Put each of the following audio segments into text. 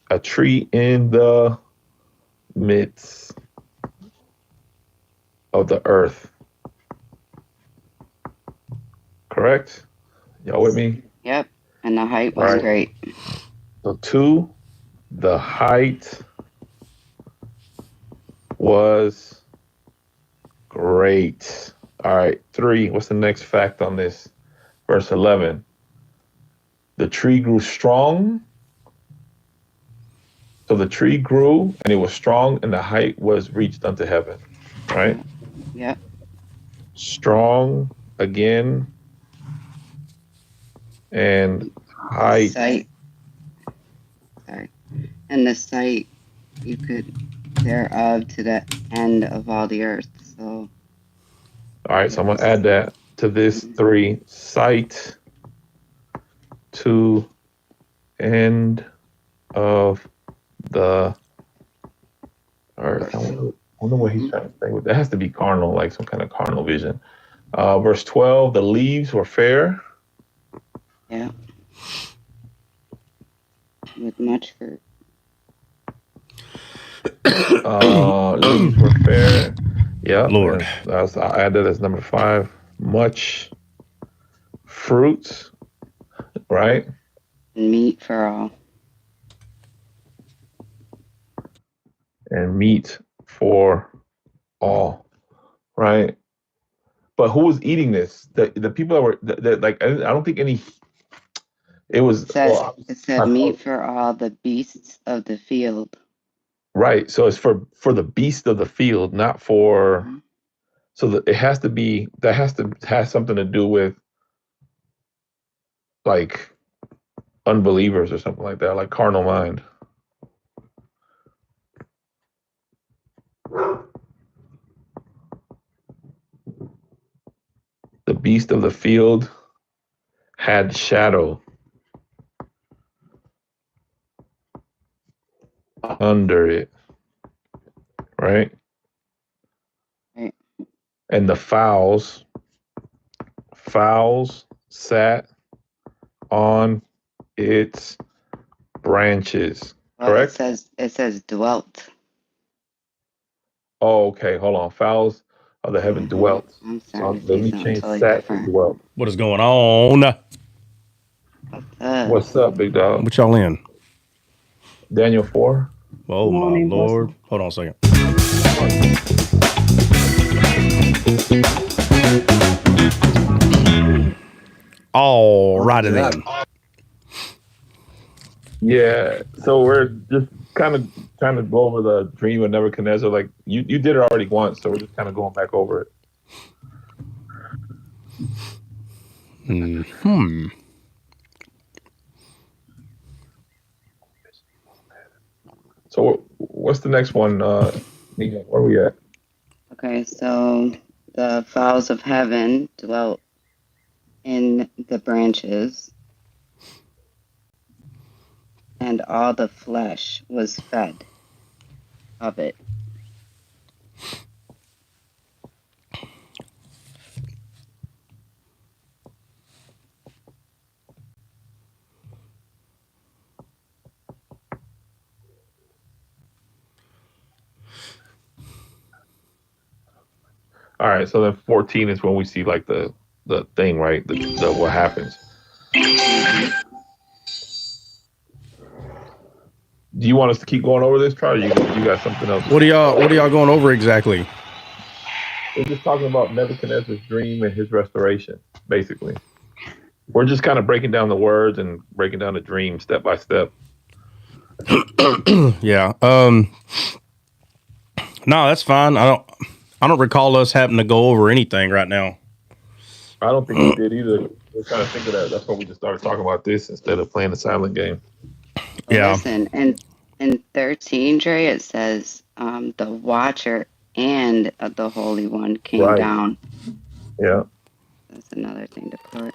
a tree in the midst of the earth. Correct? Y'all with me? Yep. And the height was Right. great. So 2, the height was great. All right. 3, what's the next fact on this? Verse 11. The tree grew strong. So the tree grew and it was strong and the height was reached unto heaven. Right? Yep. Strong again. And height. Sight. Sorry. And the sight you could thereof to the end of all the earth. So All right, so I'm gonna add that to this 3. Sight to end of the earth. I wonder what he's trying to say with that. It has to be carnal, like some kind of carnal vision. Verse 12, the leaves were fair. yeah. With much fruit. Leaves were fair. Yeah, Lord. I'll add that as number 5. Much fruit, right? And meat for all. And meat for all, right? But who was eating this? The people that were like, I don't think any. It was. It said meat for all the beasts of the field. Right. So it's for the beast of the field, not for. Mm-hmm. So that it has to be. That has to have something to do with, like, unbelievers or something like that, like carnal mind. The beast of the field had shadow under it, right? Right. And the fowls sat on its branches. Well, correct? It says dwelt. Oh, okay. Hold on. Fowls of the heaven dwelt. I'm So starting to let see me something change totally sat to different. dwelt. What is going on? What's up, big dog? What y'all in? Daniel 4. Oh, my Lord. Hold on a second. All righty then. Yeah. So we're just kind of trying to go over the dream of Nebuchadnezzar. Like you did it already once, so we're just kind of going back over it. So what's the next one? Nina, where are we at? Okay, so the fowls of heaven dwelt in the branches, and all the flesh was fed of it. All right. So then 14 is when we see like the thing, right? The what happens. Do you want us to keep going over this, Charlie? You got something else? What are y'all going over exactly? We're just talking about Nebuchadnezzar's dream and his restoration, basically. We're just kind of breaking down the words and breaking down the dream step by step. Yeah. No, that's fine. I don't recall us having to go over anything right now. I don't think we did either. We're trying to think of that. That's why we just started talking about this instead of playing the silent game. Yeah. Listen, and in 13, Dre, it says the watcher and the Holy One came down. Yeah. That's another thing to put.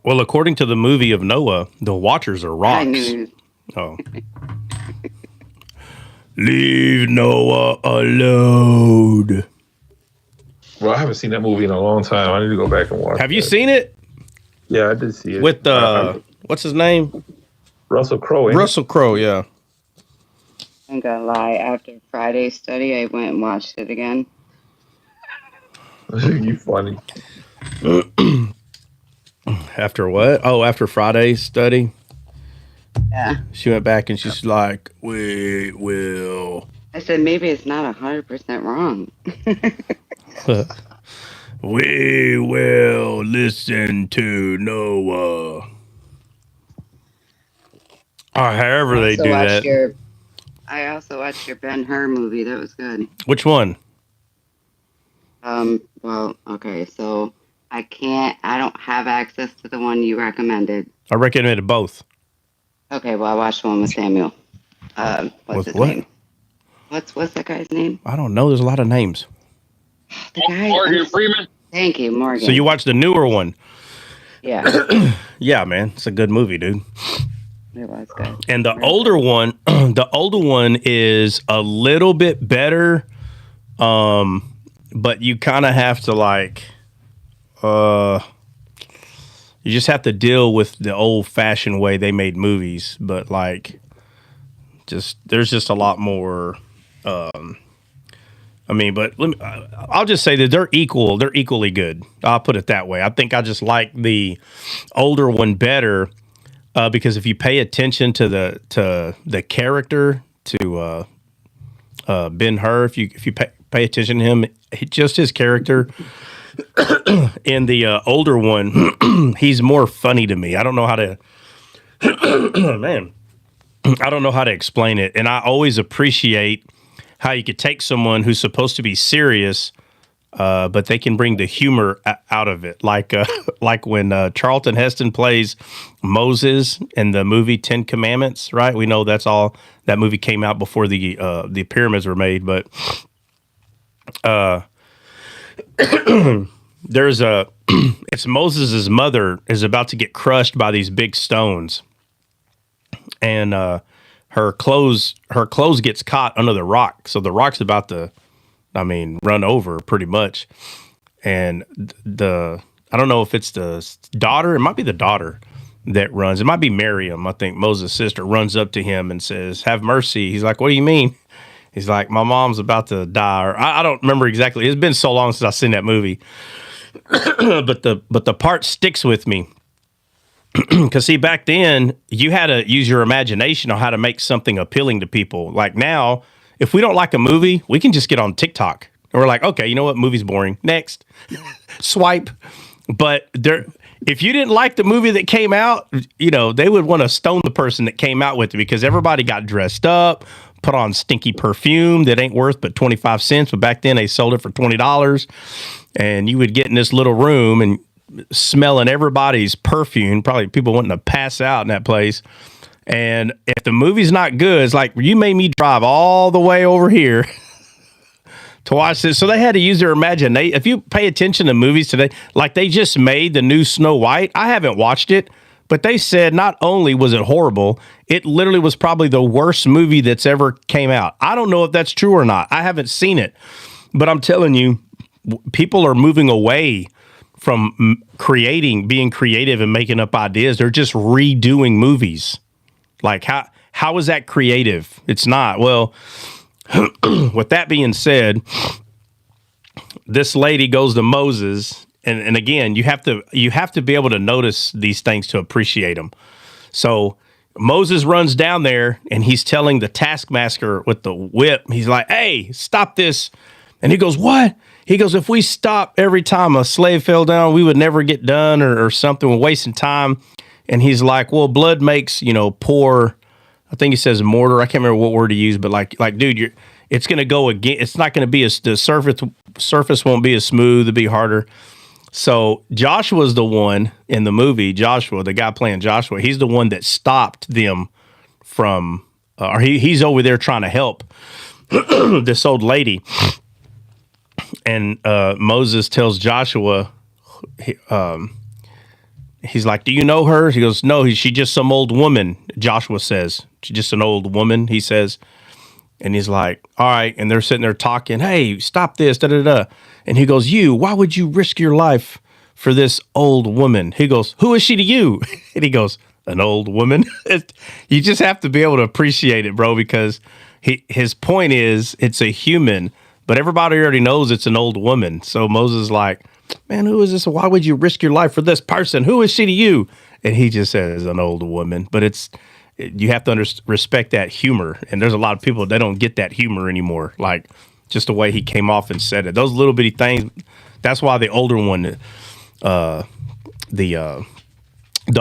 Well, according to the movie of Noah, the watchers are rocks. I knew. Oh. Leave Noah alone. Well, I haven't seen that movie in a long time. I need to go back and watch it. Have you seen it? Yeah, I did see it. With what's his name? Russell Crowe. Russell Crowe, yeah. I'm gonna lie. After Friday's study, I went and watched it again. You funny. After what? Oh, after Friday's study? Yeah. She went back and she's like, we will. I said, maybe it's not 100% wrong. We will listen to Noah. Or however they do that. I also watched your Ben-Hur movie. That was good. Which one? Well, okay, so I don't have access to the one you recommended. I recommended both. Okay, well, I watched the one with Samuel. What's his name? What's that guy's name? I don't know. There's a lot of names. The guy, Morgan Freeman. Thank you, Morgan. So you watched the newer one? Yeah. Yeah, man. It's a good movie, dude. It was good. And the older one, is a little bit better. But you kind of have to you just have to deal with the old fashioned way they made movies. But there's just a lot more, but I'll just say that they're equal. They're equally good. I'll put it that way. I think I just like the older one better because if you pay attention to the character, to Ben-Hur, if you pay attention to him, just his character in the older one, he's more funny to me. I don't know how to, man. I don't know how to explain it, and I always appreciate how you could take someone who's supposed to be serious, but they can bring the humor out of it. Like when Charlton Heston plays Moses in the movie 10 Commandments, right? We know that movie came out before the pyramids were made, but it's Moses' mother is about to get crushed by these big stones. And her clothes gets caught under the rock. So the rock's about to, run over pretty much. And I don't know if it's the daughter. It might be the daughter that runs. It might be Miriam. I think Moses' sister runs up to him and says, "Have mercy." He's like, "What do you mean?" He's like, "My mom's about to die." Or I don't remember exactly. It's been so long since I've seen that movie. but the part sticks with me. Because see, back then, you had to use your imagination on how to make something appealing to people. Like now, if we don't like a movie, we can just get on TikTok. And we're like, okay, you know what? Movie's boring. Next. Swipe. But if you didn't like the movie that came out, they would want to stone the person that came out with it because everybody got dressed up, put on stinky perfume that ain't worth but 25 cents. But back then, they sold it for $20. And you would get in this little room and smelling everybody's perfume, probably people wanting to pass out in that place. And if the movie's not good, it's like, you made me drive all the way over here to watch this. So they had to use their imagination. If you pay attention to movies today, like they just made the new Snow White. I haven't watched it, but they said not only was it horrible, it literally was probably the worst movie that's ever came out. I don't know if that's true or not. I haven't seen it, but I'm telling you, people are moving away from being creative and making up ideas. They're just redoing movies. Like how is that creative? It's not. Well, with that being said, this lady goes to Moses, and again, you have to be able to notice these things to appreciate them. So Moses runs down there and he's telling the taskmaster with the whip, he's like, "Hey, stop this." And he goes, "What?" He goes, "If we stop every time a slave fell down, we would never get done or something. We're wasting time." And he's like, "Well, blood makes, poor," I think he says mortar. I can't remember what word he used, but like, dude, it's going to go again. It's not going to be the surface won't be as smooth. It'll be harder. So Joshua's the one in the movie, Joshua, the guy playing Joshua, he's the one that stopped them from, or he's over there trying to help this old lady. And Moses tells Joshua, he's like, "Do you know her?" He goes, "No, she's just some old woman." Joshua says, "She's just an old woman," he says. And he's like, "All right." And they're sitting there talking, "Hey, stop this, da-da-da." And he goes, "Why would you risk your life for this old woman?" He goes, "Who is she to you?" And he goes, an old woman. You just have to be able to appreciate it, bro, because his point is it's a human, but everybody already knows it's an old woman. So Moses is like, man, who is this? Why would you risk your life for this person? Who is she to you? And he just says an old woman. But you have to respect that humor. And there's a lot of people that don't get that humor anymore. Like just the way he came off and said it. Those little bitty things. That's why the older one, the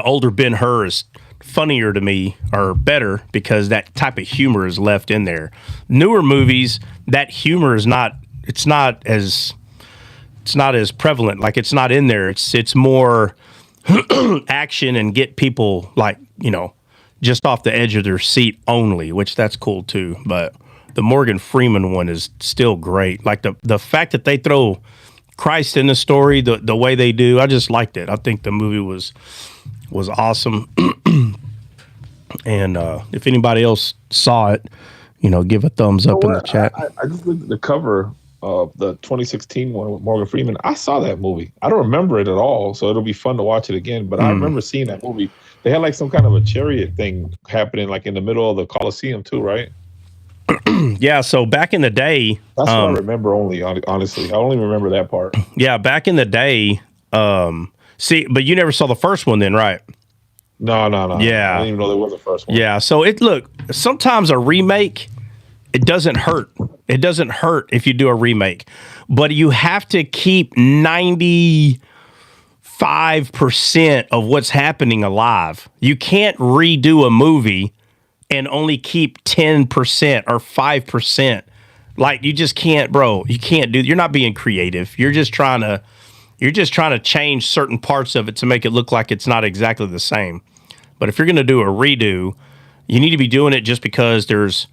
older Ben-Hur is funnier to me, or better, because that type of humor is left in there. Newer movies, that humor is not as prevalent. Like it's not in there. It's more action and get people like, just off the edge of their seat only, which that's cool too. But the Morgan Freeman one is still great. Like the fact that they throw Christ in the story the way they do, I just liked it. I think the movie was awesome. And if anybody else saw it, give a thumbs up in the chat. I just looked at the cover of the 2016 one with Morgan Freeman. I saw that movie. I don't remember it at all, so it'll be fun to watch it again. But I remember seeing that movie. They had like some kind of a chariot thing happening like in the middle of the Coliseum too, right? Yeah, so back in the day... That's what I remember only, honestly. I only remember that part. Yeah, back in the day... see, but you never saw the first one then, right? No. Yeah. I didn't even know there was a first one. Yeah, so sometimes a remake, it doesn't hurt. It doesn't hurt if you do a remake. But you have to keep 95% of what's happening alive. You can't redo a movie and only keep 10% or 5%. Like, you just can't, bro. You can't you're not being creative. You're just trying to change certain parts of it to make it look like it's not exactly the same. But if you're going to do a redo, you need to be doing it just because there's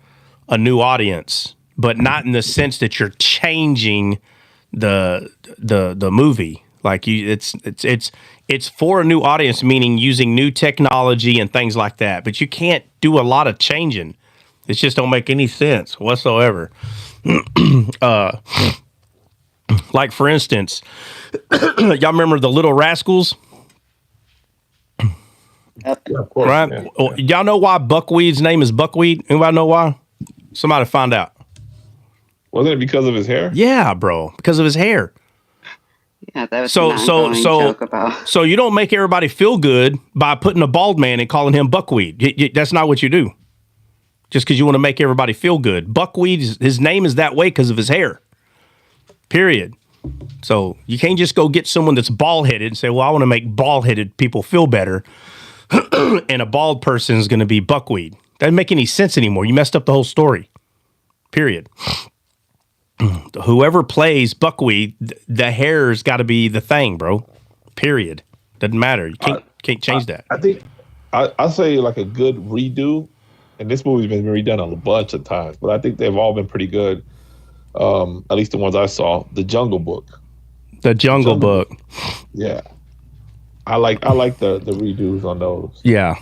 a new audience, but not in the sense that you're changing the movie. Like it's for a new audience, meaning using new technology and things like that. But you can't do a lot of changing. It just don't make any sense whatsoever. Like for instance, y'all remember the Little Rascals? Yep. Yeah, of course. Right? Yeah. Y'all know why Buckwheat's name is Buckwheat? Anybody know why? Somebody find out. Wasn't it because of his hair? Yeah, bro, because of his hair. Yeah, that was an ongoing joke about. So you don't make everybody feel good by putting a bald man and calling him Buckwheat. That's not what you do. Just because you want to make everybody feel good. Buckwheat, his name is that way because of his hair. Period. So you can't just go get someone that's bald-headed and say, well, I want to make bald-headed people feel better. And a bald person is going to be Buckwheat. Doesn't make any sense anymore. You messed up the whole story. Period. Whoever plays Buckwheat, the hair's got to be the thing, bro. Period. Doesn't matter. You can't change that. I think I say like a good redo, and this movie's been redone a bunch of times, but I think they've all been pretty good. At least the ones I saw. The Jungle Book. The Jungle Book. Yeah. I like the redos on those. Yeah.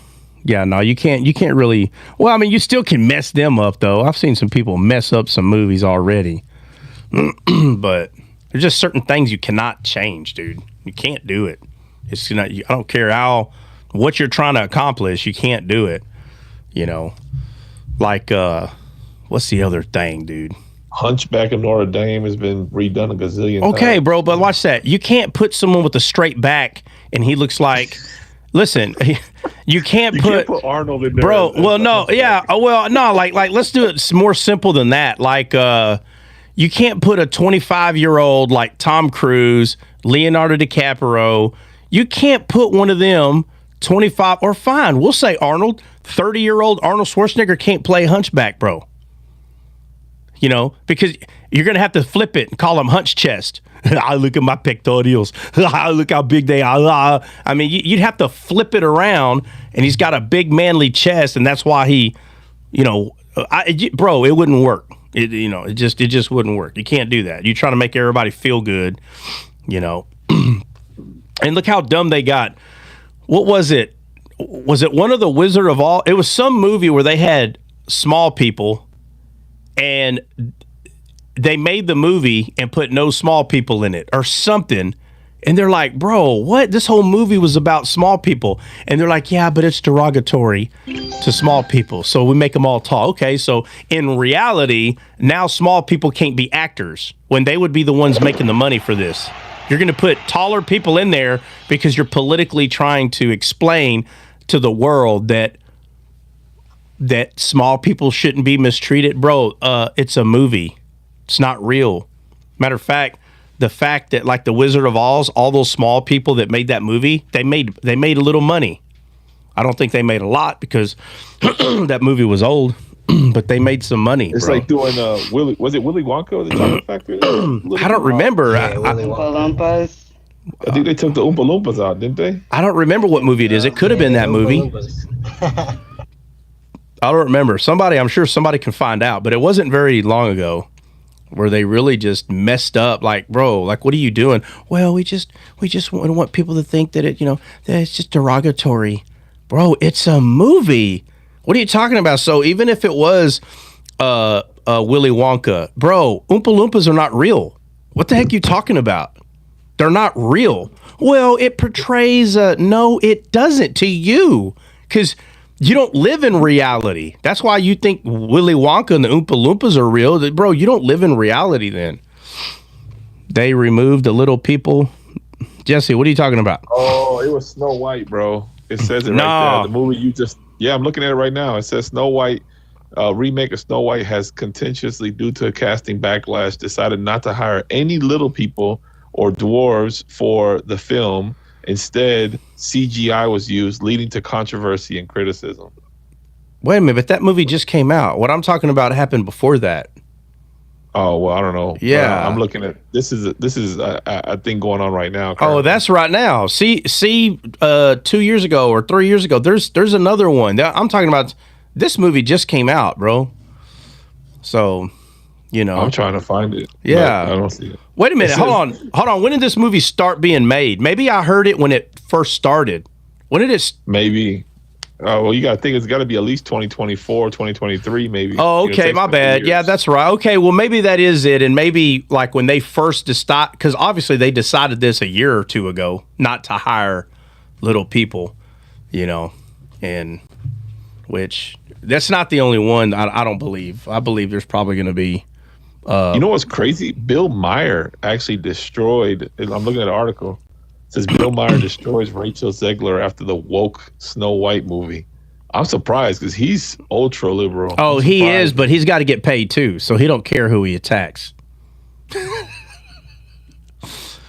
Yeah, no, you can't really. Well, I mean, you still can mess them up though. I've seen some people mess up some movies already. But there's just certain things you cannot change, dude. You can't do it. It's not. I don't care what you're trying to accomplish. You can't do it. Like what's the other thing, dude? Hunchback of Notre Dame has been redone a gazillion times. Okay, bro, but watch that. You can't put someone with a straight back and he looks like. Listen, you can't put Arnold in there, bro. Well, no, yeah, well, no, like let's do it more simple than that. Like, you can't put a 25-year-old like Tom Cruise, Leonardo DiCaprio. You can't put one of them 25 or fine. We'll say Arnold, 30-year-old Arnold Schwarzenegger can't play Hunchback, bro. Because you're gonna have to flip it and call him hunch chest. I look at my pectorals. I look how big they are. I mean, you'd have to flip it around, and he's got a big manly chest, and that's why he, bro, it wouldn't work. It just wouldn't work. You can't do that. You're trying to make everybody feel good, And look how dumb they got. What was it? Was it one of the Wizard of All? It was some movie where they had small people, and they made the movie and put no small people in it or something. And they're like, bro, what? This whole movie was about small people. And they're like, yeah, but it's derogatory to small people. So we make them all tall. Okay, so in reality, now small people can't be actors when they would be the ones making the money for this. You're going to put taller people in there because you're politically trying to explain to the world that small people shouldn't be mistreated. Bro, it's a movie. It's not real. Matter of fact, the fact that like the Wizard of Oz, all those small people that made that movie, they made a little money. I don't think they made a lot because that movie was old, but they made some money. It's bro. like doing Willy Wonka or the Chocolate Factory? I don't remember. Oompa Loompas. I think they took the Oompa Loompas out, didn't they? I don't remember what movie it is. It could have been that movie. I don't remember. I'm sure somebody can find out, but it wasn't very long ago where they really just messed up. Like, bro, like, what are you doing? Well, we just want people to think that that it's just derogatory. Bro, it's a movie. What are you talking about? So even if it was Willy Wonka, bro, Oompa Loompas are not real. What the heck are you talking about? They're not real. Well, it portrays no, it doesn't to you because you don't live in reality. That's why you think Willy Wonka and the Oompa Loompas are real. Bro, you don't live in reality then. They removed the little people. Jesse, what are you talking about? Oh, it was Snow White, bro. It says it right there. The movie you just... Yeah, I'm looking at it right now. It says Snow White, remake of Snow White has contentiously, due to a casting backlash, decided not to hire any little people or dwarves for the film. Instead, CGI was used, leading to controversy and criticism. Wait a minute, but that movie just came out. What I'm talking about happened before that. Oh, well, I don't know. Yeah. I'm looking at this is a thing going on right now. Oh, that's right now. See 2 years ago or 3 years ago, there's another one. I'm talking about this movie just came out, bro. So, I'm trying to find it. Yeah. I don't see it. Wait a minute. Hold on. When did this movie start being made? Maybe I heard it when it first started. When did it? Maybe. Well, you got to think it's got to be at least 2024, 2023, maybe. Oh, okay. My bad. Yeah, that's right. Okay. Well, maybe that is it. And maybe like when they first decided, because obviously they decided this a year or two ago, not to hire little people, and which that's not the only one. I don't believe. I believe there's probably going to be. You know what's crazy? Bill Maher actually destroyed. I'm looking at an article. It says Bill Maher destroys Rachel Zegler after the woke Snow White movie. I'm surprised because he's ultra liberal. Oh, he is, but he's got to get paid too, so he don't care who he attacks.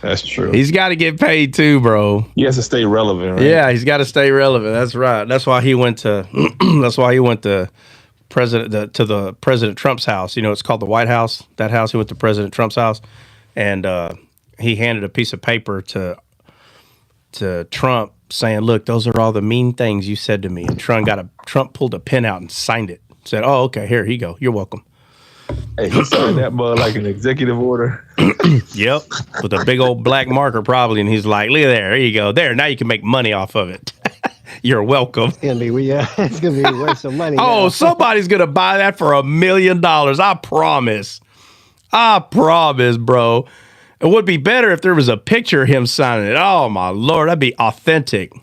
That's true. He's got to get paid too, bro. He has to stay relevant, right? Yeah, he's got to stay relevant. That's right. That's why he went to. That's why he went to President Trump's house. It's called the White House. That house. He went to President Trump's house, and he handed a piece of paper to Trump saying, "Look, those are all the mean things you said to me." And Trump pulled a pen out and signed it. Said, "Oh, okay, here you go. You're welcome." Hey, he signed that mug like an executive order. Yep, with a big old black marker probably, and he's like, "Look at there you go. There, now you can make money off of it." You're welcome. It's gonna be worth some money. Oh, now. somebody's gonna buy that for $1 million. I promise, bro. It would be better if there was a picture of him signing it. Oh my Lord, that'd be authentic.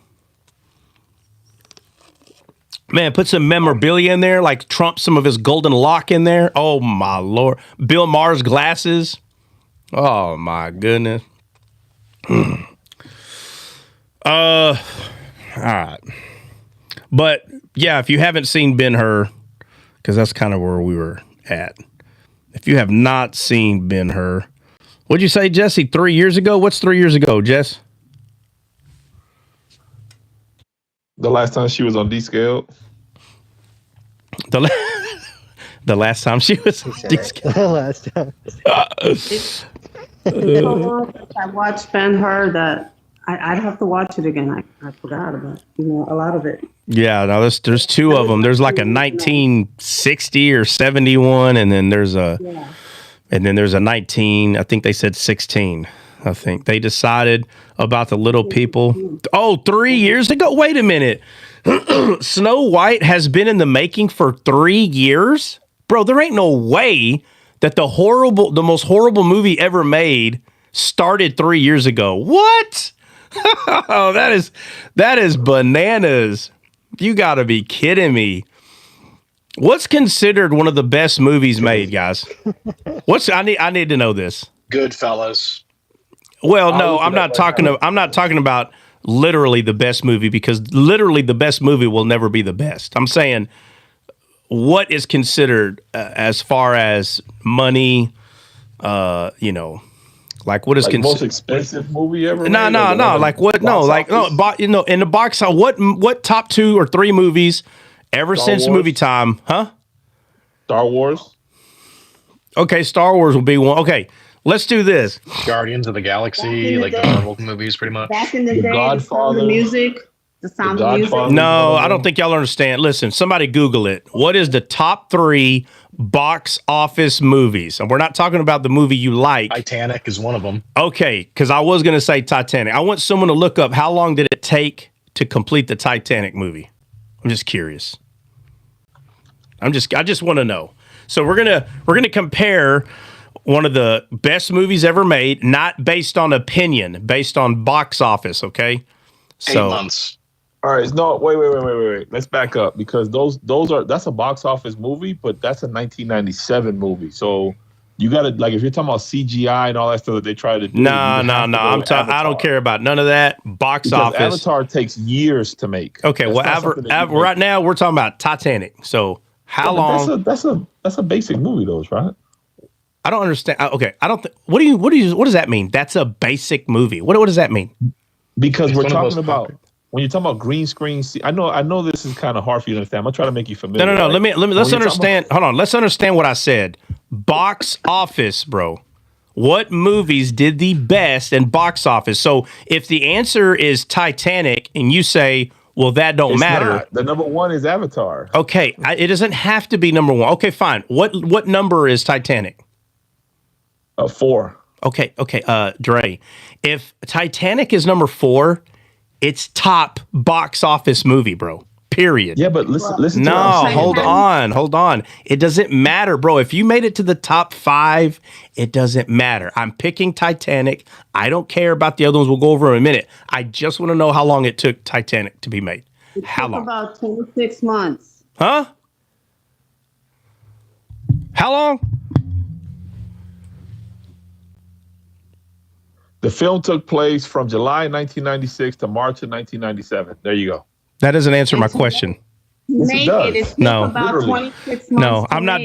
Man, put some memorabilia in there, like Trump, some of his golden lock in there. Oh my Lord. Bill Maher's glasses. Oh my goodness. All right. But yeah, if you haven't seen Ben-Hur, because that's kind of where we were at. If you have not seen Ben-Hur, what'd you say, Jesse? 3 years ago? What's 3 years ago, Jess? The last time she was on D-Scale. The last time she was on D-Scale. The last time. So long since I watched Ben-Hur that I'd have to watch it again. I forgot about a lot of it. Yeah, no, there's two of them. There's like a 1960 or 71, and then there's a 19. I think they said 16. I think they decided about the little people. Oh, 3 years ago. Wait a minute. Snow White has been in the making for 3 years, bro. There ain't no way that the most horrible movie ever made started 3 years ago. What? Oh, that is bananas. You got to be kidding me. What's considered one of the best movies made, guys? I need to know this. Goodfellas. Well, no, I'm not talking about literally the best movie, because literally the best movie will never be the best. I'm saying what is considered as far as money, like what is like most expensive movie ever? No. Like what? No, like no. In the box, what top 2 or 3 movies ever since movie time? Huh? Star Wars. Okay, Star Wars will be one. Okay, let's do this. Guardians of the Galaxy, like the Marvel movies, pretty much. Back in the day, Godfather. the music, the sound The of music. Godfather. No, I don't think y'all understand. Listen, somebody Google it. What is the top 3 box office movies? And we're not talking about the movie you like. Titanic is one of them. Okay, because I was going to say Titanic. I want someone to look up how long did it take to complete the Titanic movie. I'm just curious. I just want to know. So we're gonna compare one of the best movies ever made, not based on opinion, based on box office. Okay. 8 months. All right, no, wait. Let's back up, because that's a box office movie, but that's a 1997 movie. So you got to, like, if you're talking about CGI and all that stuff that they try to do. No. I don't care about none of that. Box office. Avatar takes years to make. Okay, right now we're talking about Titanic. So how long? That's a basic movie, though, right? I don't understand. Okay, I don't. What does that mean? That's a basic movie. What does that mean? Because we're talking about. When you're talking about green screen, I know this is kind of hard for you to understand. I'm gonna try to make you familiar. No. Right? Let's understand. Hold on. Let's understand what I said. Box office, bro. What movies did the best in box office? So if the answer is Titanic, and you say, well, that don't matter. Not. The number 1 is Avatar. Okay, it doesn't have to be number 1. Okay, fine. What number is Titanic? 4. Okay. Dre, if Titanic is number 4. It's top box office movie, bro. Period. Yeah, but listen. No, hold on. It doesn't matter, bro. If you made it to the top 5, it doesn't matter. I'm picking Titanic. I don't care about the other ones. We'll go over in a minute. I just want to know how long it took Titanic to be made. How long? About 26 months. Huh? How long? The film took place from July 1996 to March of 1997. There you go. That doesn't answer my question. Make it. It took No. about Literally. 26 months. No, I'm not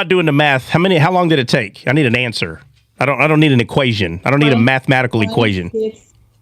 doing the math. How long did it take? I need an answer. I don't need an equation. I don't need a mathematical equation.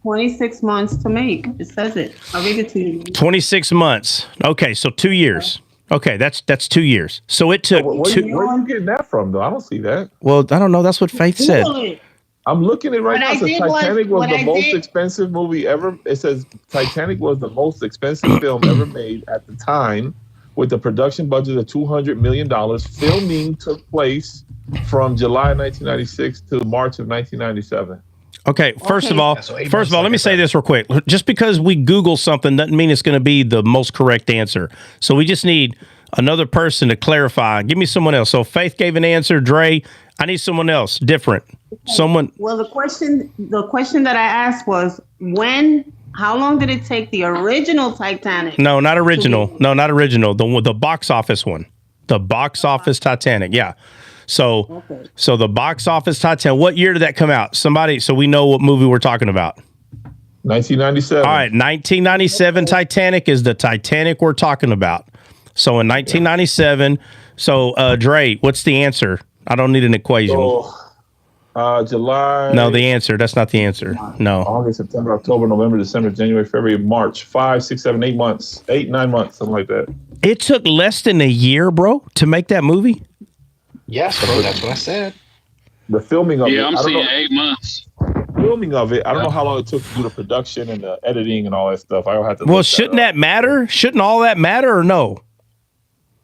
26 months to make. It says it. I'll read it to you. 26 months. Okay, so 2 years. Okay, that's 2 years. So it took Where are you getting that from, though? I don't see that. Well, I don't know. That's what Faith said. I'm looking at it right now. It says Titanic was the most expensive movie ever. It says Titanic was the most expensive film ever made at the time, with a production budget of $200 million. Filming took place from July 1996 to March of 1997. Okay, first of all, let me say this real quick. Just because we Google something doesn't mean it's going to be the most correct answer. So we just need another person to clarify. Give me someone else. So Faith gave an answer. Dre, I need someone else different. Someone. Well, the question that I asked was how long did it take the original Titanic? No, not original. No, not original. The box office one. The box office Titanic. Yeah. So the box office Titanic. What year did that come out? Somebody, so we know what movie we're talking about. 1997. All right, 1997 Titanic is the Titanic we're talking about. So in 1997, Dre, what's the answer? I don't need an equation. July. No, the answer. That's not the answer. No. August, September, October, November, December, January, February, March. 5, 6, 7, 8 months. 8, 9 months, something like that. It took less than a year, bro, to make that movie? Yes, bro, that's what I said. The filming of it. Yeah, I'm seeing 8 months. Filming of it. I don't know how long it took to do the production and the editing and all that stuff. I don't have to. Well, shouldn't that matter? Shouldn't all that matter or no?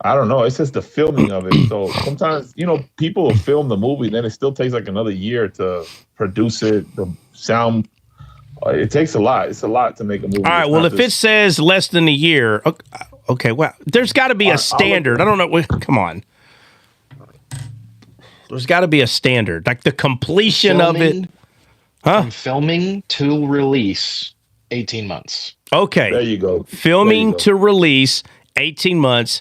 I don't know. It's just the filming of it. So sometimes, people will film the movie, then it still takes like another year to produce it. The sound, it takes a lot. It's a lot to make a movie. All right. Well, if it says less than a year, okay. Well, there's got to be a standard. I don't know. Come on. There's got to be a standard, like the completion of it. Huh? From filming to release, 18 months. Okay. There you go. Filming to release, 18 months.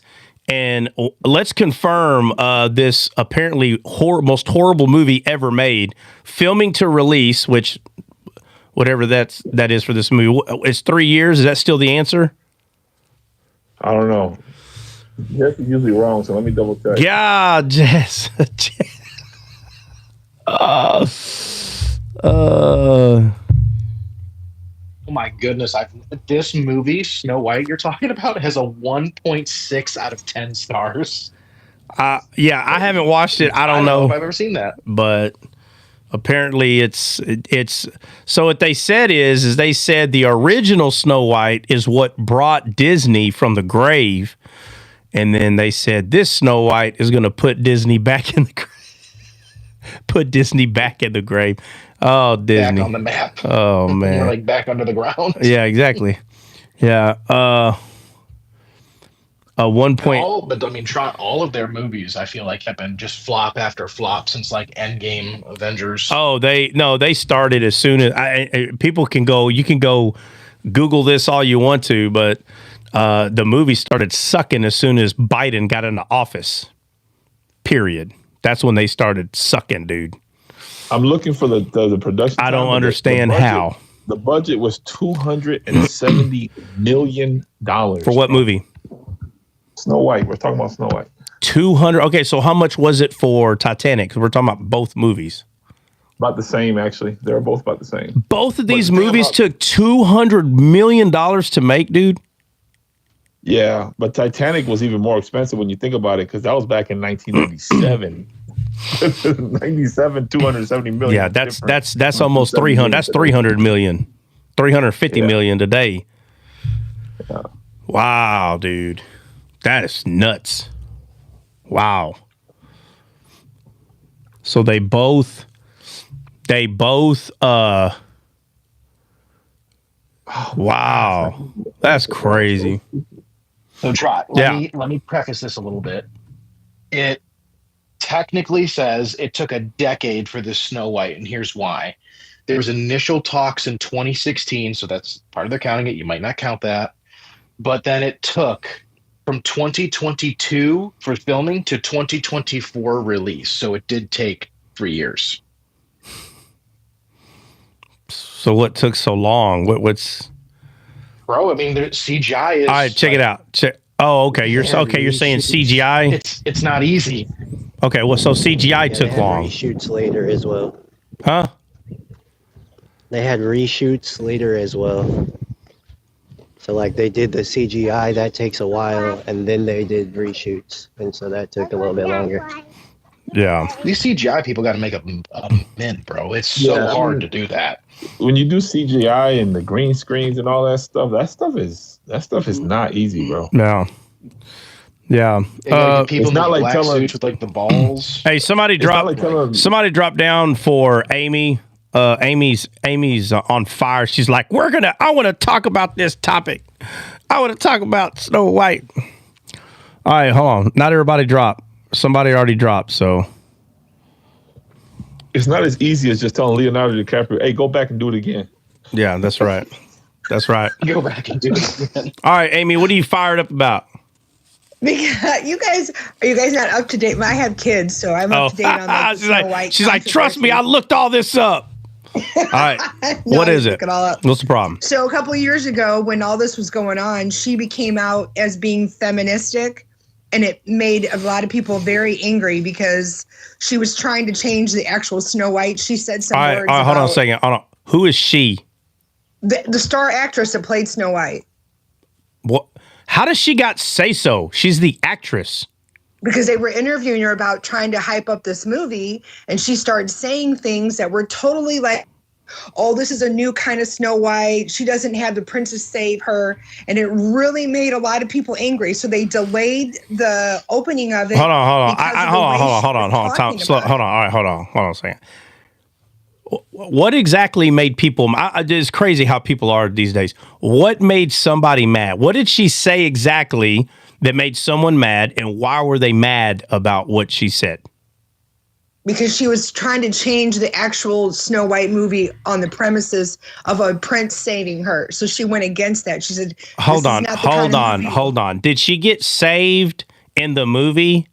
And let's confirm this apparently most horrible movie ever made. Filming to release, which whatever that is for this movie, it's 3 years. Is that still the answer? I don't know. Yes, is usually wrong, so let me double check. Yeah, Jess. Oh my goodness! This movie, Snow White, you're talking about, has a 1.6 out of 10 stars. Yeah, I haven't watched it. I don't know if I've ever seen that. But apparently it's so what they said is they said the original Snow White is what brought Disney from the grave, and then they said this Snow White is going to put Disney back in the grave. Put Disney back in the grave. Oh, Disney. Back on the map. Oh man. You're like back under the ground. Yeah, exactly. Yeah. One point. But I mean, all of their movies, I feel like, have been just flop after flop since like Endgame, Avengers. Oh, they started as soon as people can go. You can go Google this all you want to, but the movie started sucking as soon as Biden got into office. Period. That's when they started sucking, dude. I'm looking for the production. I don't understand how. The budget was $270 million. For what movie? Snow White. We're talking about Snow White. 200. Okay, so how much was it for Titanic? 'Cause we're talking about both movies. About the same, actually. They're both about the same. Both of these movies took $200 million to make, dude. Yeah, but Titanic was even more expensive when you think about it, because that was back in 1987. 97, 270 million. Yeah, that's almost 300. That's 300 million. 350 million today. Yeah. Wow, dude. That is nuts. Wow. So they both wow. That's crazy. So let me preface this a little bit. It technically says it took a decade for this Snow White, and here's why. There was initial talks in 2016, so that's part of their counting it. You might not count that. But then it took from 2022 for filming to 2024 release. So it did take 3 years. So what took so long? What's Bro, I mean, CGI is. all right, check it out. Oh, okay. You're saying CGI? It's not easy. Okay, well, so CGI took long. Reshoots later as well. Huh? They had reshoots later as well. So like they did the CGI, that takes a while, and then they did reshoots, and so that took a little bit longer. Yeah. These CGI people got to make a mint, bro. It's so hard to do that. When you do CGI and the green screens and all that stuff is not easy, bro. No. Yeah. People it's not like black telling- suits with like the balls. Hey, somebody dropped down for Amy. Amy's on fire. She's like, I want to talk about this topic. I want to talk about Snow White. All right, hold on. Not everybody dropped. Somebody already dropped, so. It's not as easy as just telling Leonardo DiCaprio, hey, go back and do it again. Yeah, that's right. That's right. Go back and do it again. All right, Amy, what are you fired up about? Because you guys not up to date? I have kids, so I'm up to date on like, the Snow White. She's like, trust me, I looked all this up. All right, No, what I is look it? it all up. What's the problem? So a couple of years ago, when all this was going on, she became out as being feministic, and it made a lot of people very angry because she was trying to change the actual Snow White. She said some words. All right, hold on a second. Hold on. Who is she? The star actress that played Snow White. What? How does she got say so? She's the actress. Because they were interviewing her about trying to hype up this movie, and she started saying things that were totally like, oh, this is a new kind of Snow White. She doesn't have the princess save her. And it really made a lot of people angry. So they delayed the opening of it. Hold on. Hold on a second. What exactly made people? It's crazy how people are these days. What made somebody mad? What did she say exactly that made someone mad, and why were they mad about what she said? because she was trying to change the actual Snow White movie on the premises of a prince saving her. So she went against that. She said, hold on. Did she get saved in the movie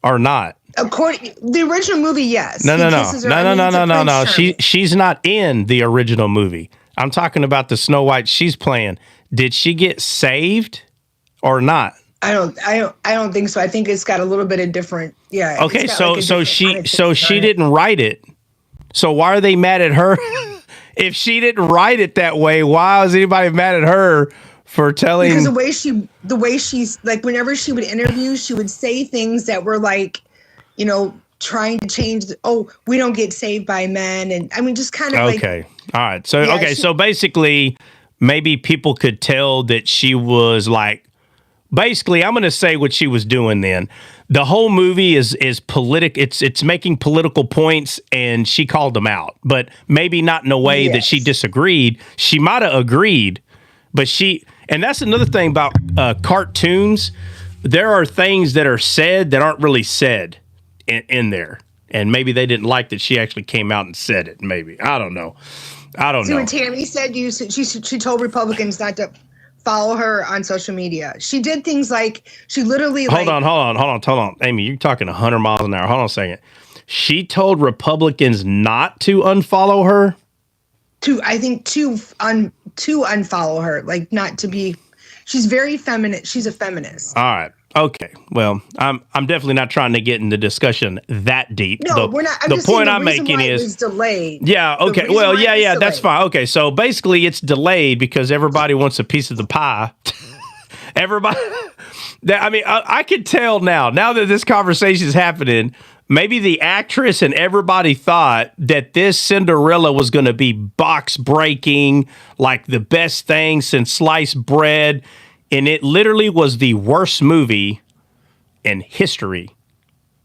or not? According the original movie, yes. No. She's not in the original movie. I'm talking about the Snow White she's playing. Did she get saved or not? I don't think so. I think it's got a little bit of different. Yeah. Okay, so she didn't write it. So why are they mad at her? If she didn't write it that way, why is anybody mad at her for telling? Because the way she's like, whenever she would interview, she would say things that were like, you know, trying to change. We don't get saved by men, and I mean, just kind of okay. All right. So so basically, maybe people could tell that she was like. Basically, I'm going to say what she was doing then. The whole movie is political. It's making political points, and she called them out, but maybe not in a way that she disagreed. She might have agreed, but and that's another thing about cartoons. There are things that are said that aren't really said in there, and maybe they didn't like that she actually came out and said it. Maybe I don't know. See what Tammy said? She told Republicans not to follow her on social media. She did things like she literally hold on, Amy, you're talking 100 miles an hour. Hold on a second. She told Republicans not to unfollow her. To unfollow her, like not to be. She's very feminine. She's a feminist. All right. Okay. Well, I'm definitely not trying to get into discussion that deep. No, we're not. The point I'm making is it's delayed. Yeah. Okay. Well, yeah. That's fine. Okay. So basically, it's delayed because everybody wants a piece of the pie. Everybody. I mean, I can tell now that this conversation is happening. Maybe the actress and everybody thought that this Cinderella was going to be box breaking, like the best thing since sliced bread. And it literally was the worst movie in history,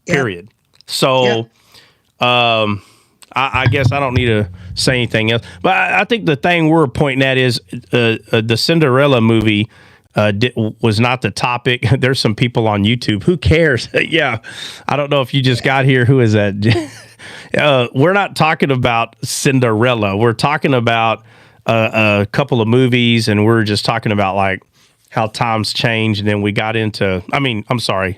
period. So I guess I don't need to say anything else. But I think the thing we're pointing at is the Cinderella movie was not the topic. There's some people on YouTube. Who cares? Yeah. I don't know if you just got here. Who is that? We're not talking about Cinderella. We're talking about a couple of movies, and we're just talking about like how times change. And then we got into,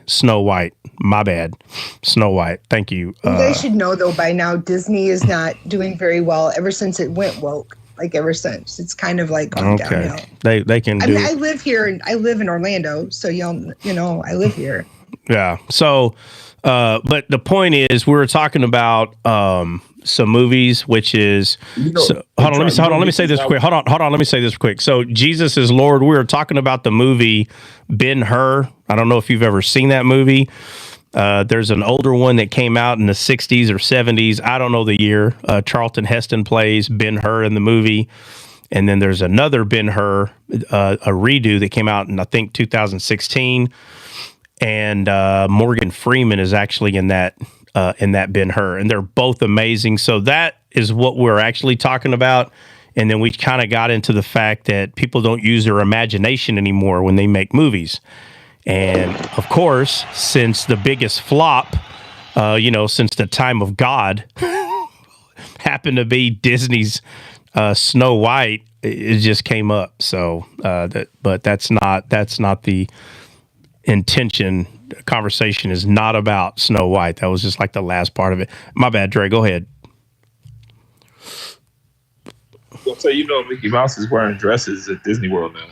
Snow White. My bad. Snow White. Thank you. You guys should know, though, by now, Disney is not doing very well ever since it went woke. Like ever since. It's kind of like gone downhill. They can do. I live here, and I live in Orlando, so I live here. Yeah. So, but the point is, we were talking about some movies, which is hold on. Let me say this quick. Hold on. Let me say this quick. So, Jesus is Lord. We were talking about the movie Ben-Hur. I don't know if you've ever seen that movie. There's an older one that came out in the 60s or 70s. I don't know the year. Charlton Heston plays Ben-Hur in the movie. And then there's another Ben-Hur, a redo that came out in, I think, 2016. And Morgan Freeman is actually in that Ben-Hur. And they're both amazing. So that is what we're actually talking about. And then we kind of got into the fact that people don't use their imagination anymore when they make movies. And of course, since the biggest flop, since the time of God happened to be Disney's Snow White, it just came up. So, but that's not the intention. The conversation is not about Snow White. That was just like the last part of it. My bad, Dre. Go ahead. So Mickey Mouse is wearing dresses at Disney World now.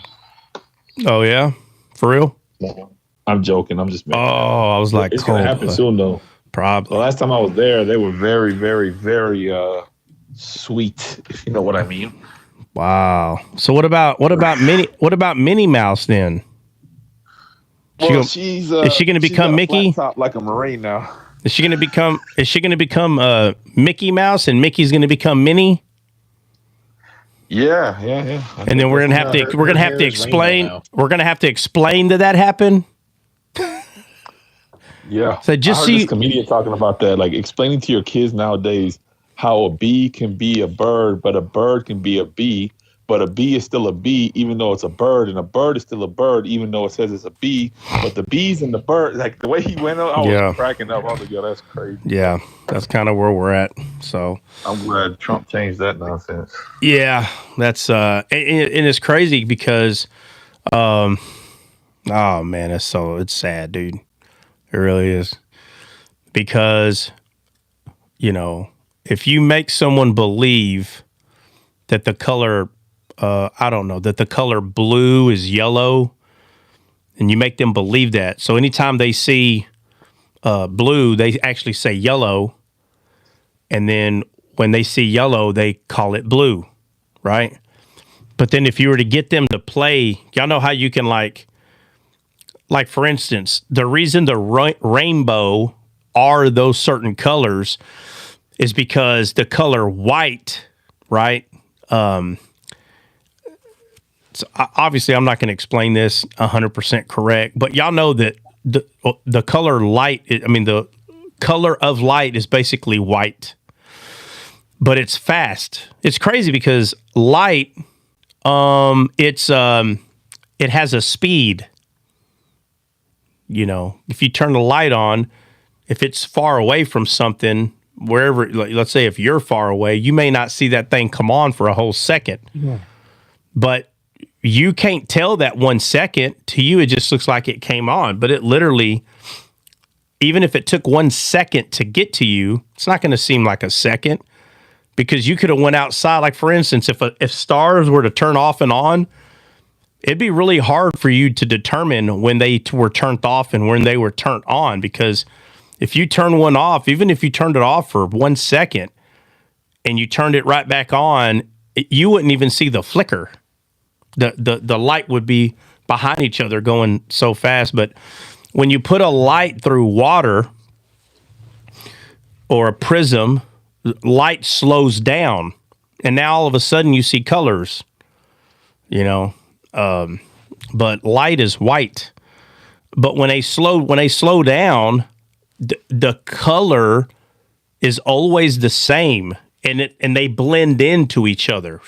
Oh yeah, for real? No, I'm joking. I'm just making I was like, it's gonna happen soon though. Probably. The last time I was there, they were very, very, very sweet, if you know what I mean. Wow. So what about Minnie Mouse then? Well, is she going to become Mickey? Top like a Marine now. Is she going to become Mickey Mouse, and Mickey's going to become Minnie? Yeah. And then we're gonna have to explain that happened. Yeah. So I heard this comedian talking about that, like explaining to your kids nowadays how a bee can be a bird, but a bird can be a bee, but a bee is still a bee, even though it's a bird, and a bird is still a bird, even though it says it's a bee. But the bees and the bird, like the way he went on, I was cracking up. I was like, yo, that's crazy. Yeah, that's kind of where we're at. So I'm glad Trump changed that nonsense. Yeah, that's and it's crazy because, oh man, it's sad, dude. It really is. Because, you know, if you make someone believe that the color, that the color blue is yellow, and you make them believe that. So anytime they see blue, they actually say yellow. And then when they see yellow, they call it blue, right? But then if you were to get them to play, y'all know how you can like for instance, the reason the rainbow are those certain colors is because the color white, right? So obviously, I'm not going to explain this 100% correct, but y'all know that the color light, the color of light is basically white, but it's fast. It's crazy because light, it has a speed. You know, if you turn the light on, if it's far away from something, wherever, let's say if you're far away, you may not see that thing come on for a whole second. Yeah. But you can't tell that 1 second. To you, it just looks like it came on. But it literally, even if it took 1 second to get to you, it's not going to seem like a second because you could have went outside. Like, for instance, if stars were to turn off and on, it'd be really hard for you to determine when they were turned off and when they were turned on, because if you turn one off, even if you turned it off for 1 second and you turned it right back on, you wouldn't even see the flicker. The light would be behind each other going so fast. But when you put a light through water or a prism, light slows down. And now all of a sudden you see colors, you know. But light is white. But when they slow down, the color is always the same, and they blend into each other.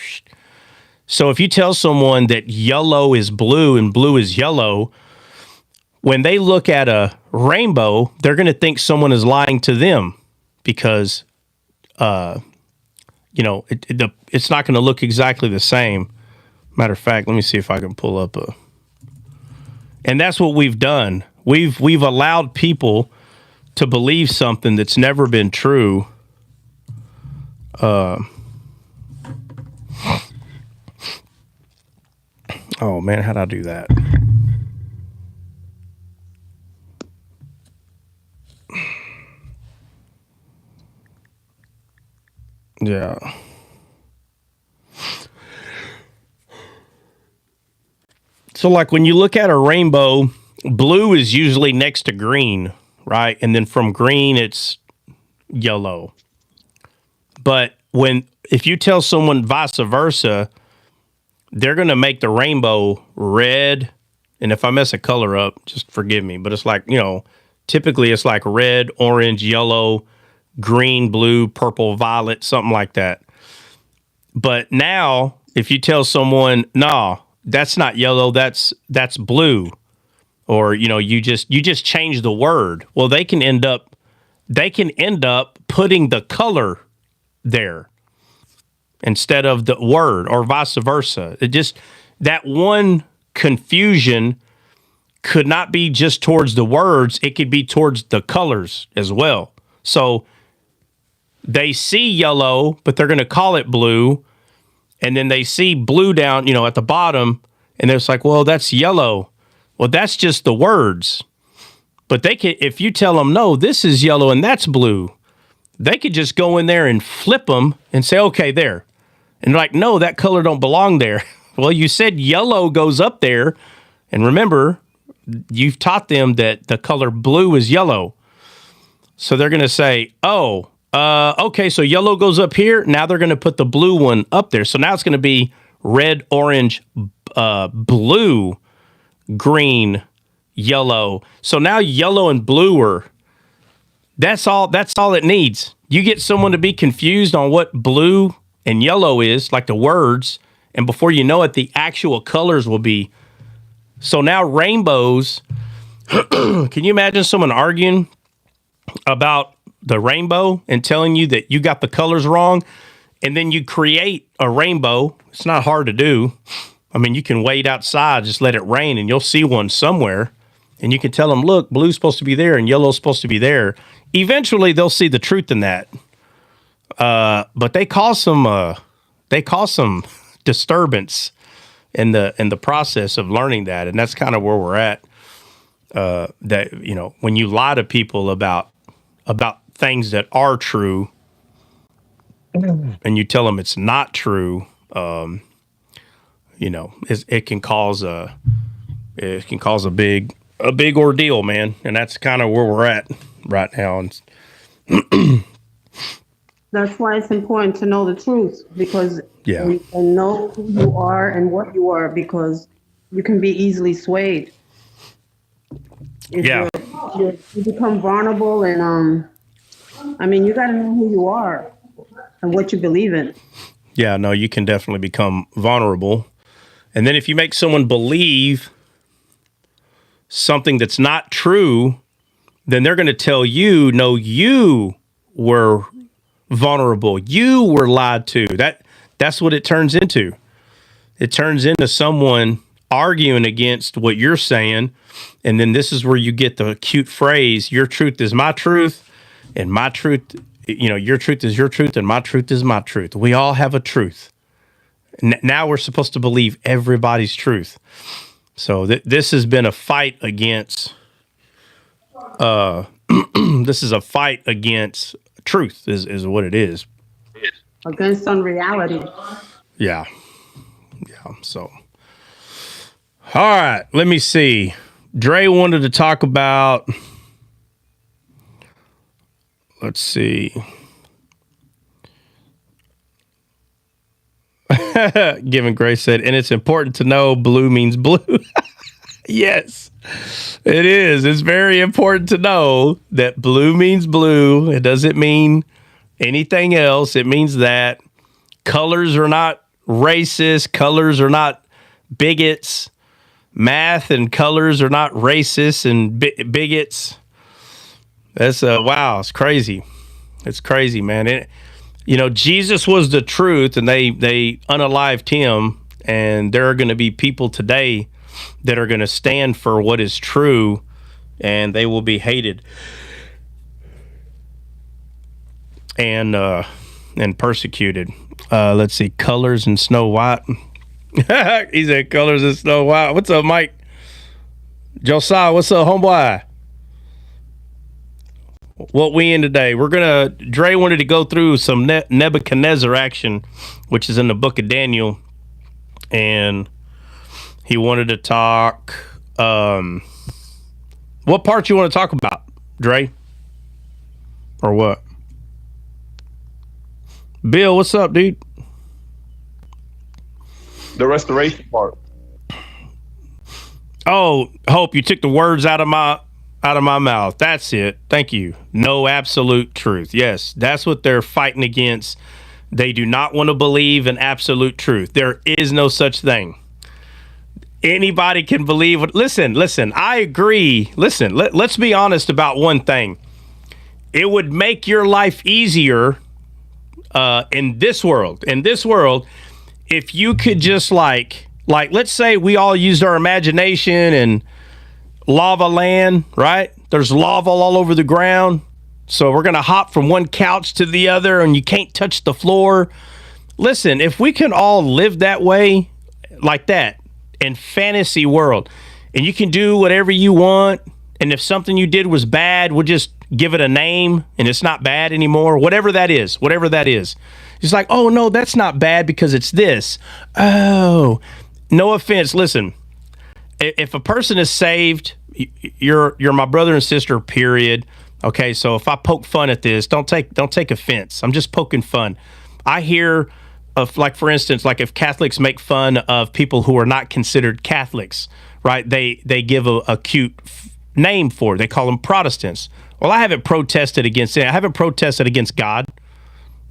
So if you tell someone that yellow is blue and blue is yellow, when they look at a rainbow, they're going to think someone is lying to them because, it's not going to look exactly the same. Matter of fact, let me see if I can pull up and that's what we've done. We've allowed people to believe something that's never been true. Oh man, how'd I do that? Yeah. So like when you look at a rainbow, blue is usually next to green, right? And then from green, it's yellow. But if you tell someone vice versa, they're going to make the rainbow red. And if I mess a color up, just forgive me. But it's like, typically it's like red, orange, yellow, green, blue, purple, violet, something like that. But now if you tell someone, nah, that's not yellow, that's blue, or you just change the word. Well, they can end up putting the color there instead of the word, or vice versa. It just, that one confusion could not be just towards the words, it could be towards the colors as well. So they see yellow, but they're going to call it blue. And then they see blue down, at the bottom, and it's like, well, that's yellow. Well, that's just the words. But they could, if you tell them, no, this is yellow and that's blue, they could just go in there and flip them and say, okay, there. And like, no, that color don't belong there. Well, you said yellow goes up there. And remember, you've taught them that the color blue is yellow. So they're going to say, oh, okay, so yellow goes up here. Now they're going to put the blue one up there. So now it's going to be red, orange, blue, green, yellow. So now yellow and blue are, that's all it needs. You get someone to be confused on what blue and yellow is, like the words, And before you know it, the actual colors will be. So now rainbows, can you imagine someone arguing about the rainbow and telling you that you got the colors wrong? And then you create a rainbow. It's not hard to do. I mean, you can wait outside, just let it rain, and you'll see one somewhere. And you can tell them, look, blue's supposed to be there and yellow's supposed to be there. Eventually, they'll see the truth in that. But they cause some disturbance in the process of learning that, and that's kind of where we're at. That, you know, when you lie to people about things that are true, and you tell them it's not true, you know, it can cause a big ordeal, man. And that's kind of where we're at right now. And That's why it's important to know the truth, because and know who you are and what you are, because you can be easily swayed. If you become vulnerable, and I mean, you got to know who you are and what you believe in. Yeah, no, you can definitely become vulnerable. And then if you make someone believe something that's not true, then they're going to tell you, no, you were vulnerable. You were lied to. That's what it turns into. It turns into someone arguing against what you're saying. And then this is where you get the cute phrase, your truth is my truth, and my truth, you know, your truth is your truth, and my truth is my truth. We all have a truth. Now we're supposed to believe everybody's truth. So this has been a fight against, this is a fight against truth is what it is. Against unreality. Yeah. Yeah. So, all right, let me see. Dre wanted to talk about, let's see. Given Grace said, and it's important to know blue means blue. Yes, it is. It's very important to know that blue means blue. It doesn't mean anything else. It means that colors are not racist. Colors are not bigots. Math and colors are not racist and bigots. That's wow. It's crazy. It's crazy, man. You know, Jesus was the truth, and they unalived him. And there are going to be people today that are going to stand for what is true, and they will be hated and persecuted. Let's see, Colors and Snow White. He said Colors and Snow White. What's up, Mike? Josiah, what's up, homeboy? What we in today? Dre wanted to go through some Nebuchadnezzar action, which is in the book of Daniel, and he wanted to talk. What part you want to talk about, Dre? Or what? Bill, what's up, dude? The restoration part. Oh, Hope, you took the words out of my mouth. That's it. Thank you. No absolute truth. Yes, that's what they're fighting against. They do not want to believe in absolute truth. There is no such thing. Anybody can believe it. Listen, I agree. Listen, let's be honest about one thing. It would make your life easier in this world. If you could just like let's say we all used our imagination and lava land, right? There's lava all over the ground. So we're going to hop from one couch to the other and you can't touch the floor. Listen, if we can all live that way, like that, in fantasy world, and you can do whatever you want, and if something you did was bad, we'll just give it a name and it's not bad anymore, whatever that is. It's like, oh no, that's not bad because it's this. Oh, no offense. Listen, if a person is saved, you're my brother and sister, period. Okay, so if I poke fun at this, don't take offense. I'm just poking fun. I hear of, like, for instance, like if Catholics make fun of people who are not considered Catholics, right? They give a cute name for it. They call them Protestants. Well, I haven't protested against it. I haven't protested against God.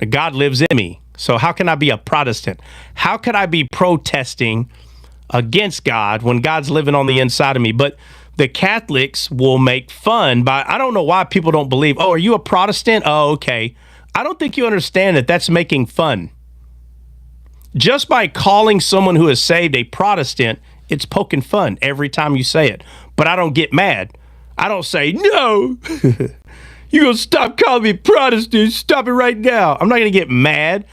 God lives in me. So how can I be a Protestant? How could I be protesting against God when God's living on the inside of me? But the Catholics will make fun by, I don't know why people don't believe, oh, are you a Protestant? Oh, okay. I don't think you understand that that's making fun. Just by calling someone who is saved a Protestant, it's poking fun every time you say it. But I don't get mad. I don't say, no, you're going to stop calling me Protestant. Stop it right now. I'm not going to get mad.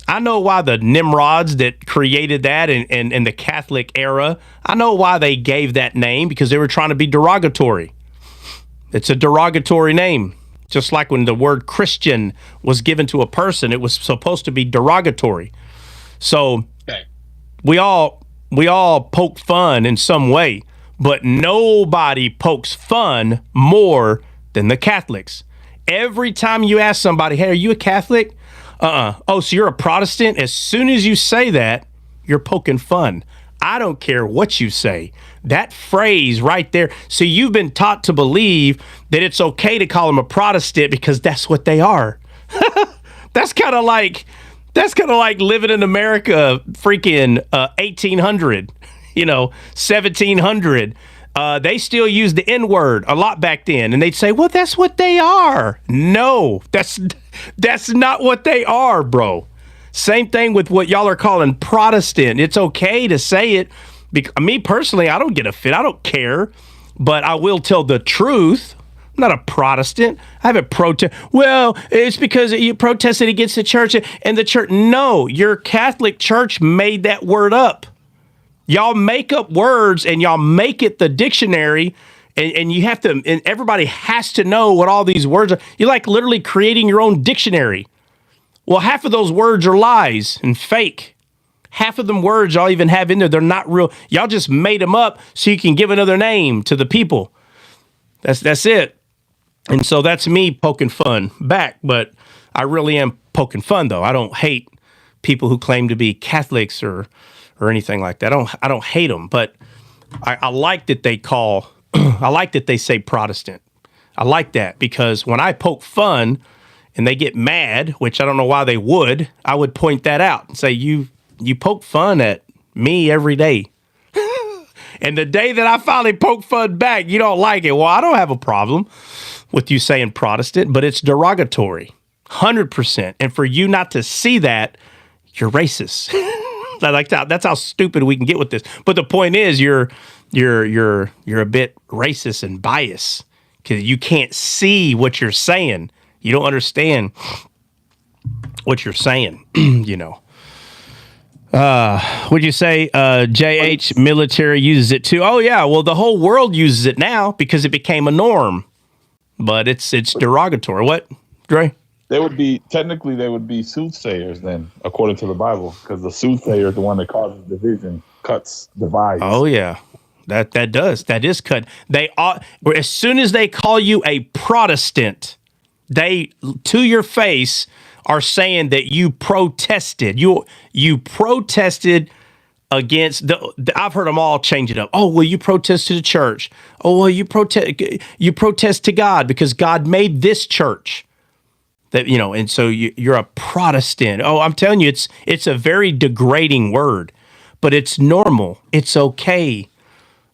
I know why the Nimrods that created that in the Catholic era, I know why they gave that name, because they were trying to be derogatory. It's a derogatory name. Just like when the word Christian was given to a person, it was supposed to be derogatory. So we all poke fun in some way, but nobody pokes fun more than the Catholics. Every time you ask somebody, hey, are you a Catholic? Oh, so you're a Protestant? As soon as you say that, you're poking fun. I don't care what you say. That phrase right there. So you've been taught to believe that it's okay to call them a Protestant because that's what they are. That's kind of like living in America, freaking 1800, 1700. They still use the N-word a lot back then, and they'd say, well, that's what they are. No, that's not what they are, bro. Same thing with what y'all are calling Protestant. It's okay to say it. Me personally, I don't get a fit. I don't care, but I will tell the truth. I'm not a Protestant. I haven't protest. Well, it's because you protested against the church and the church. No, your Catholic church made that word up. Y'all make up words and y'all make it the dictionary, and you have to, and everybody has to know what all these words are. You're like literally creating your own dictionary. Well, half of those words are lies and fake. Half of them words y'all even have in there, they're not real. Y'all just made them up so you can give another name to the people. That's it. And so that's me poking fun back, but I really am poking fun though. I don't hate people who claim to be Catholics or anything like that. I don't hate them, but I like that they call, I like that they say Protestant. I like that because when I poke fun and they get mad, which I don't know why they would, I would point that out and say, you poke fun at me every day. And the day that I finally poke fun back, you don't like it. Well, I don't have a problem with you saying Protestant, but it's derogatory, 100%. And for you not to see that, you're racist. That's how stupid we can get with this. But the point is, you're a bit racist and biased because you can't see what you're saying. You don't understand what you're saying. Would you say JH military uses it too? Oh yeah, well the whole world uses it now because it became a norm. But it's derogatory. What, Dre? They would be soothsayers then, according to the Bible, because the soothsayer is the one that causes division, cuts, divides. Oh yeah, that is cut. They are, as soon as they call you a Protestant, they to your face are saying that you protested. You protested against I've heard them all change it up. Oh, well, you protest to the church. Oh, well, you protest to God because God made this church. And so you're a Protestant. Oh, I'm telling you, it's a very degrading word, but it's normal. It's okay.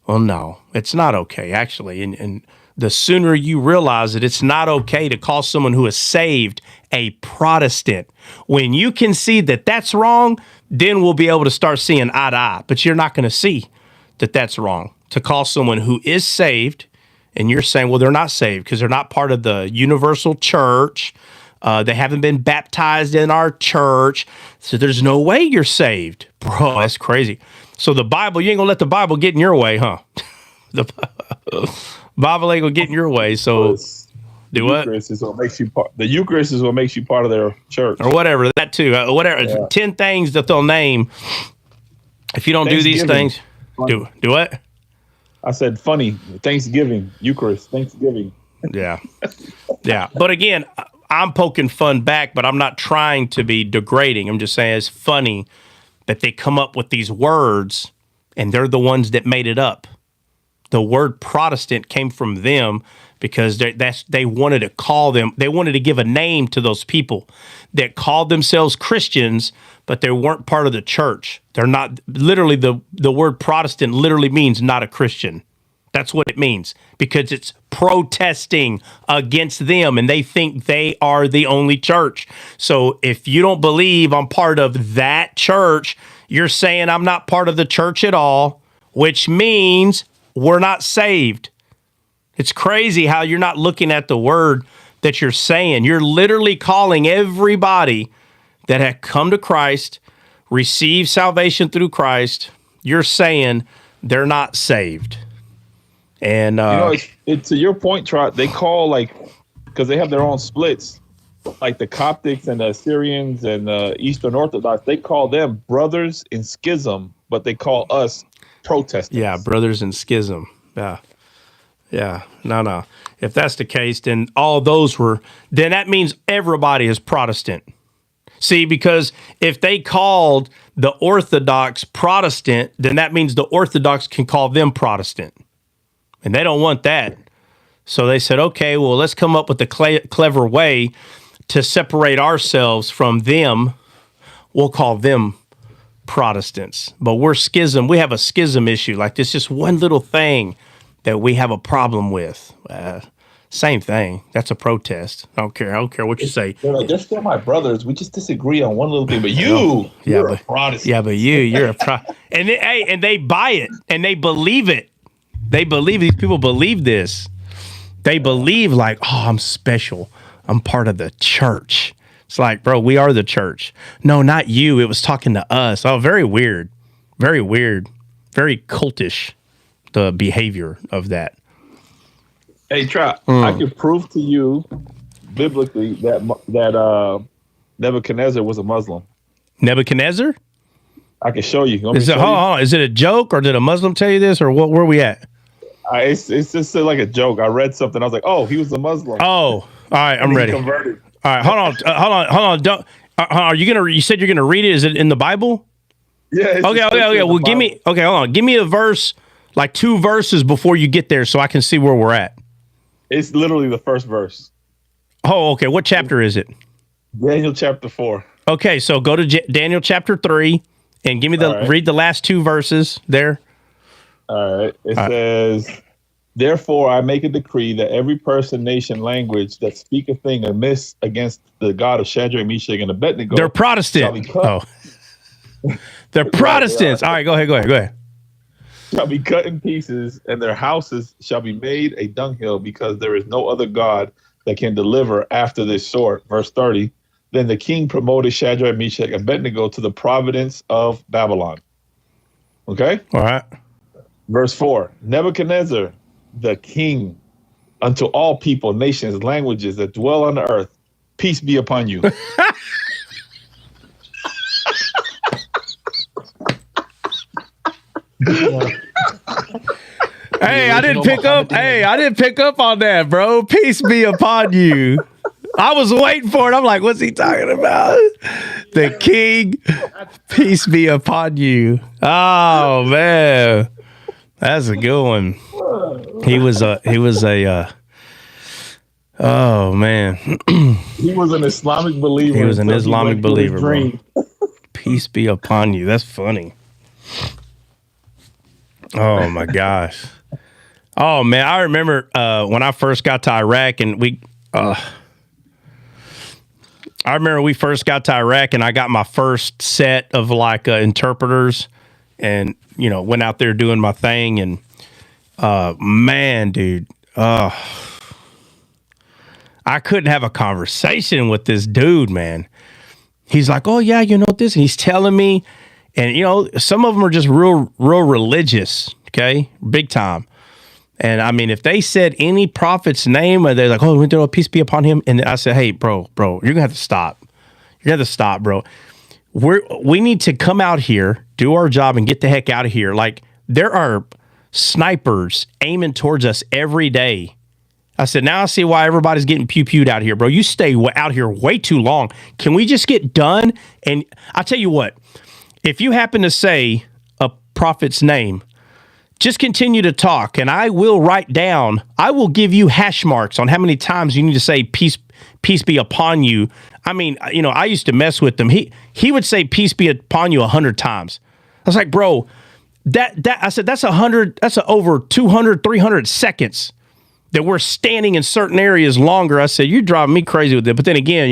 Well, no, it's not okay, actually. And the sooner you realize that it's not okay to call someone who is saved a Protestant, when you can see that that's wrong, then we'll be able to start seeing eye to eye. But you're not going to see that that's wrong to call someone who is saved, and you're saying, well, they're not saved because they're not part of the universal church. They haven't been baptized in our church, so there's no way you're saved. Bro, that's crazy. So the Bible, you ain't going to let the Bible get in your way, huh? The Bible ain't going to get in your way, so do what? The Eucharist is what makes you part of their church. Or whatever, that too. Whatever. Yeah. 10 things that they'll name. If you don't do these things, do what? I said funny. Thanksgiving, Eucharist, Thanksgiving. Yeah. Yeah. But again, I'm poking fun back, but I'm not trying to be degrading. I'm just saying it's funny that they come up with these words and they're the ones that made it up. The word Protestant came from them because they wanted to call them, they wanted to give a name to those people that called themselves Christians, but they weren't part of the church. They're not, literally, the word Protestant literally means not a Christian. That's what it means, because it's protesting against them, and they think they are the only church. So if you don't believe I'm part of that church, you're saying I'm not part of the church at all, which means we're not saved. It's crazy how you're not looking at the word that you're saying. You're literally calling everybody that had come to Christ, received salvation through Christ, you're saying they're not saved. And it's to your point, Trot. They call, like, because they have their own splits, like the Coptics and the Assyrians and the Eastern Orthodox. They call them brothers in schism, but they call us Protestants. Yeah, brothers in schism. Yeah. No. If that's the case, then all those then that means everybody is Protestant. See, because if they called the Orthodox Protestant, then that means the Orthodox can call them Protestant. And they don't want that. So they said, okay, well, let's come up with a clever way to separate ourselves from them. We'll call them Protestants. But we're schism. We have a schism issue. Like, there's just one little thing that we have a problem with. Same thing. That's a protest. I don't care what you say. They're still my brothers. We just disagree on one little thing. But you're a Protestant. Yeah, but you're a Protestant. And they buy it and they believe it. These people believe this. They believe, like, oh, I'm special. I'm part of the church. It's like, bro, we are the church. No, not you. It was talking to us. Oh, very weird. Very weird. Very cultish, the behavior of that. Hey, Trot, I can prove to you biblically that Nebuchadnezzar was a Muslim. Nebuchadnezzar? I can show you. Hold on. Is it a joke, or did a Muslim tell you this, or where are we at? It's just like a joke. I read something. I was like, oh, he was a Muslim. Oh, all right. I'm ready. Converted. All right. Hold on. Don't. Are you gonna? You said you're gonna read it. Is it in the Bible? Yeah. Okay. Well, give me. Okay, hold on. Give me a verse, like 2 verses before you get there, so I can see where we're at. It's literally the first verse. Oh, okay. What chapter is it? Daniel chapter 4. Okay, so go to Daniel chapter 3 and give me read the last 2 verses there. All right. It says, therefore I make a decree that every person, nation, language that speak a thing amiss against the God of Shadrach, Meshach, and Abednego. They're Protestant. Oh. They're Protestants. All right, go ahead. Shall be cut in pieces, and their houses shall be made a dunghill, because there is no other God that can deliver after this sort. Verse 30. Then the king promoted Shadrach, Meshach, and Abednego to the providence of Babylon. Okay? All right. Verse 4. Nebuchadnezzar, the king, unto all people, nations, languages that dwell on the earth, peace be upon you. Hey, I didn't pick up on that, bro. Peace be upon you. I was waiting for it. I'm like, what's he talking about? The king, peace be upon you. Oh man, that's a good one. He was a. Oh man, he was an Islamic believer. He was an Islamic believer, bro. Peace be upon you. That's funny. Oh my gosh. Oh man, I remember when I first got to Iraq, and I remember we first got to Iraq, and I got my first set of like interpreters, and went out there doing my thing, and man, dude, I couldn't have a conversation with this dude, man. He's like, oh yeah, this, and he's telling me, and some of them are just real religious, okay, big time. And I mean, if they said any prophet's name, they're like, oh, peace be upon him. And I said, hey, bro, you're going to have to stop. You're going to have to stop, bro. We need to come out here, do our job, and get the heck out of here. Like, there are snipers aiming towards us every day. I said, now I see why everybody's getting pew-pewed out here, bro. You stay out here way too long. Can we just get done? And I'll tell you what, if you happen to say a prophet's name, just continue to talk, and I will write down. I will give you hash marks on how many times you need to say peace be upon you. I mean, I used to mess with him. He would say peace be upon you 100 times. I was like, bro, I said that's 100. That's over 200, 300 seconds that we're standing in certain areas longer. I said, you're driving me crazy with it. But then again,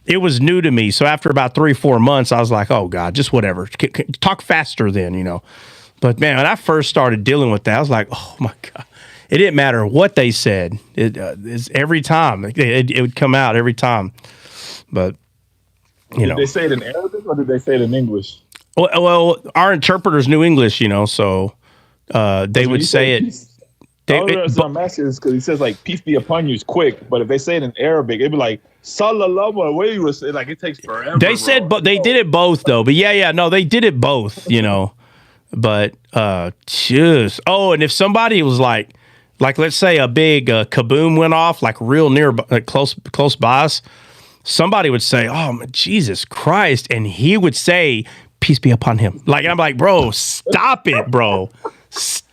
it was new to me. So after about 3-4 months, I was like, oh God, just whatever. Talk faster then. But man, when I first started dealing with that, I was like, oh my God. It didn't matter what they said. It's every time. It would come out every time. But, Did they say it in Arabic or did they say it in English? Well, our interpreters knew English, so they would say it. I'm asking this because he says like peace be upon you is quick, but if they say it in Arabic, it'd be like sallallahu alaihi wasallam. Like it takes forever. They said, but they did it both though. But no, they did it both. But just and if somebody was like let's say a big kaboom went off, like real near, like close by us, somebody would say, "Oh Jesus Christ," and he would say, "Peace be upon him." Like I'm like, bro, stop it, bro. Stop.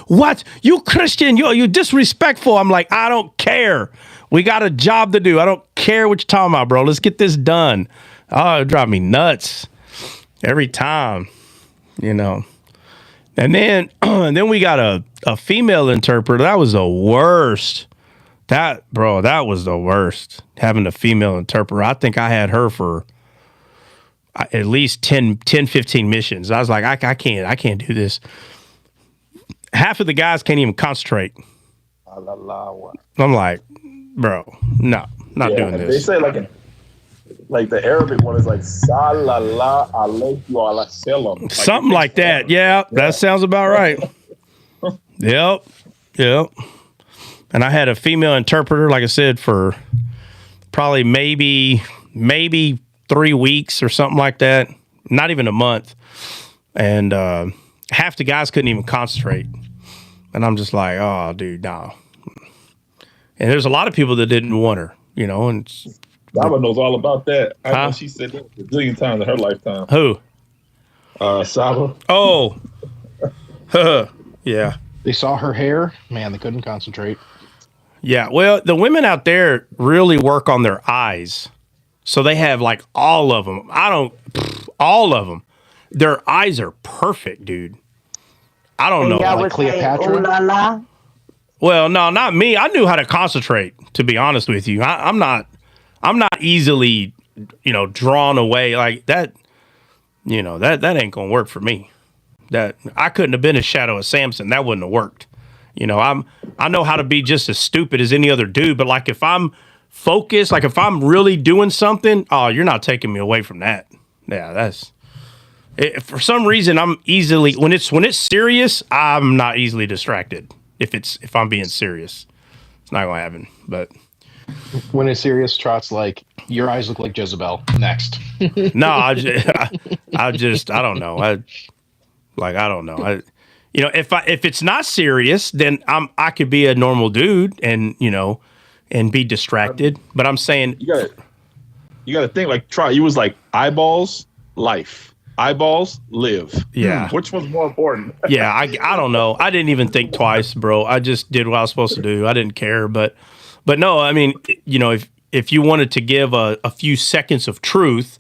What? You Christian, you disrespectful. I'm like, I don't care. We got a job to do. I don't care what you're talking about, bro. Let's get this done. Oh, it drives me nuts every time, And then we got a female interpreter. That was the worst. That was the worst. Having a female interpreter. I think I had her for at least 10, 15 missions. I was like, I can't do this. Half of the guys can't even concentrate. I'm like, bro, no, not doing this. They say like the Arabic one is like sallallahu alayhi wa sallam. Something like that. Yeah, that sounds about right. Yep. And I had a female interpreter, like I said, for probably maybe 3 weeks or something like that. Not even a month. And half the guys couldn't even concentrate. And I'm just like, oh, dude, no. And there's a lot of people that didn't want her, and Saba knows all about that. I know she said that a zillion times in her lifetime. Who? Saba. Oh. Yeah. They saw her hair. Man, they couldn't concentrate. Yeah. Well, the women out there really work on their eyes. So they have like all of them. All of them. Their eyes are perfect, dude. I don't know. Like Cleopatra? Well, no, not me. I knew how to concentrate, to be honest with you. I'm not easily, drawn away like that. That ain't gonna work for me. That I couldn't have been a shadow of Samson. That wouldn't have worked. I know how to be just as stupid as any other dude, but like if I'm focused, like if I'm really doing something, oh, you're not taking me away from that. Yeah, that's it. For some reason, I'm easily when it's serious, I'm not easily distracted. If I'm being serious, it's not gonna happen. But when it's serious, Trot's like, your eyes look like Jezebel. Next. No, I don't know. I don't know. If it's not serious, then I could be a normal dude and be distracted. But I'm saying you gotta think like Trot. You was like eyeballs, life. Eyeballs, live. Yeah. Which one's more important? Yeah, I don't know. I didn't even think twice, bro. I just did what I was supposed to do. I didn't care. But no, I mean, if you wanted to give a few seconds of truth,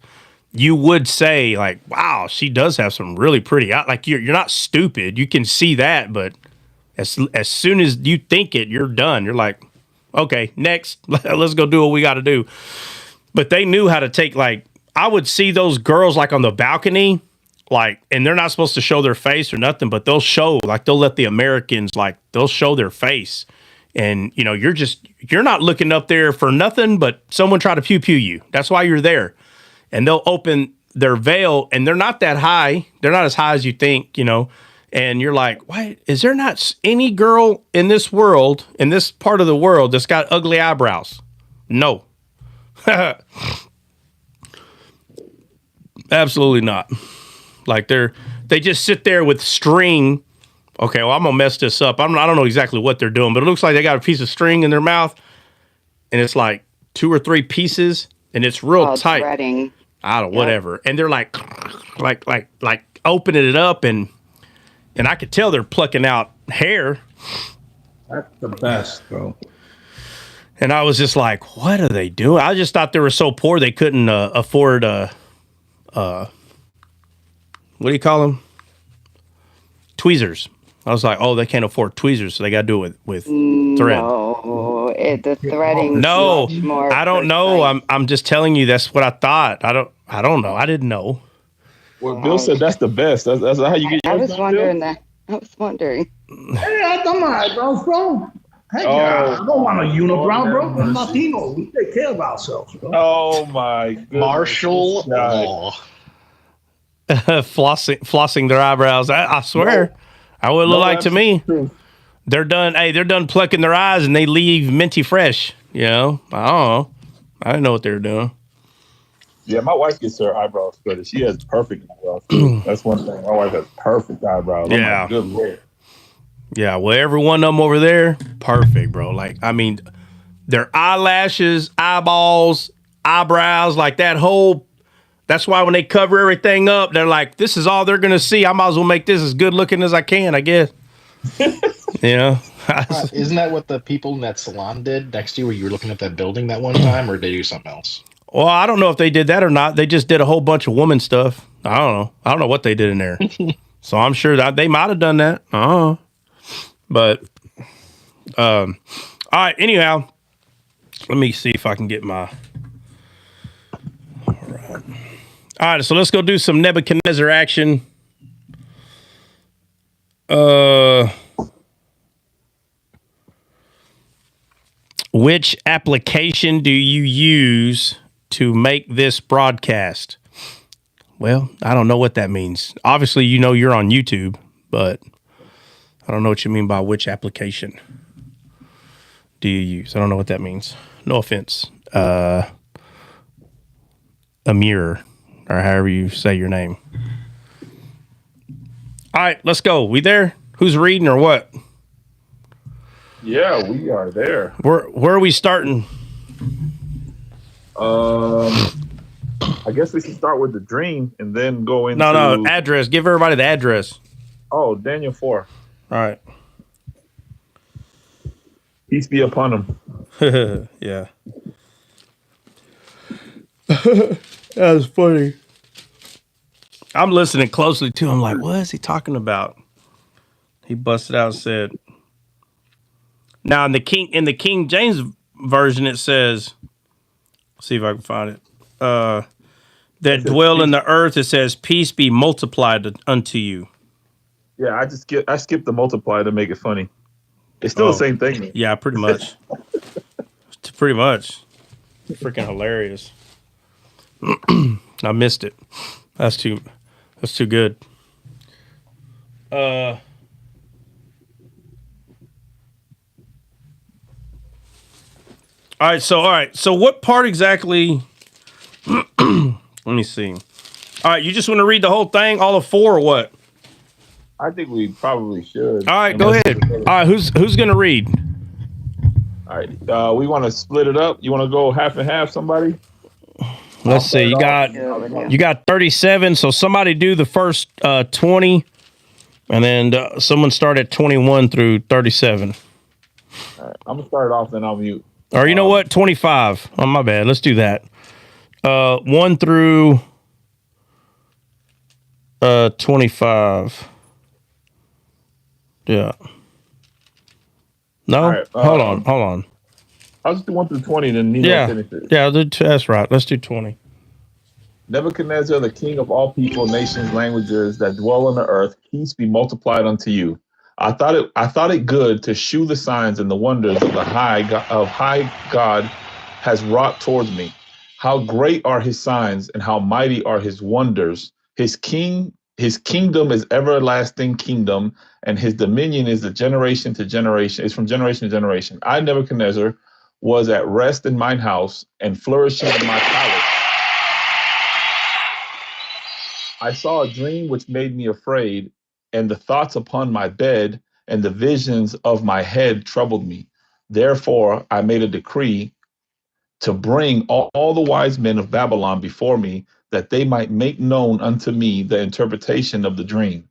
you would say like, wow, she does have some really pretty eyes. Like you're not stupid. You can see that, but as soon as you think it, you're done. You're like, okay, next, let's go do what we got to do. But they knew how to take like, I would see those girls like on the balcony, like, and they're not supposed to show their face or nothing, but they'll let the Americans, like, they'll show their face. And, you're not looking up there for nothing, but someone try to pew you. That's why you're there. And they'll open their veil and they're not that high. They're not as high as you think, and you're like, why is there not any girl in this world, in this part of the world that's got ugly eyebrows? No. Absolutely not. Like they just sit there with string. Okay, well, I'm gonna mess this up. I don't know exactly what they're doing, but it looks like they got a piece of string in their mouth, and it's like 2 or 3 pieces, and it's real tight. Threading. I don't, whatever. And they're like opening it up, and and I could tell they're plucking out hair. That's the best, bro. And I was just like, what are they doing? I just thought they were so poor they couldn't afford what do you call them? Tweezers. I was like, oh, they can't afford tweezers, so they got to do it with thread. No, the threading. No, much more I don't know. I'm just telling you that's what I thought. I don't know. I didn't know. Well, Bill said that's the best. That's how you get yours. I was wondering that. I was wondering. Hey, I don't mind, bro. Hey, I don't want a unibrow, bro. We're Latino. We take care of ourselves, bro. Oh my goodness. Martial law. flossing their eyebrows. I swear, I would look like to me. True. They're done. Hey, they're done plucking their eyes and they leave minty fresh. You know, I don't know. I didn't know what they were doing. Yeah, my wife gets her eyebrows threaded. She has perfect eyebrows. That's one thing. My wife has perfect eyebrows. Yeah. Like, good Lord. Yeah, well, every one of them over there, perfect, bro. Like, I mean, their eyelashes, eyeballs, eyebrows, like that whole. That's why when they cover everything up, they're like, this is all they're going to see. I might as well make this as good looking as I can, I guess. You know? Isn't that what the people in that salon did next to you where you were looking at that building that one time, or did they do something else? Well, I don't know if they did that or not. They just did a whole bunch of woman stuff. I don't know. I don't know what they did in there. So I'm sure that they might have done that. But, all right. Anyhow, let me see if I can get my. All right, so let's go do some Nebuchadnezzar action. Which application do you use to make this broadcast? Well, I don't know what that means. Obviously, you know you're on YouTube, but I don't know what you mean by which application do you use. I don't know what that means. No offense. Amir, or however you say your name. All right, let's go. We there? Who's reading or what? Yeah, we are there. Where are we starting? I guess we should start with the dream and then go into No, address. Give everybody the address. Oh, Daniel 4. All right. Peace be upon him. Yeah. That was funny. I'm listening closely to him like, what is he talking about? He busted out and said, now in the King James version it says, see if I can find it. That dwell in the earth, it says, peace be multiplied unto you. Yeah, I skipped the multiply to make it funny. It's still the same thing. Yeah, pretty much. Pretty much. Freaking hilarious. I missed it. That's too good. All right. So what part exactly? Let me see. All right. You just want to read the whole thing, all of 4 or what? I think we probably should. All right. Go ahead. All right. Who's going to read? All right. We want to split it up. You want to go half and half, somebody? Let's see. You got 37. So somebody do the first 20, and then someone start at 21 through 37. All right. I'm gonna start it off, then I'll mute. Or you know what? 25. Oh, my bad. Let's do that. 1 through 25. Yeah. No? Right, hold on. I'll just do 1 through 20, then Nino finish it. Yeah, that's right. Let's do 20. Nebuchadnezzar, the king of all people, nations, languages that dwell on the earth, peace be multiplied unto you. I thought it good to shew the signs and the wonders of the high God has wrought towards me. How great are his signs and how mighty are his wonders. His kingdom is everlasting kingdom, and his dominion is the generation to generation. It's from generation to generation. I, Nebuchadnezzar, was at rest in mine house and flourishing in my palace. I saw a dream which made me afraid, and the thoughts upon my bed and the visions of my head troubled me. Therefore, I made a decree to bring all the wise men of Babylon before me, that they might make known unto me the interpretation of the dream.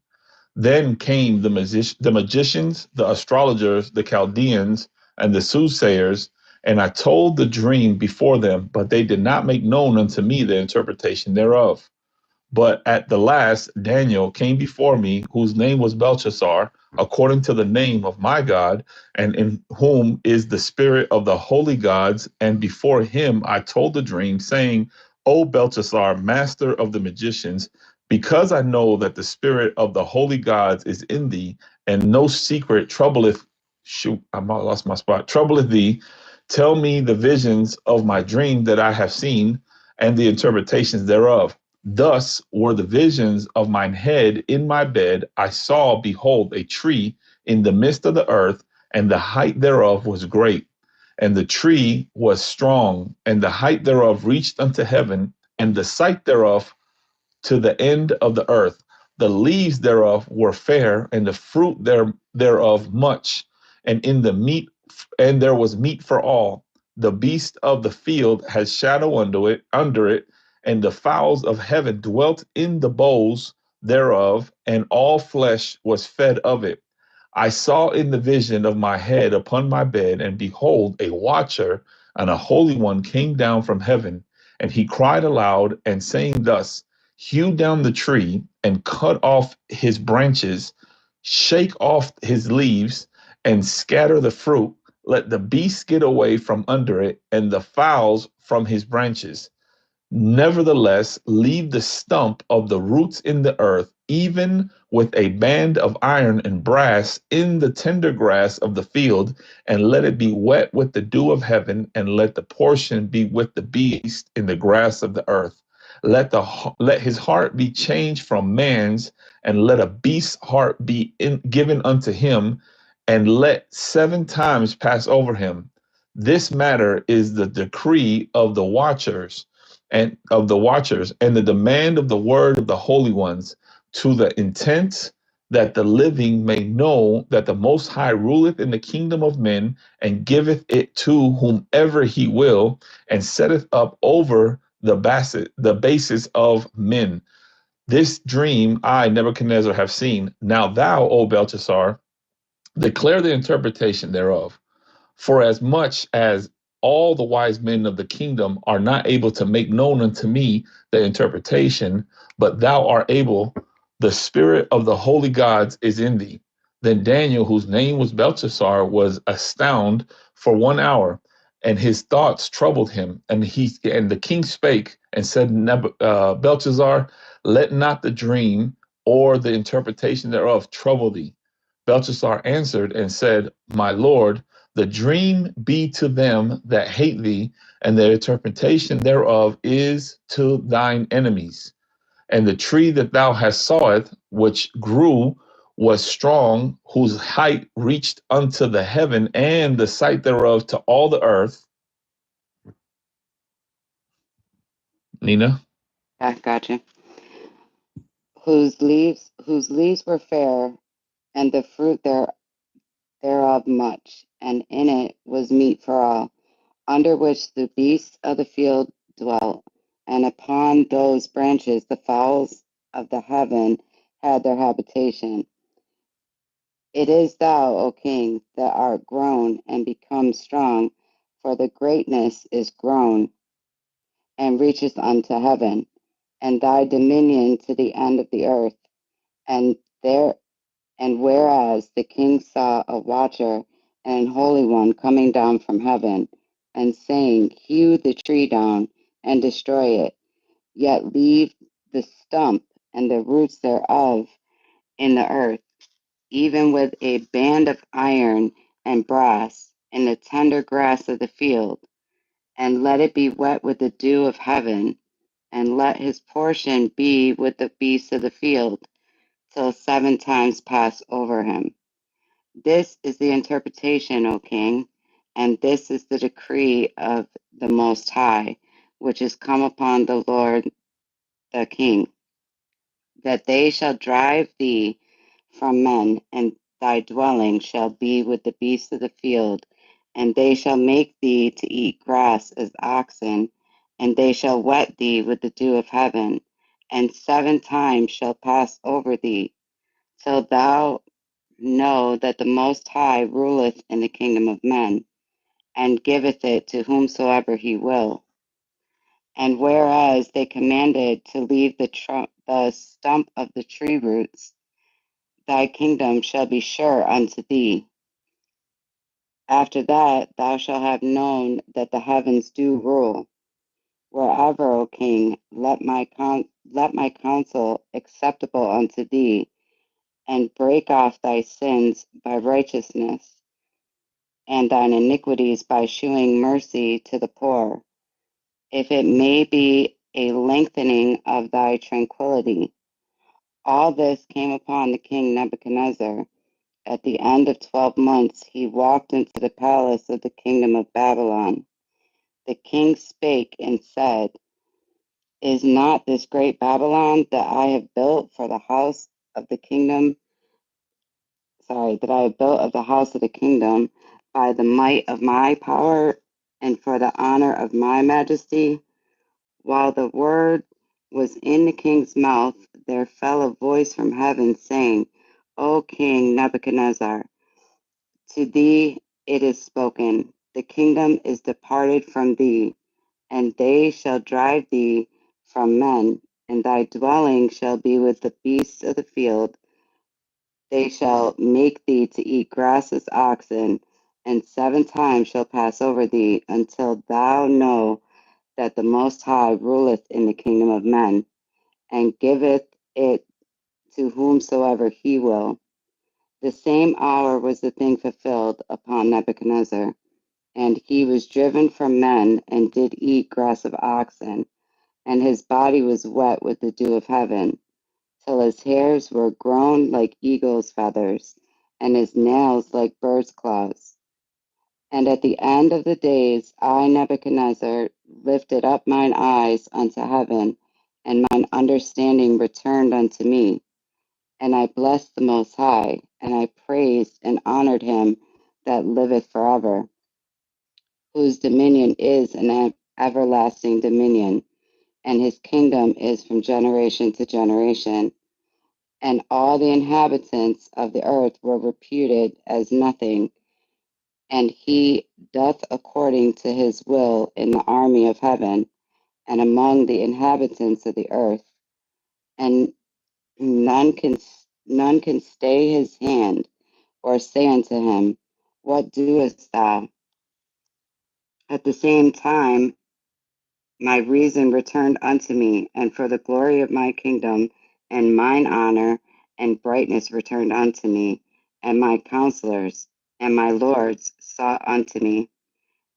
Then came the magicians, the astrologers, the Chaldeans, and the soothsayers, and I told the dream before them, but they did not make known unto me the interpretation thereof. But at the last, Daniel came before me, whose name was Belshazzar, according to the name of my God, and in whom is the spirit of the holy gods. And before him I told the dream, saying, O Belshazzar, master of the magicians, because I know that the spirit of the holy gods is in thee, and no secret troubleth, shoot, I lost my spot, troubleth thee, tell me the visions of my dream that I have seen, and the interpretations thereof. Thus were the visions of mine head in my bed. I saw, behold, a tree in the midst of the earth, and the height thereof was great. And the tree was strong, and the height thereof reached unto heaven, and the sight thereof to the end of the earth. The leaves thereof were fair, and the fruit thereof much, and in the meat, and there was meat for all. The beast of the field had shadow under it, and the fowls of heaven dwelt in the boughs thereof, and all flesh was fed of it. I saw in the vision of my head upon my bed, and behold, a watcher and a holy one came down from heaven, and he cried aloud and saying thus, hew down the tree and cut off his branches, shake off his leaves and scatter the fruit. Let the beasts get away from under it and the fowls from his branches. Nevertheless, leave the stump of the roots in the earth, even with a band of iron and brass in the tender grass of the field, and let it be wet with the dew of heaven, and let the portion be with the beast in the grass of the earth. Let his heart be changed from man's, and let a beast's heart be given unto him, and let 7 times pass over him. This matter is the decree of the watchers and the demand of the word of the holy ones, to the intent that the living may know that the Most High ruleth in the kingdom of men, and giveth it to whomever he will, and setteth up over the basis of men. This dream I, Nebuchadnezzar, have seen. Now thou, O Belteshazzar, declare the interpretation thereof. For as much as all the wise men of the kingdom are not able to make known unto me the interpretation, but thou art able, the spirit of the holy gods is in thee. Then Daniel, whose name was Belteshazzar, was astounded for 1 hour, and his thoughts troubled him. And the king spake and said, Belteshazzar, let not the dream or the interpretation thereof trouble thee. Belteshazzar answered and said, my lord, the dream be to them that hate thee, and the interpretation thereof is to thine enemies. And the tree that thou hast saweth, which grew, was strong, whose height reached unto the heaven, and the sight thereof to all the earth. Nina? I gotcha. Whose leaves were fair, and the fruit thereof much, and in it was meat for all, under which the beasts of the field dwelt, and upon those branches the fowls of the heaven had their habitation. It is thou, O king, that art grown and become strong, for the greatness is grown and reacheth unto heaven, and thy dominion to the end of the earth. And there and whereas the king saw a watcher and an holy one coming down from heaven, and saying, hew the tree down and destroy it, yet leave the stump and the roots thereof in the earth, even with a band of iron and brass in the tender grass of the field, and let it be wet with the dew of heaven, and let his portion be with the beasts of the field, till 7 times pass over him. This is the interpretation, O king, and this is the decree of the Most High, which is come upon the Lord the king, that they shall drive thee from men, and thy dwelling shall be with the beasts of the field, and they shall make thee to eat grass as oxen, and they shall wet thee with the dew of heaven, and 7 times shall pass over thee. till thou know that the Most High ruleth in the kingdom of men, and giveth it to whomsoever he will. And whereas they commanded to leave the stump of the tree roots, thy kingdom shall be sure unto thee. After that thou shalt have known that the heavens do rule. Wherever, O king, let my counsel acceptable unto thee, and break off thy sins by righteousness, and thine iniquities by shewing mercy to the poor, if it may be a lengthening of thy tranquility. All this came upon the king Nebuchadnezzar. At the end of 12 months, he walked into the palace of the kingdom of Babylon. The king spake and said, Is not this great Babylon that I have built for the house of the kingdom? That I have built of the house of the kingdom by the might of my power and for the honor of my majesty? While the word was in the king's mouth, there fell a voice from heaven saying, O King Nebuchadnezzar, to thee it is spoken, the kingdom is departed from thee, and they shall drive thee from men, and thy dwelling shall be with the beasts of the field. They shall make thee to eat grass as oxen, and 7 times shall pass over thee, until thou know that the Most High ruleth in the kingdom of men, and giveth it to whomsoever he will. The same hour was the thing fulfilled upon Nebuchadnezzar, and he was driven from men, and did eat grass of oxen, and his body was wet with the dew of heaven, till his hairs were grown like eagle's feathers, and his nails like bird's claws. And at the end of the days, I, Nebuchadnezzar, lifted up mine eyes unto heaven, and mine understanding returned unto me. And I blessed the Most High, and I praised and honored him that liveth forever, whose dominion is an everlasting dominion, and his kingdom is from generation to generation. And all the inhabitants of the earth were reputed as nothing, and he doth according to his will in the army of heaven and among the inhabitants of the earth, and none can stay his hand or say unto him, What doest thou? At the same time my reason returned unto me, and for the glory of my kingdom and mine honor and brightness returned unto me, and my counselors and my lords sought unto me,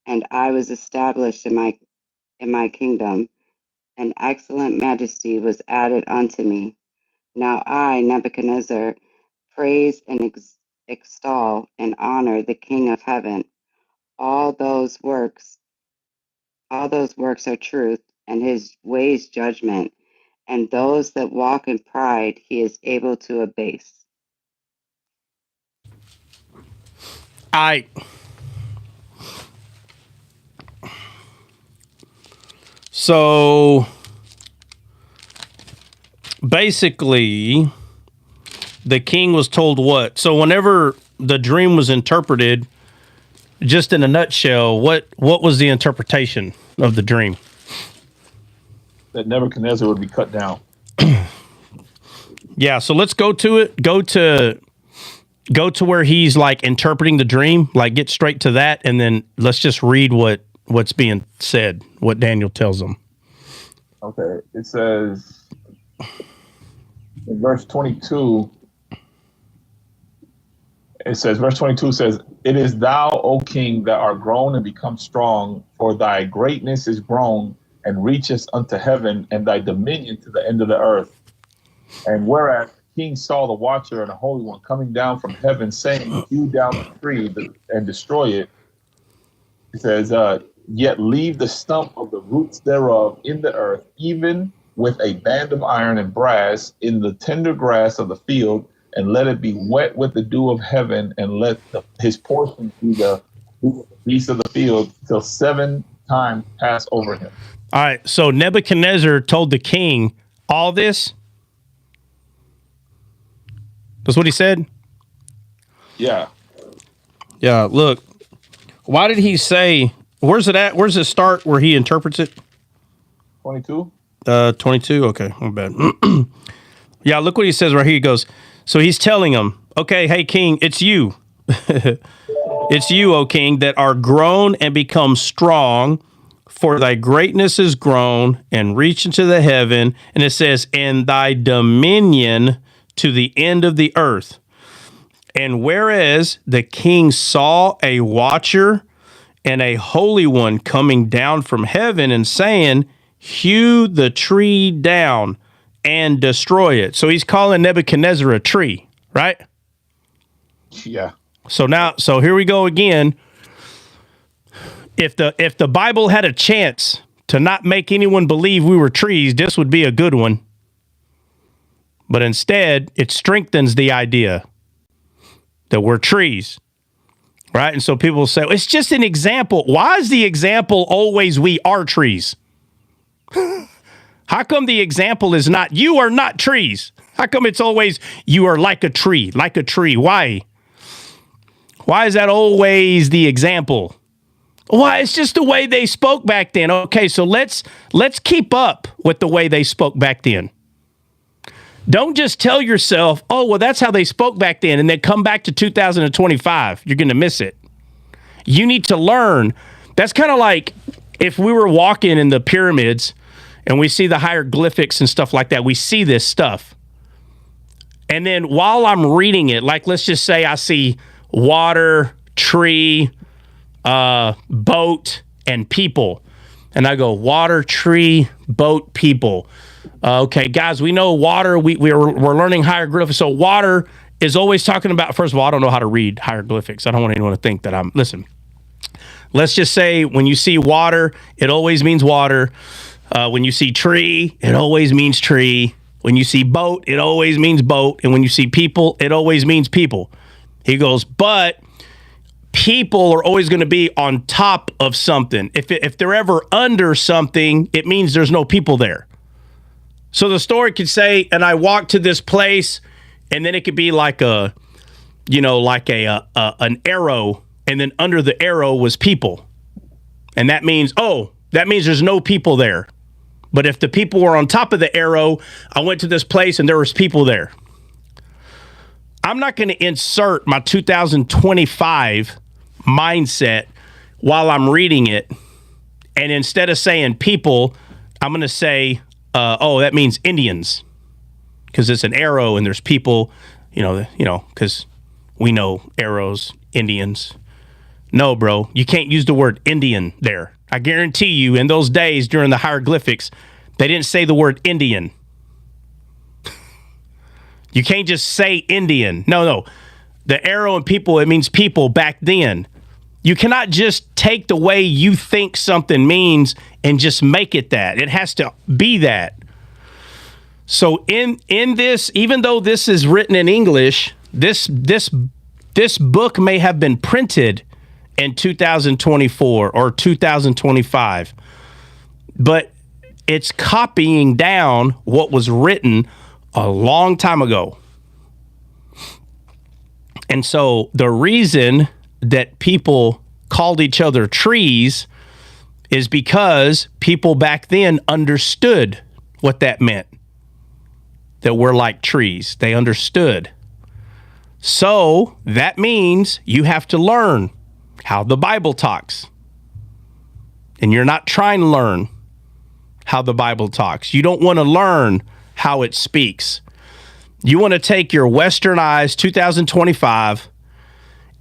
and I was established in my kingdom, and excellent majesty was added unto me. Now I, Nebuchadnezzar, praise and extol and honor the King of heaven. All those works are truth, and his ways judgment, and those that walk in pride he is able to abase. So basically, the king was told what? So whenever the dream was interpreted, just in a nutshell, what was the interpretation of the dream? That Nebuchadnezzar would be cut down. Yeah, so let's go to it. Go to where he's like interpreting the dream, like get straight to that, and then let's just read what's being said, what Daniel tells them. Okay, it says in verse 22, verse 22 says, It is thou, O king, that art grown and become strong, for thy greatness is grown and reachest unto heaven, and thy dominion to the end of the earth. And whereas the king saw the watcher and the Holy One coming down from heaven, saying, Hew down the tree and destroy it, it says, Yet leave the stump of the roots thereof in the earth, even with a band of iron and brass in the tender grass of the field, and let it be wet with the dew of heaven, and let his portion be the beast of the field, till 7 times pass over him. All right, so Nebuchadnezzar told the king all this. That's what he said? Yeah. Yeah, look. Why did he say, where's it at? Where's it start where he interprets it? 22? 22? Okay, my bad. Yeah, look what he says right here. He goes, so he's telling him, okay, hey, King, it's you. It's you, O King, that are grown and become strong, for thy greatness is grown and reach into the heaven. And it says, and thy dominion to the end of the earth. And whereas the king saw a watcher and a holy one coming down from heaven and saying, hew the tree down and destroy it. So he's calling Nebuchadnezzar a tree, right? Yeah. So here we go again. If the Bible had a chance to not make anyone believe we were trees, this would be a good one. But instead, it strengthens the idea that we're trees, right? And so people say, it's just an example. Why is the example always we are trees? How come the example is not, you are not trees? How come it's always, you are like a tree, like a tree? Why? Why is that always the example? Why? It's just the way they spoke back then. Okay, so let's keep up with the way they spoke back then. Don't just tell yourself, oh, well, that's how they spoke back then, and then come back to 2025. You're going to miss it. You need to learn. That's kind of like if we were walking in the pyramids and we see the hieroglyphics and stuff like that. We see this stuff. And then while I'm reading it, like let's just say I see water, tree, boat, and people. And I go, water, tree, boat, people. Okay, guys, we know water. We're learning hieroglyphics. So water is always talking about, first of all, I don't know how to read hieroglyphics. I don't want anyone to think that listen. Let's just say when you see water, it always means water. When you see tree, it always means tree. When you see boat, it always means boat. And when you see people, it always means people. He goes, but people are always going to be on top of something. If they're ever under something, it means there's no people there. So the story could say, and I walked to this place, and then it could be like an arrow, and then under the arrow was people. And that means there's no people there. But if the people were on top of the arrow, I went to this place and there was people there. I'm not going to insert my 2025 mindset while I'm reading it. And instead of saying people, I'm going to say, that means Indians. Because it's an arrow and there's people, because we know arrows, Indians. No, bro, you can't use the word Indian there. I guarantee you in those days during the hieroglyphics, they didn't say the word Indian. You can't just say Indian. No. The arrow and people, it means people back then. You cannot just take the way you think something means and just make it that. It has to be that. So in this, even though this is written in English, this book may have been printed in 2024 or 2025, but it's copying down what was written a long time ago. And so the reason that people called each other trees is because people back then understood what that meant, that we're like trees. They understood. So that means you have to learn how the Bible talks. And you're not trying to learn how the Bible talks. You don't want to learn how it speaks. You want to take your westernized 2025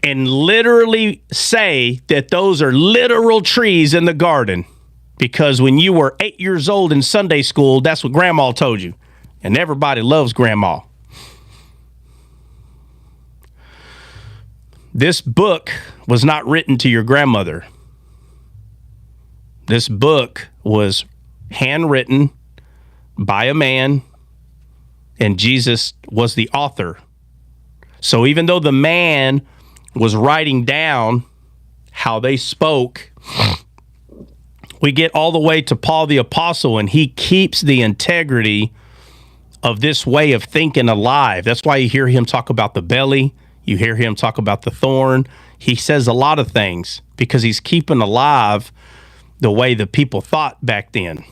and literally say that those are literal trees in the garden. Because when you were 8 years old in Sunday school, that's what grandma told you. And everybody loves grandma. This book was not written to your grandmother. This book was handwritten by a man, and Jesus was the author. So even though the man was writing down how they spoke, we get all the way to Paul the Apostle, and he keeps the integrity of this way of thinking alive. That's why you hear him talk about the belly. You hear him talk about the thorn. He says a lot of things because he's keeping alive the way the people thought back then.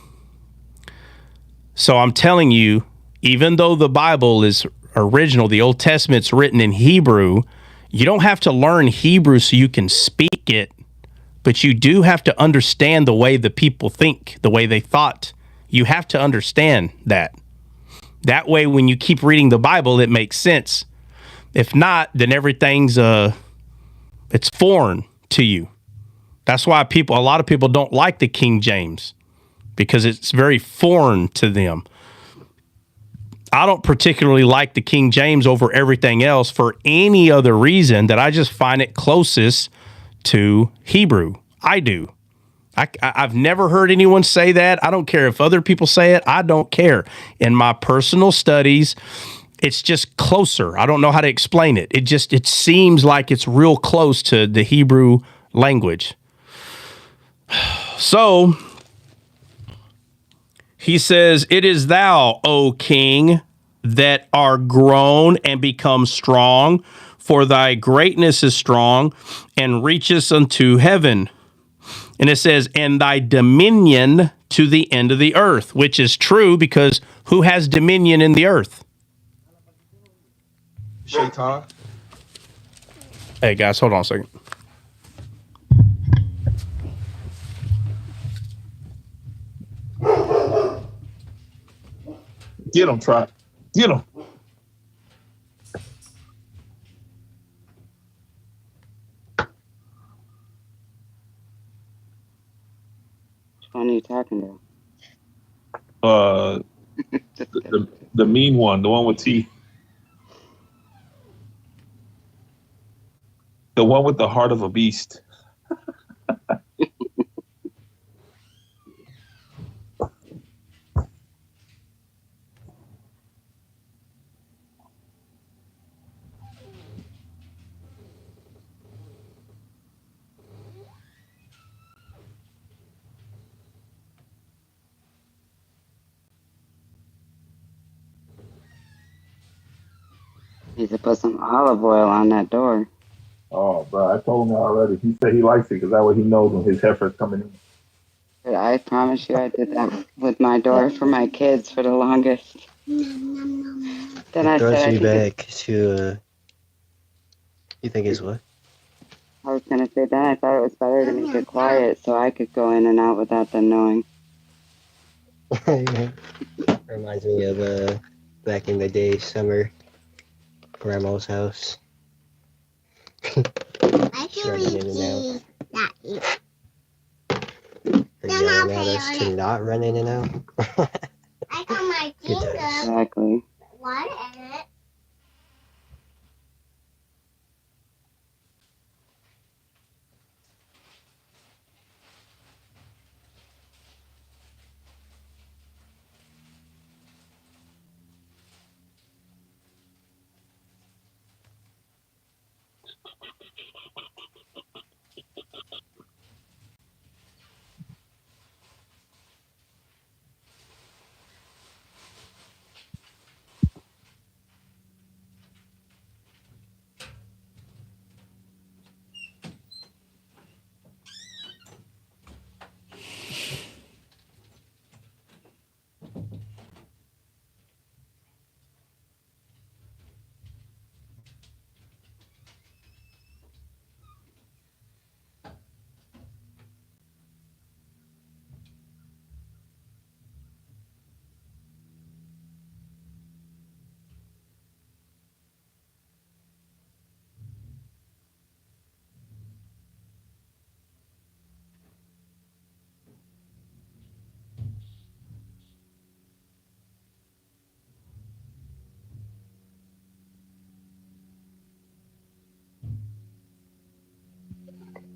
So I'm telling you, even though the Bible is original, the Old Testament's written in Hebrew, you don't have to learn Hebrew so you can speak it, but you do have to understand the way the people think, the way they thought. You have to understand that. That way, when you keep reading the Bible, it makes sense. If not, then everything's it's foreign to you. That's why a lot of people don't like the King James, because it's very foreign to them. I don't particularly like the King James over everything else for any other reason that I just find it closest to Hebrew. I do. I've never heard anyone say that. I don't care if other people say it. I don't care. In my personal studies, it's just closer. I don't know how to explain it. It seems like it's real close to the Hebrew language. So he says, "It is thou, O king, that are grown and become strong, for thy greatness is strong and reacheth unto heaven." And it says, "and thy dominion to the end of the earth," which is true, because who has dominion in the earth? Shaitan. Hey guys, hold on a second. Get him, Trot. Get him. Which one are you talking to? The mean one, the one with teeth. The one with the heart of a beast. Need to put some olive oil on that door. Oh, bro, I told him already. He said he likes it because that way he knows when his heifer's coming in. But I promise you, I did that with my door for my kids for the longest. Then I throws said, you back to, you think it's what? I was going to say then I thought it was better to make it quiet so I could go in and out without them knowing. Reminds me of back in the day, summer, grandma's house. Running in and out. Or yelling at us to not run in and out. Good times. Exactly.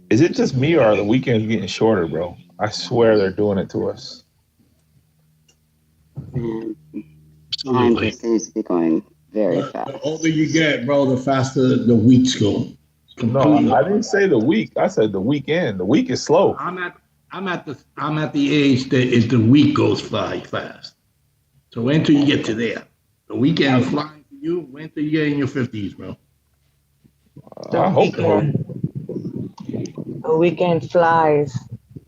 Is it just me or are the weekends getting shorter, bro? I swear they're doing it to us. Man, time just seems to be going very fast. The older you get, bro, the faster the weeks go. No, I didn't say the week. I said the weekend. The week is slow. I'm at the age that the week goes by fast. So wait until you get to there. The weekend flying for you. When till you get in your 50s, bro? The I hope so. The weekend flies.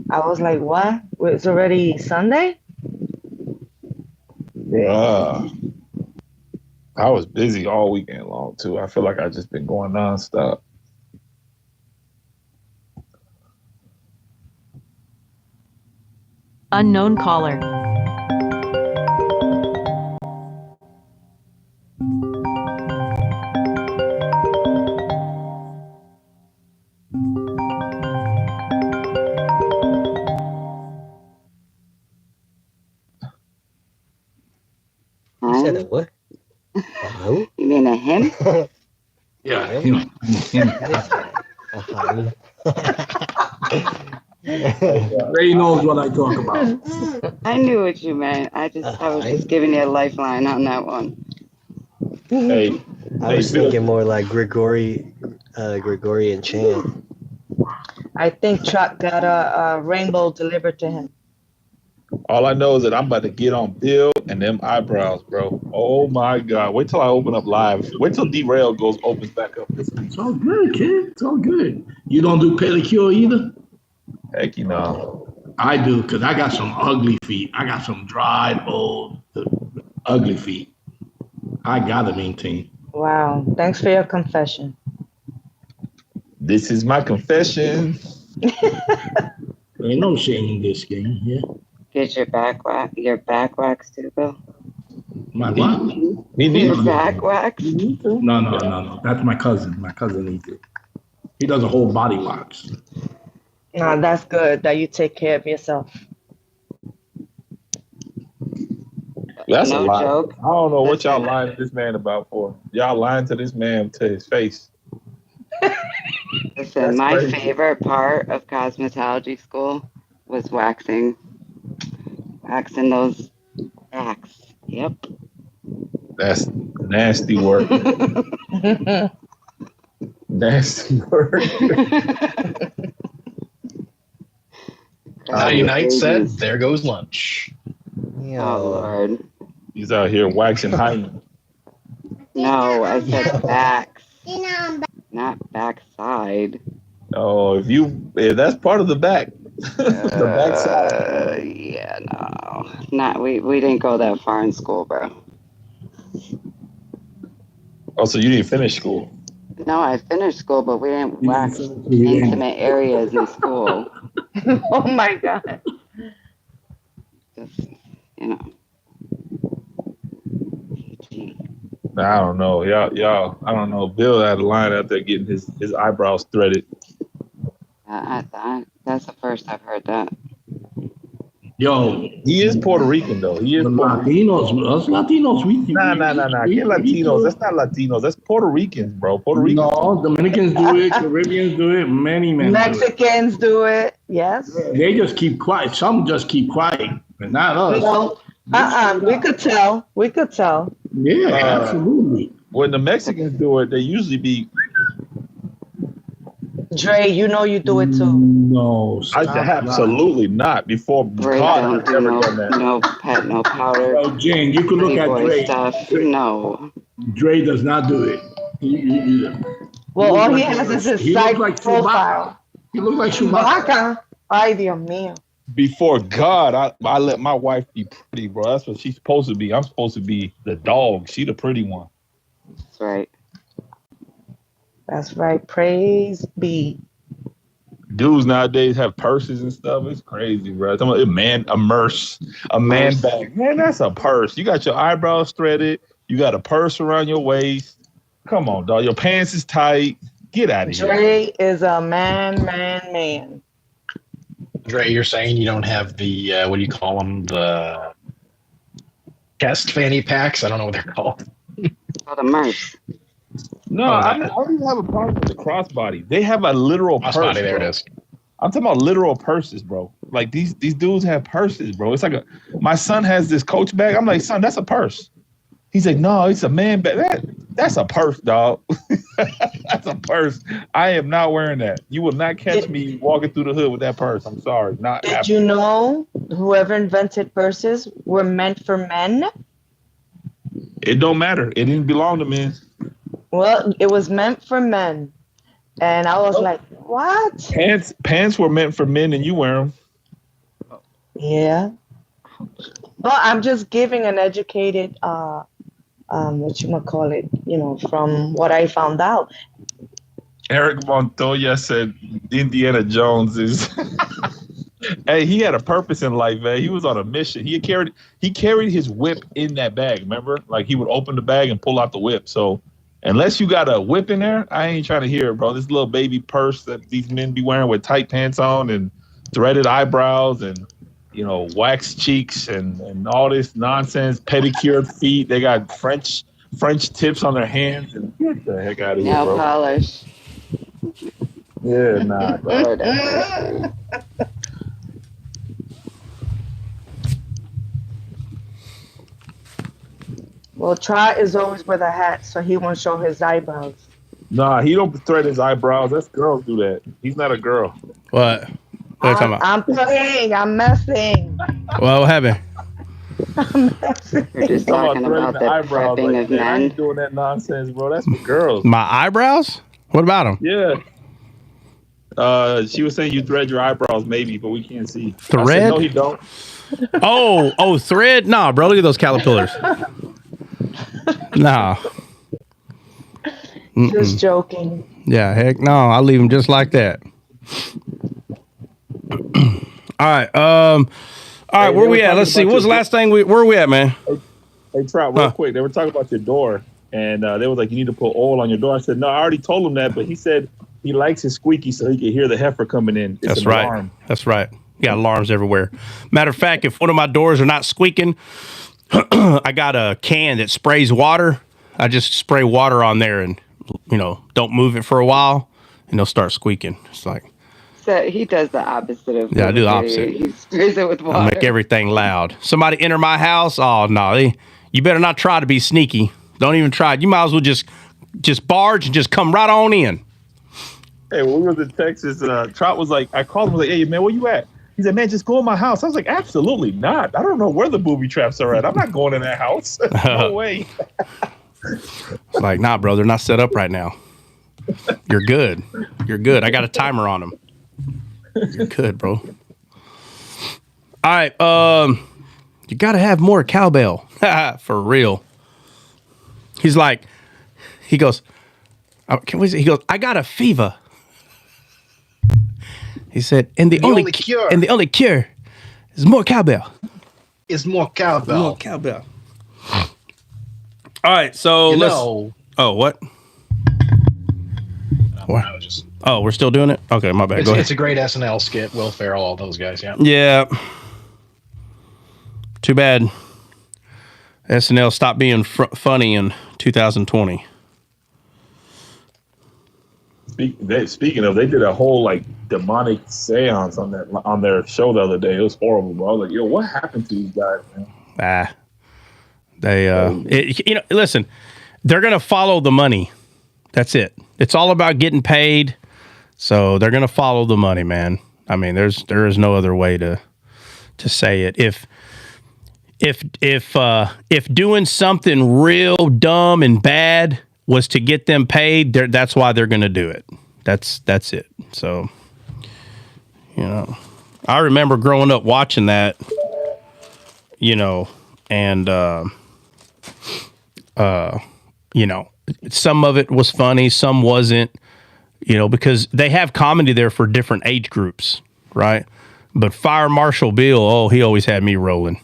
I was like, what? It's already Sunday? Bruh. I was busy all weekend long too. I feel like I just been going nonstop. Unknown caller. You said a what? Hello? You mean a him? Yeah, Him? him. Ray knows what I talk about. I knew what you meant. I was just giving you a lifeline on that one. Hey, I was thinking more like Gregorian chant. I think Chuck got a rainbow delivered to him. all I know is that I'm about to get on Bill and them eyebrows, bro. Oh my God. Wait till I open up live. Wait till Derail opens back up this week. It's all good, kid. It's all good. You don't do pedicure either? Heck, you know. I do, because I got some ugly feet. I got some dried, old, ugly feet. I gotta maintain. Wow. Thanks for your confession. This is my confession. There ain't no shame in this game, yeah. Get your back wax too, Bill. My what? Me neither. Your back wax? No. That's my cousin. My cousin needs it. He does a whole body wax. No, that's good that you take care of yourself. That's No a lie. joke. I don't know what y'all lying to this man about for. Y'all lying to this man to his face. Listen, That's my crazy. favorite part of cosmetology school was waxing those backs. Yep. That's nasty work. Nasty work. Night said, there goes lunch. Oh, Lord. He's out here waxing hymen. No, I said backs, not backside. Oh, if that's part of the back. The backside. Yeah, no. Not we didn't go that far in school, bro. Oh, so you didn't finish school? No, I finished school, but we didn't wax intimate areas in school. Oh my God. Just, you know. I don't know. Y'all, I don't know. Bill had a line out there getting his eyebrows threaded. That's the first I've heard that. Yo, he is Puerto Rican though. He is Latinos. Us Latinos, we Nah. Get Latinos. That's not Latinos. That's Puerto Ricans, bro. Puerto Ricans. No, Dominicans do it. Caribbeans do it. Many men. Mexicans do it. Yes. They just keep quiet. Some just keep quiet, but not us. No. We could tell. Yeah, absolutely. When the Mexicans do it, they usually be. Dre, you know you do it too. No, absolutely not. Before Dre God, don't do no pet, no powder. Oh, Jane, you can look at Dre. Stuff. No. Dre does not do it. Well, all he has is his side profile. He looks like Chewbacca. Ay, Dios mío. Before God, I let my wife be pretty, bro. That's what she's supposed to be. I'm supposed to be the dog. She the pretty one. That's right. That's right. Praise be. Dudes nowadays have purses and stuff. It's crazy, bro. A man bag. Man, that's a purse. You got your eyebrows threaded. You got a purse around your waist. Come on, dog. Your pants is tight. Get out of here. Dre is a man. Dre, you're saying you don't have the, what do you call them? The chest fanny packs? I don't know what they're called. Oh, the merch. No, I don't even have a problem with the crossbody. They have a literal purse. There it is. I'm talking about literal purses, bro. Like these dudes have purses, bro. It's like my son has this Coach bag. I'm like, son, that's a purse. He's like, no, it's a man bag. That's a purse, dog. That's a purse. I am not wearing that. You will not catch me walking through the hood with that purse. I'm sorry. Did you know whoever invented purses were meant for men? It don't matter. It didn't belong to men. Well, it was meant for men. And I was like, what? Pants were meant for men, and you wear them. Yeah. Well, I'm just giving an educated, what you might call it, from what I found out. Eric Montoya said Indiana Jones is. Hey, he had a purpose in life, man. He was on a mission. He carried his whip in that bag. Remember, like he would open the bag and pull out the whip. So, unless you got a whip in there, I ain't trying to hear it, bro. This little baby purse that these men be wearing with tight pants on and threaded eyebrows and waxed cheeks and all this nonsense. Pedicured feet. They got French tips on their hands and get the heck out of here, Nail bro. polish. Yeah, nah. Bro. Well, Trot is always with a hat, so he won't show his eyebrows. Nah, he don't thread his eyebrows. That's girls do that. He's not a girl. What? What are you talking about? I'm playing. I'm messing. Well, what happened? I'm messing. We're just talking about the prepping of I ain't men. doing that nonsense, bro. That's for girls. My eyebrows? What about them? Yeah. She was saying you thread your eyebrows, maybe, but we can't see. Thread? I said, no, he don't. Oh, thread? Nah, bro. Look at those caterpillars. Nah. Just joking. Yeah, heck no. I'll leave them just like that. All right. All right, where we at? Let's see. What was the last thing where we at, man? Hey, Trout, real quick. They were talking about your door, and they were like, you need to put oil on your door. I said, no, I already told him that, but he said he likes his squeaky so he can hear the heifer coming in. It's That's an right. alarm. That's right. You got alarms everywhere. Matter of fact, if one of my doors are not squeaking, I got a can that sprays water. I just spray water on there and, don't move it for a while, and it'll start squeaking. It's like... So he does the opposite of. Yeah, I do the opposite. He sprays it with water. I make everything loud. Somebody enter my house. Oh no, you better not try to be sneaky. Don't even try. You might as well just barge and just come right on in. Hey, when we was in Texas, Trout was like, I called him, like, hey, man, where you at? He said, man, just go in my house. I was like, absolutely not. I don't know where the booby traps are at. I'm not going in that house. No way. It's like, nah, bro, they're not set up right now. You're good. You're good. I got a timer on them. You're good, bro. All right. You got to have more cowbell. For real. He goes, he goes, I got a fever. He said, and the only cure is more cowbell. Is more cowbell. More cowbell. All right, so Oh, what? What? Oh, we're still doing it? Okay, my bad. Go ahead. It's a great SNL skit. Will Ferrell, all those guys. Yeah. Yeah. Too bad SNL stopped being funny in 2020. Speaking of, they did a whole demonic seance on their show the other day. It was horrible, bro. I was like, yo, what happened to these guys, man? They listen, they're gonna follow the money. That's it. It's all about getting paid. So they're gonna follow the money, man. I mean, there is no other way to say it. If doing something real dumb and bad was to get them paid, that's why they're gonna do it. That's it. So, I remember growing up watching that, and some of it was funny, some wasn't, because they have comedy there for different age groups, right? But Fire Marshal Bill, he always had me rolling.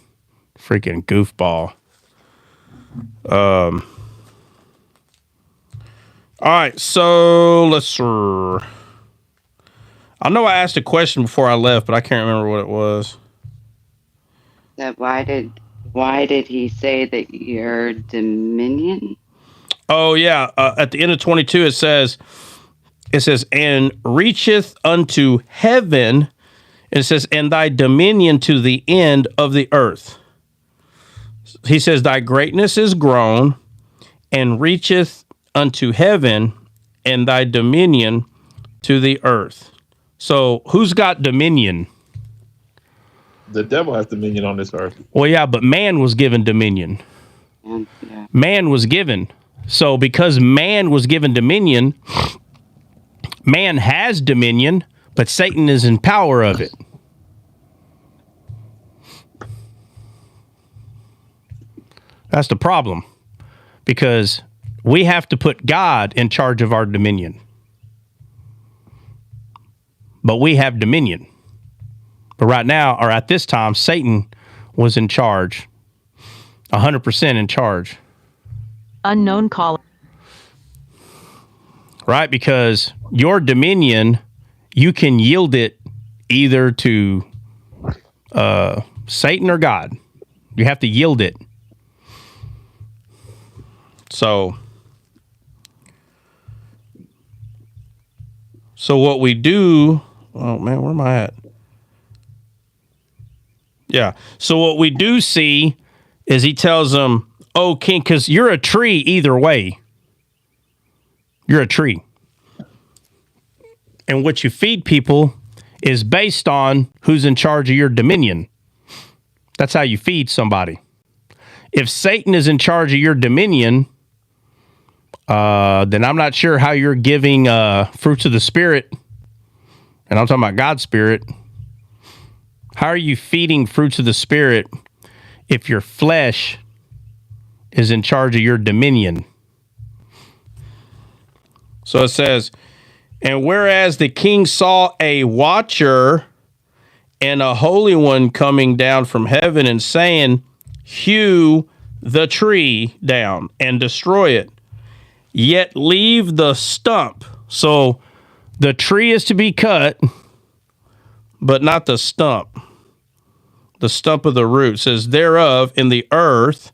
Freaking goofball. All right, so let's. I know I asked a question before I left, but I can't remember what it was. That why did he say that you're dominion? Oh yeah, at the end of 22 it says, and reacheth unto heaven. It says, and thy dominion to the end of the earth. He says, thy greatness is grown, and reacheth unto heaven, and thy dominion to the earth. So who's got dominion? The devil has dominion on this earth. Well, yeah, but man was given dominion. Yeah. Man was given. So because man was given dominion, man has dominion, but Satan is in power of it. That's the problem, because we have to put God in charge of our dominion. But we have dominion. But right now, or at this time, Satan was in charge, 100% in charge. Unknown caller. Right? Because your dominion, you can yield it either to Satan or God. You have to yield it. So what we do, oh man, where am I at? Yeah. So what we do see is he tells them, oh, king, because you're a tree either way. You're a tree. And what you feed people is based on who's in charge of your dominion. That's how you feed somebody. If Satan is in charge of your dominion, then I'm not sure how you're giving fruits of the Spirit. And I'm talking about God's Spirit. How are you feeding fruits of the Spirit if your flesh is in charge of your dominion? So it says, and whereas the king saw a watcher and a holy one coming down from heaven and saying, hew the tree down and destroy it, yet leave the stump. So the tree is to be cut, but not the stump. The stump of the root says thereof in the earth,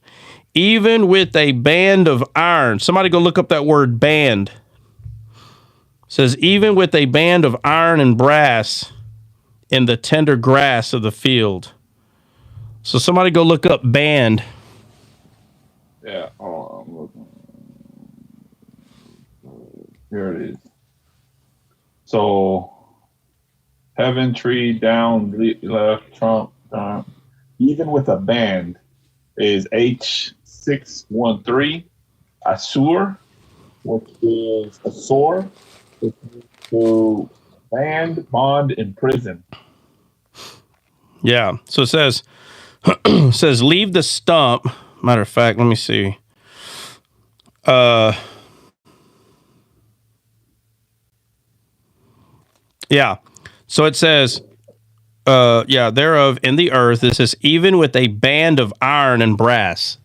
even with a band of iron. Somebody go look up that word band. It says even with a band of iron and brass in the tender grass of the field. So somebody go look up band. Yeah, I'm looking. Here it is. So, heaven, tree, down, left, trump, down. Even with a band is H613, Asur, which is a sword, which is to band, bond, and prison. Yeah. So it says, leave the stump. Matter of fact, let me see. Yeah. So it says, thereof in the earth, it says, even with a band of iron and brass.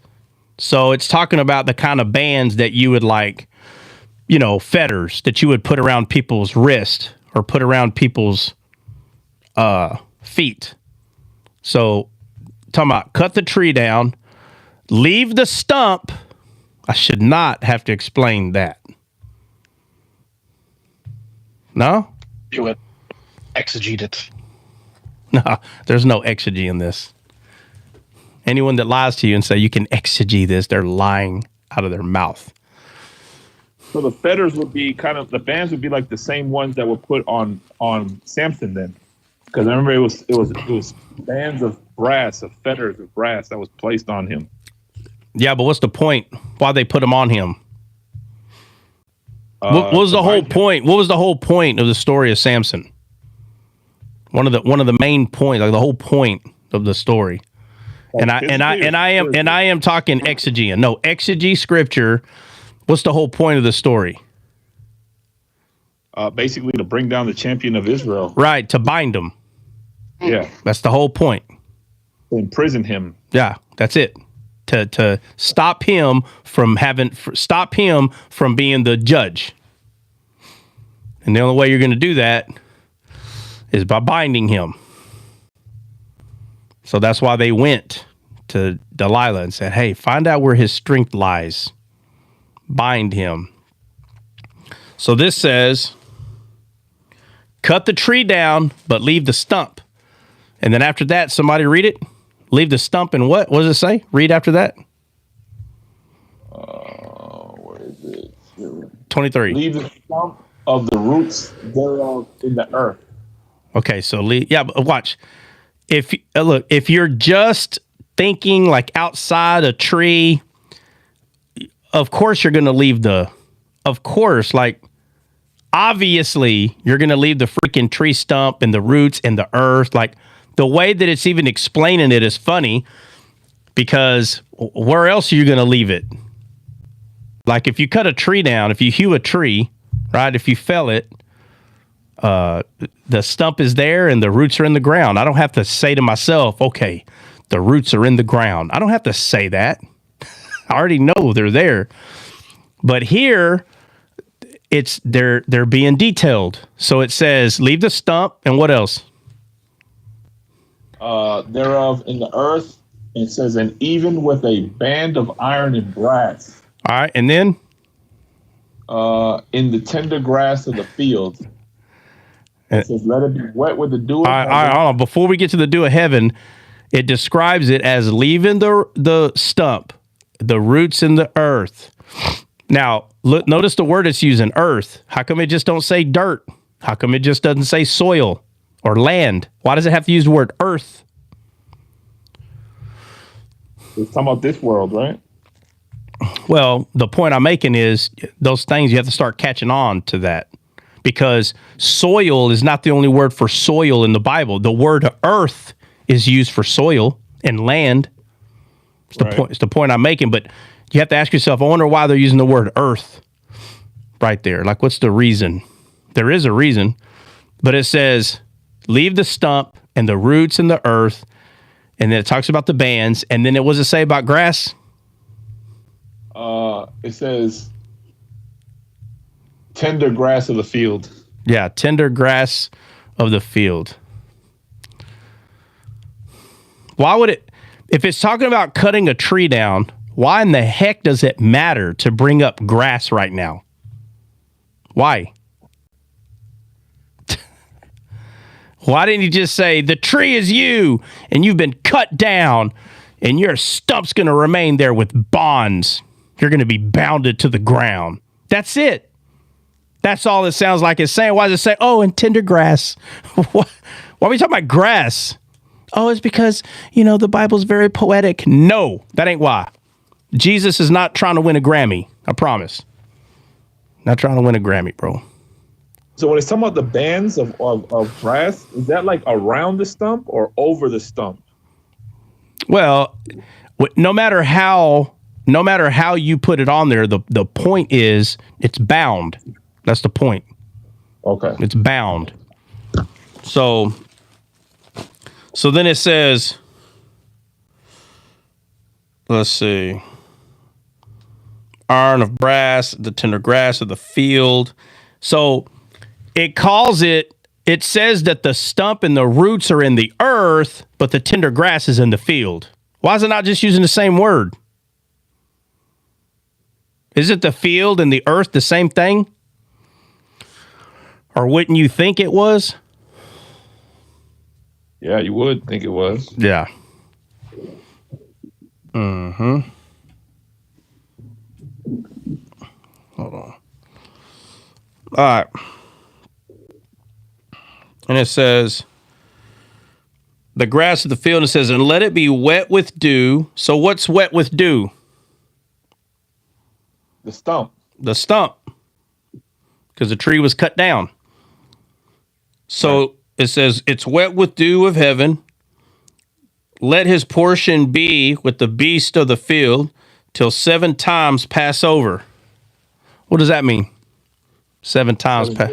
So it's talking about the kind of bands that you would like, fetters that you would put around people's wrist or put around people's feet. So talking about cut the tree down, leave the stump. I should not have to explain that. No? Do it. Exegete it. No, there's no exegy in this. Anyone that lies to you and say you can exegete this, they're lying out of their mouth. So the fetters would be the bands would be like the same ones that were put on Samson then. Because I remember it was bands of brass, of fetters of brass that was placed on him. Yeah, but what's the point? Why they put them on him? What was the whole point? What was the whole point of the story of Samson? One of the main points, like the whole point of the story. And I am talking exegean. No, exegete scripture. What's the whole point of the story? Basically to bring down the champion of Israel. Right, to bind him. Yeah. That's the whole point. To imprison him. Yeah, that's it. To stop him from being the judge. And the only way you're going to do that is by binding him. So that's why they went to Delilah and said, hey, find out where his strength lies. Bind him. So this says, cut the tree down, but leave the stump. And then after that, somebody read it. Leave the stump and what? What does it say? Read after that. Where is it? 23. Leave the stump of the roots thereof in the earth. Okay, so but watch. If you're just thinking like outside a tree, of course you're going to leave obviously you're going to leave the freaking tree stump and the roots and the earth. Like, the way that it's even explaining it is funny, because where else are you going to leave it? Like, if you cut a tree down, if you hew a tree, right? If you fell it, the stump is there and the roots are in the ground. I don't have to say to myself, okay, the roots are in the ground. I don't have to say that. I already know they're there. But here, they're being detailed. So it says, leave the stump, and what else? Thereof in the earth. It says, and even with a band of iron and brass. All right, and then? In the tender grass of the field. It says, let it be wet with the dew of heaven. All right, hold on. Before we get to the dew of heaven, it describes it as leaving the stump, the roots in the earth. Now, look, notice the word it's using, earth. How come it just don't say dirt? How come it just doesn't say soil or land? Why does it have to use the word earth? It's talking about this world, right? Well, the point I'm making is those things, you have to start catching on to that, because soil is not the only word for soil in the Bible. The word earth is used for soil and land. It's the point. It's the point I'm making. But you have to ask yourself, I wonder why they're using the word earth right there. Like, what's the reason? There is a reason, but it says, leave the stump and the roots in the earth. And then it talks about the bands. And then what does it say about grass? It says tender grass of the field. Yeah, tender grass of the field. Why would it, if it's talking about cutting a tree down, why in the heck does it matter to bring up grass right now? Why? Why didn't you just say, the tree is you, and you've been cut down, and your stump's going to remain there with bonds. You're going to be bounded to the ground. That's it. That's all it sounds like it's saying. Why does it say, oh, and tender grass? Why are we talking about grass? Oh, it's because, the Bible's very poetic. No, that ain't why. Jesus is not trying to win a Grammy. I promise. Not trying to win a Grammy, bro. So when it's talking about the bands of grass, is that like around the stump or over the stump? Well, no matter how you put it on there, the point is it's bound. That's the point. Okay. It's bound. So then it says, let's see, iron of brass, the tender grass of the field. So it says that the stump and the roots are in the earth, but the tender grass is in the field. Why is it not just using the same word? Isn't the field and the earth the same thing? Or wouldn't you think it was? Yeah, you would think it was. Yeah. Mm-hmm. Hold on. All right. And it says, the grass of the field, and it says, and let it be wet with dew. So what's wet with dew? The stump. The stump. Because the tree was cut down. So it says, it's wet with dew of heaven. Let his portion be with the beast of the field till 7 times pass over. What does that mean? 7 times pass.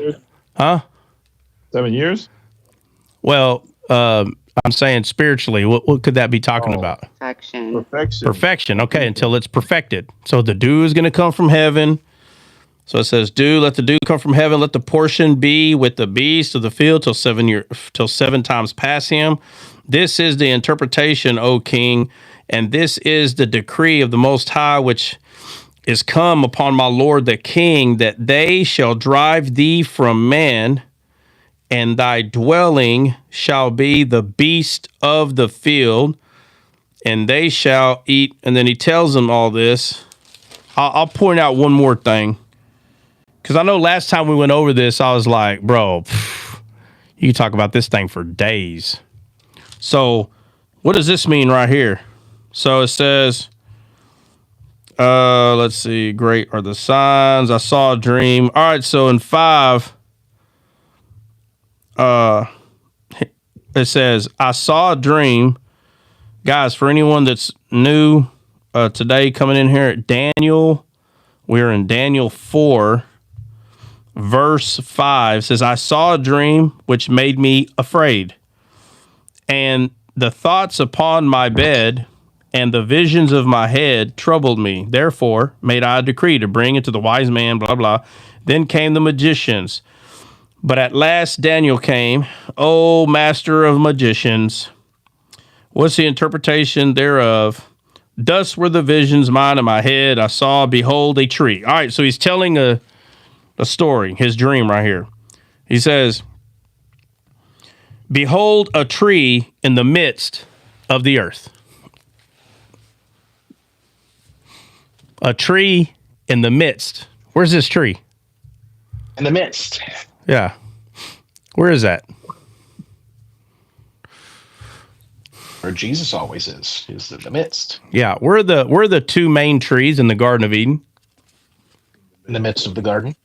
Huh? 7 years? Well, I'm saying spiritually, what could that be talking about? Perfection. Perfection. Okay, until it's perfected. So the dew is going to come from heaven. So it says, let the dew come from heaven. Let the portion be with the beast of the field till 7 times pass him. This is the interpretation, O king, and this is the decree of the Most High, which is come upon my Lord the king, that they shall drive thee from man, and thy dwelling shall be the beast of the field, and they shall eat. And then he tells them all this. I'll point out one more thing, because I know last time we went over this, I was like, bro, you can talk about this thing for days. So what does this mean right here? So it says, Let's see. Great are the signs. I saw a dream. All right. So in 5, it says, I saw a dream. Guys, for anyone that's new today coming in here at Daniel, we're in Daniel 4, verse 5. It says, I saw a dream which made me afraid. And the thoughts upon my bed and the visions of my head troubled me. Therefore made I a decree to bring it to the wise man, blah, blah. Then came the magicians. But at last Daniel came, O master of magicians. What's the interpretation thereof? Thus were the visions mine in my head. I saw, behold, a tree. All right, so he's telling a story, his dream right here. He says, behold, a tree in the midst of the earth. A tree in the midst. Where's this tree? In the midst. Yeah. Where is that? Where Jesus always is in the midst. Yeah. Where are the 2 main trees in the Garden of Eden? In the midst of the garden.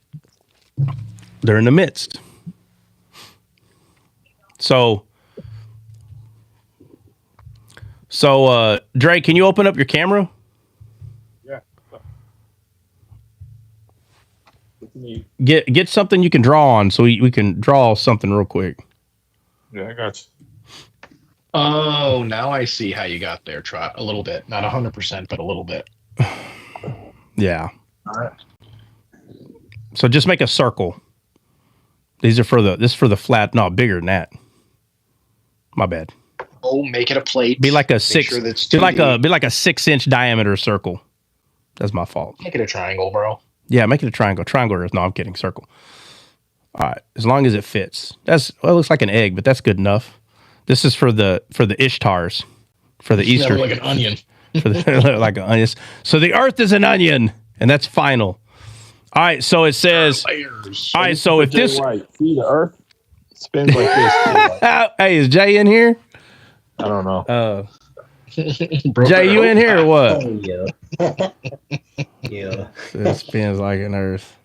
They're in the midst. So, Dre, can you open up your camera? Yeah. Get something you can draw on so we can draw something real quick. Yeah, I got you. Oh, now I see how you got there, Trot. A little bit. Not 100%, but a little bit. Yeah. All right. So just make a circle. This is for the flat. No, bigger than that. My bad. Oh, make it a plate. Be like a Make 6. sure that's be like 2D. a 6-inch diameter circle. That's my fault. Make it a triangle, bro. Yeah, make it a triangle. Triangle. No, I'm kidding. Circle. All right, as long as it fits. It looks like an egg, but that's good enough. This is for the Ishtars, for the Easter. Like an onion. Like an onion. So the earth is an onion, and that's final. All right, so it says. All right, so if this. Right. See the earth spins like this. Hey, is Jay in here? I don't know. Jay, you in here or what? Yeah. Yeah. It spins like an earth.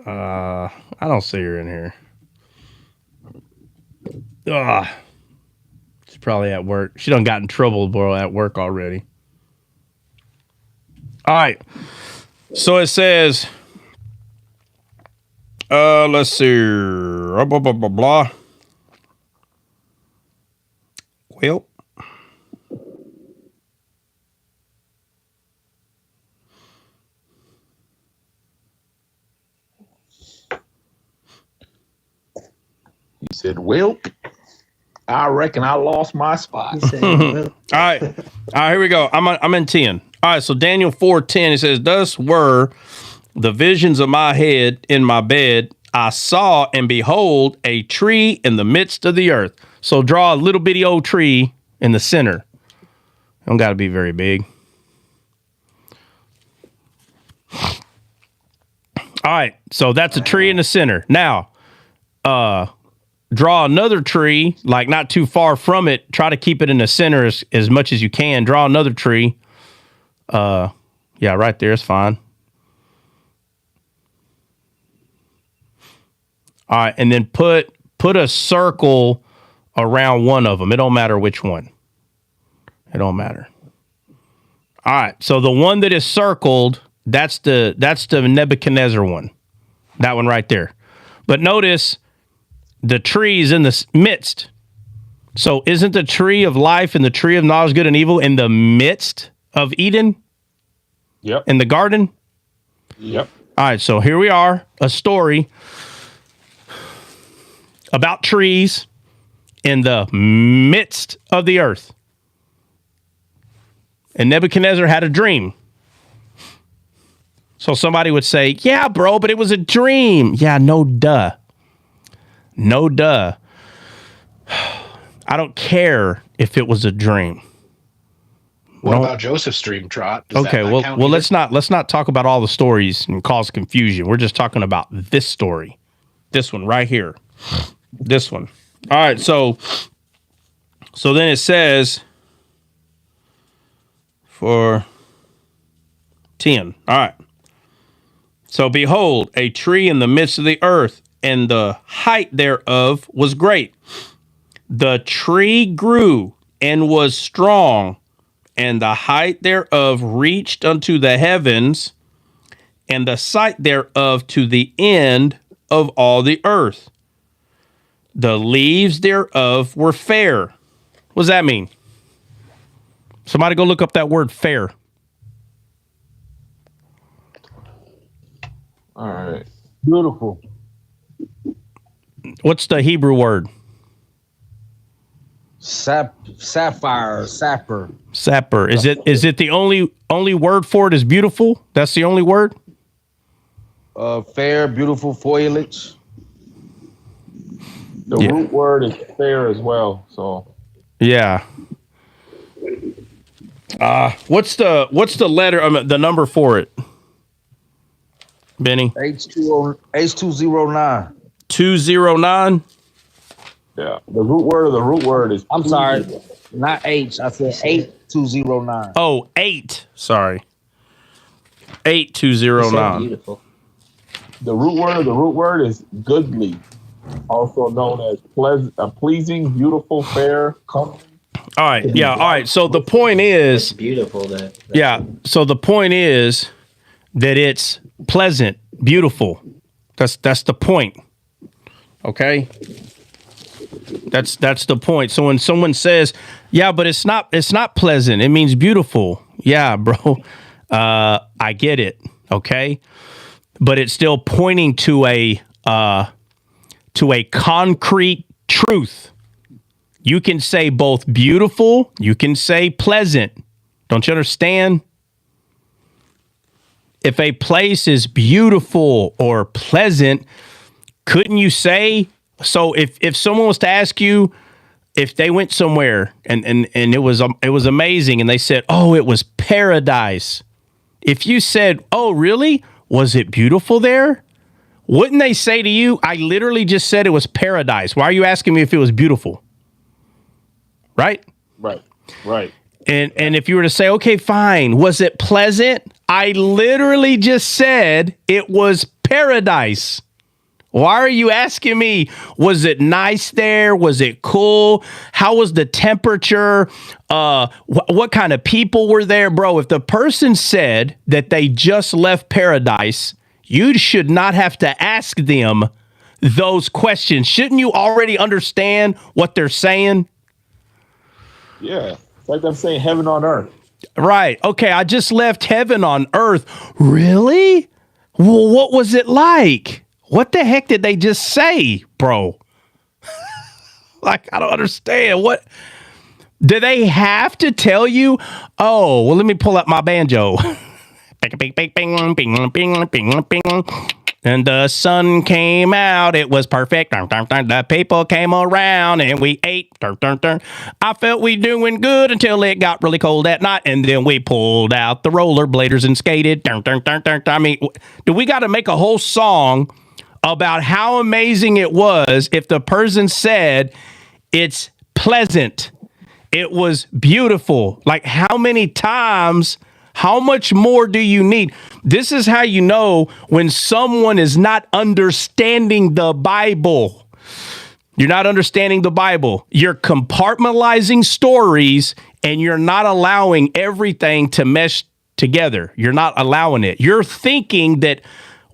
I don't see her in here. She's probably at work. She done got in trouble, bro, at work already. All right. So it says, let's see. Blah, blah, blah, blah, blah. Well. He said, well, I reckon I lost my spot. All right. Here we go. I'm in 10. All right, so Daniel 4:10, it says, thus were the visions of my head in my bed. I saw and behold a tree in the midst of the earth. So draw a little bitty old tree in the center. Don't got to be very big. All right, so that's a tree in the center. Now, draw another tree, like not too far from it. Try to keep it in the center as much as you can. Draw another tree. Yeah, right there is fine. All right, and then put a circle around one of them. It don't matter which one. It don't matter. All right, so the one that is circled, that's the Nebuchadnezzar one. That one right there. But notice the tree's in the midst. So isn't the tree of life and the tree of knowledge, good and evil in the midst of Eden? Yep. In the garden? Yep. All right, so here we are, a story about trees in the midst of the earth. And Nebuchadnezzar had a dream. So somebody would say, yeah, bro, but it was a dream. Yeah, no duh. No duh. I don't care if it was a dream. What about Joseph's dream, Trot? Does okay, that well, let's not talk about all the stories and cause confusion. We're just talking about this story. This one right here. This one. All right, so then it says for 10. All right. So behold, a tree in the midst of the earth, and the height thereof was great. The tree grew and was strong, and the height thereof reached unto the heavens, and the sight thereof to the end of all the earth. The leaves thereof were fair. What does that mean? Somebody go look up that word fair. All right. Beautiful. What's the Hebrew word? Sapphire, sapper. Sapper. Is it the only word for it is beautiful? That's the only word? Fair, beautiful foliage. The root word is fair as well. So yeah. What's the letter? The number for it, Benny? H209. 209. yeah, the root word is. I'm sorry, not H. I said 8209. Oh, 8. Sorry. 8209. Beautiful. The root word is goodly, also known as pleasing, beautiful, fair, comely. All right. Yeah. All right. So the point is, It's beautiful. That So the point is that it's pleasant, beautiful. That's the point. Okay. That's the point. So when someone says, "Yeah, but it's not pleasant. It means beautiful." Yeah, bro. I get it. Okay. But it's still pointing to a concrete truth. You can say both beautiful, you can say pleasant. Don't you understand? If a place is beautiful or pleasant, couldn't you say? So if someone was to ask you if they went somewhere and it was amazing and they said, "Oh, it was paradise." If you said, "Oh, really? Was it beautiful there?" Wouldn't they say to you, "I literally just said it was paradise. Why are you asking me if it was beautiful?" Right? Right. And if you were to say, "Okay, fine. Was it pleasant?" I literally just said it was paradise. Why are you asking me? Was it nice there? Was it cool? How was the temperature? What kind of people were there? Bro, if the person said that they just left paradise, you should not have to ask them those questions. Shouldn't you already understand what they're saying? Yeah. It's like I'm saying heaven on earth. Right. Okay, I just left heaven on earth. Really? Well, what was it like? What the heck did they just say, bro? Like, I don't understand. What do they have to tell you? Oh, well, let me pull up my banjo. And the sun came out. It was perfect. The people came around and we ate. I felt we doing good until it got really cold at night. And then we pulled out the rollerbladers and skated. I mean, do we got to make a whole song about how amazing it was if the person said it's pleasant, it was beautiful? Like, how many times, how much more do you need? This is how you know when someone is not understanding the Bible. You're not understanding the Bible. You're compartmentalizing stories and you're not allowing everything to mesh together. You're not allowing it. You're thinking that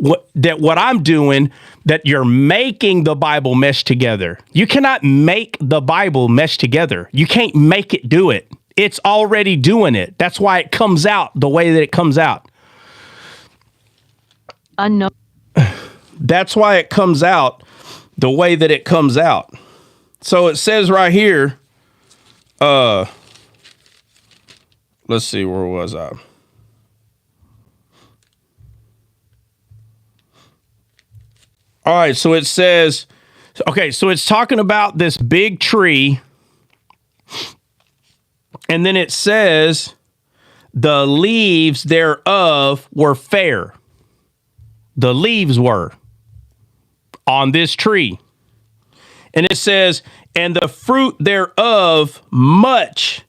what I'm doing, that you're making the Bible mesh together. You cannot make the Bible mesh together. You can't make it do it. It's already doing it. That's why it comes out the way that it comes out. Unknown. That's why it comes out the way that it comes out. So it says right here, let's see, where was I? All right, so it says, okay, so it's talking about this big tree. And then it says, the leaves thereof were fair. The leaves were on this tree. And it says, and the fruit thereof much,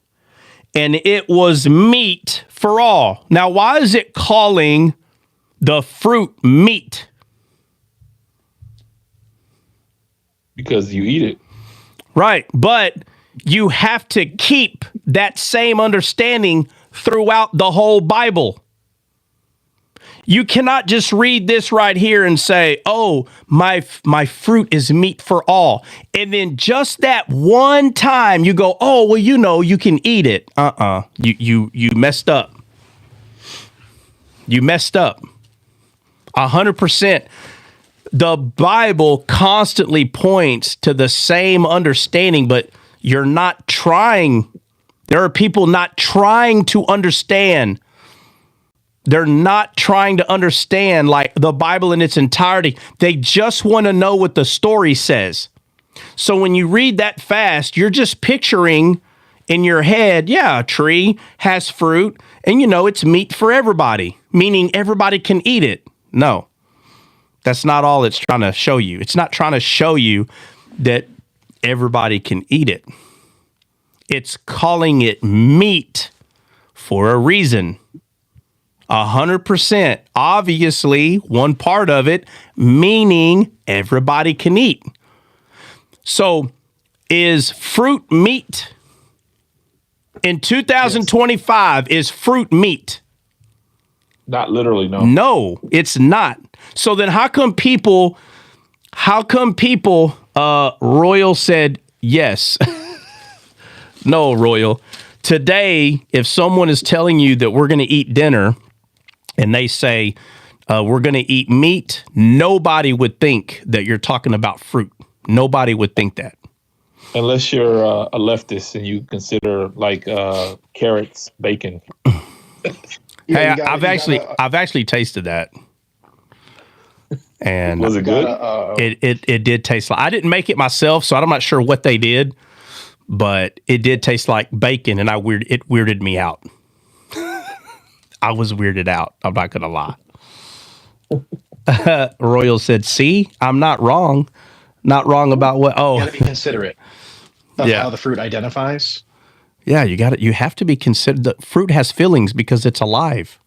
and it was meat for all. Now, why is it calling the fruit meat? Because you eat it. Right. But you have to keep that same understanding throughout the whole Bible. You cannot just read this right here and say, oh, my fruit is meat for all. And then just that one time you go, oh, well, you can eat it. You messed up. You messed up. 100%. The Bible constantly points to the same understanding, but you're not trying. There are people not trying to understand. They're not trying to understand like the Bible in its entirety. They just want to know what the story says. So when you read that fast, you're just picturing in your head, yeah, a tree has fruit and it's meat for everybody, meaning everybody can eat it. No, that's not all it's trying to show you. It's not trying to show you that everybody can eat it. It's calling it meat for a reason. 100%. Obviously, one part of it, meaning everybody can eat. So, is fruit meat? In 2025, is fruit meat? Not literally, no. No, it's not. So then how come people, Royal said yes. No, Royal. Today, if someone is telling you that we're going to eat dinner and they say we're going to eat meat, nobody would think that you're talking about fruit. Nobody would think that. Unless you're a leftist and you consider like carrots bacon. Hey, I've actually tasted that. And was it good? It did taste like, I didn't make it myself, so I'm not sure what they did, but it did taste like bacon, and it weirded me out. I was weirded out. I'm not gonna lie. Royal said, "See, I'm not wrong. Not wrong about what." Oh, you got to be considerate of how the fruit identifies. Yeah, you have to be considered. The fruit has feelings because it's alive.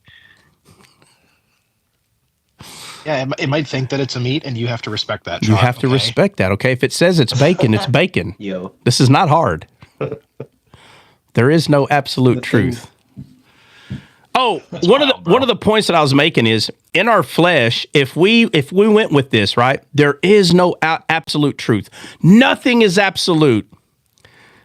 Yeah, it might think that it's a meat, and you have to respect that. You have to respect that, okay? If it says it's bacon, it's bacon. Yo. This is not hard. There is no absolute truth. Oh, one of the points that I was making is in our flesh, if we went with this, right, there is no absolute truth. Nothing is absolute.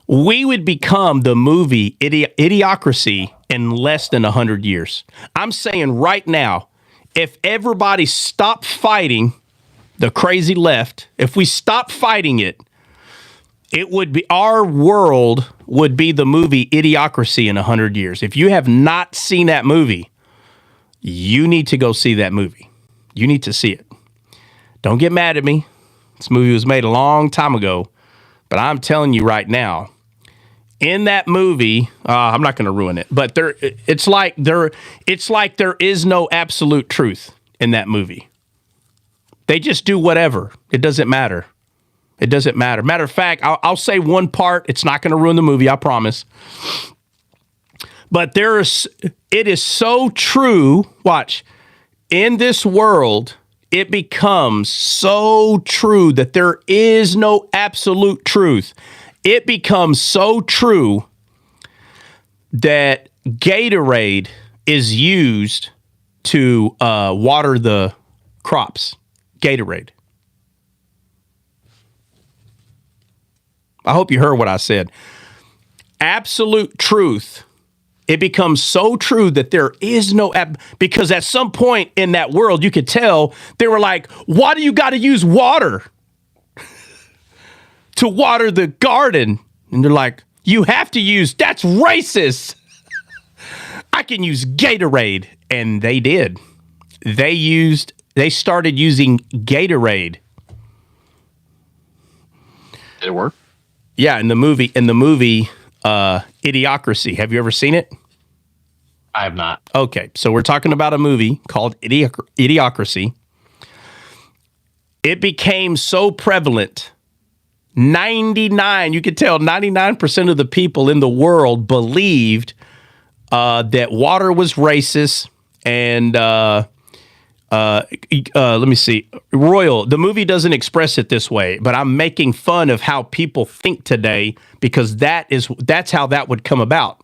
We would become the movie Idiocracy in less than 100 years. I'm saying right now, if everybody stopped fighting the crazy left, if we stopped fighting it, it would be, our world would be the movie Idiocracy in 100 years. If you have not seen that movie, you need to go see that movie. You need to see it. Don't get mad at me. This movie was made a long time ago, but I'm telling you right now, in that movie, I'm not going to ruin it, but it's like there is no absolute truth in that movie. They just do whatever. It doesn't matter. It doesn't matter. Matter of fact, I'll say one part. It's not going to ruin the movie, I promise. But it is so true. Watch. In this world, it becomes so true that there is no absolute truth. It becomes so true that Gatorade is used to water the crops. Gatorade. I hope you heard what I said. Absolute truth. It becomes so true that there is no because at some point in that world, you could tell they were like, why do you got to use water to water the garden? And they're like, you have to use, that's racist. I can use Gatorade. And they did. They started using Gatorade. Did it work? Yeah, in the movie Idiocracy. Have you ever seen it? I have not. Okay, so we're talking about a movie called Idiocracy. It became so prevalent. 99% of the people in the world believed that water was racist, and let me see. Royal, the movie doesn't express it this way, but I'm making fun of how people think today because that's how that would come about.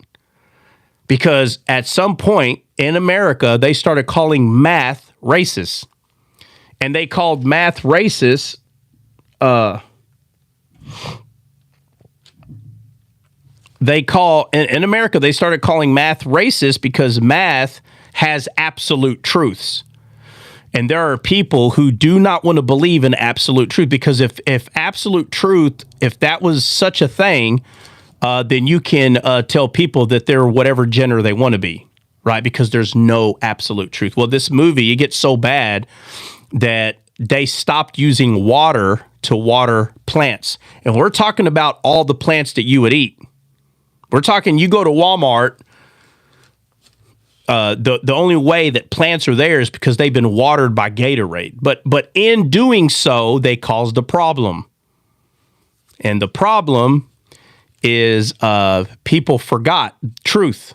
Because at some point in America, they started calling math racist. And they called math racist in America, they started calling math racist because math has absolute truths. And there are people who do not want to believe in absolute truth because if absolute truth, if that was such a thing, then you can tell people that they're whatever gender they want to be, right? Because there's no absolute truth. Well, this movie, it gets so bad that they stopped using water to water plants. And we're talking about all the plants that you would eat. We're talking, you go to Walmart, the only way that plants are there is because they've been watered by Gatorade. But in doing so, they caused a problem. And the problem is people forgot truth.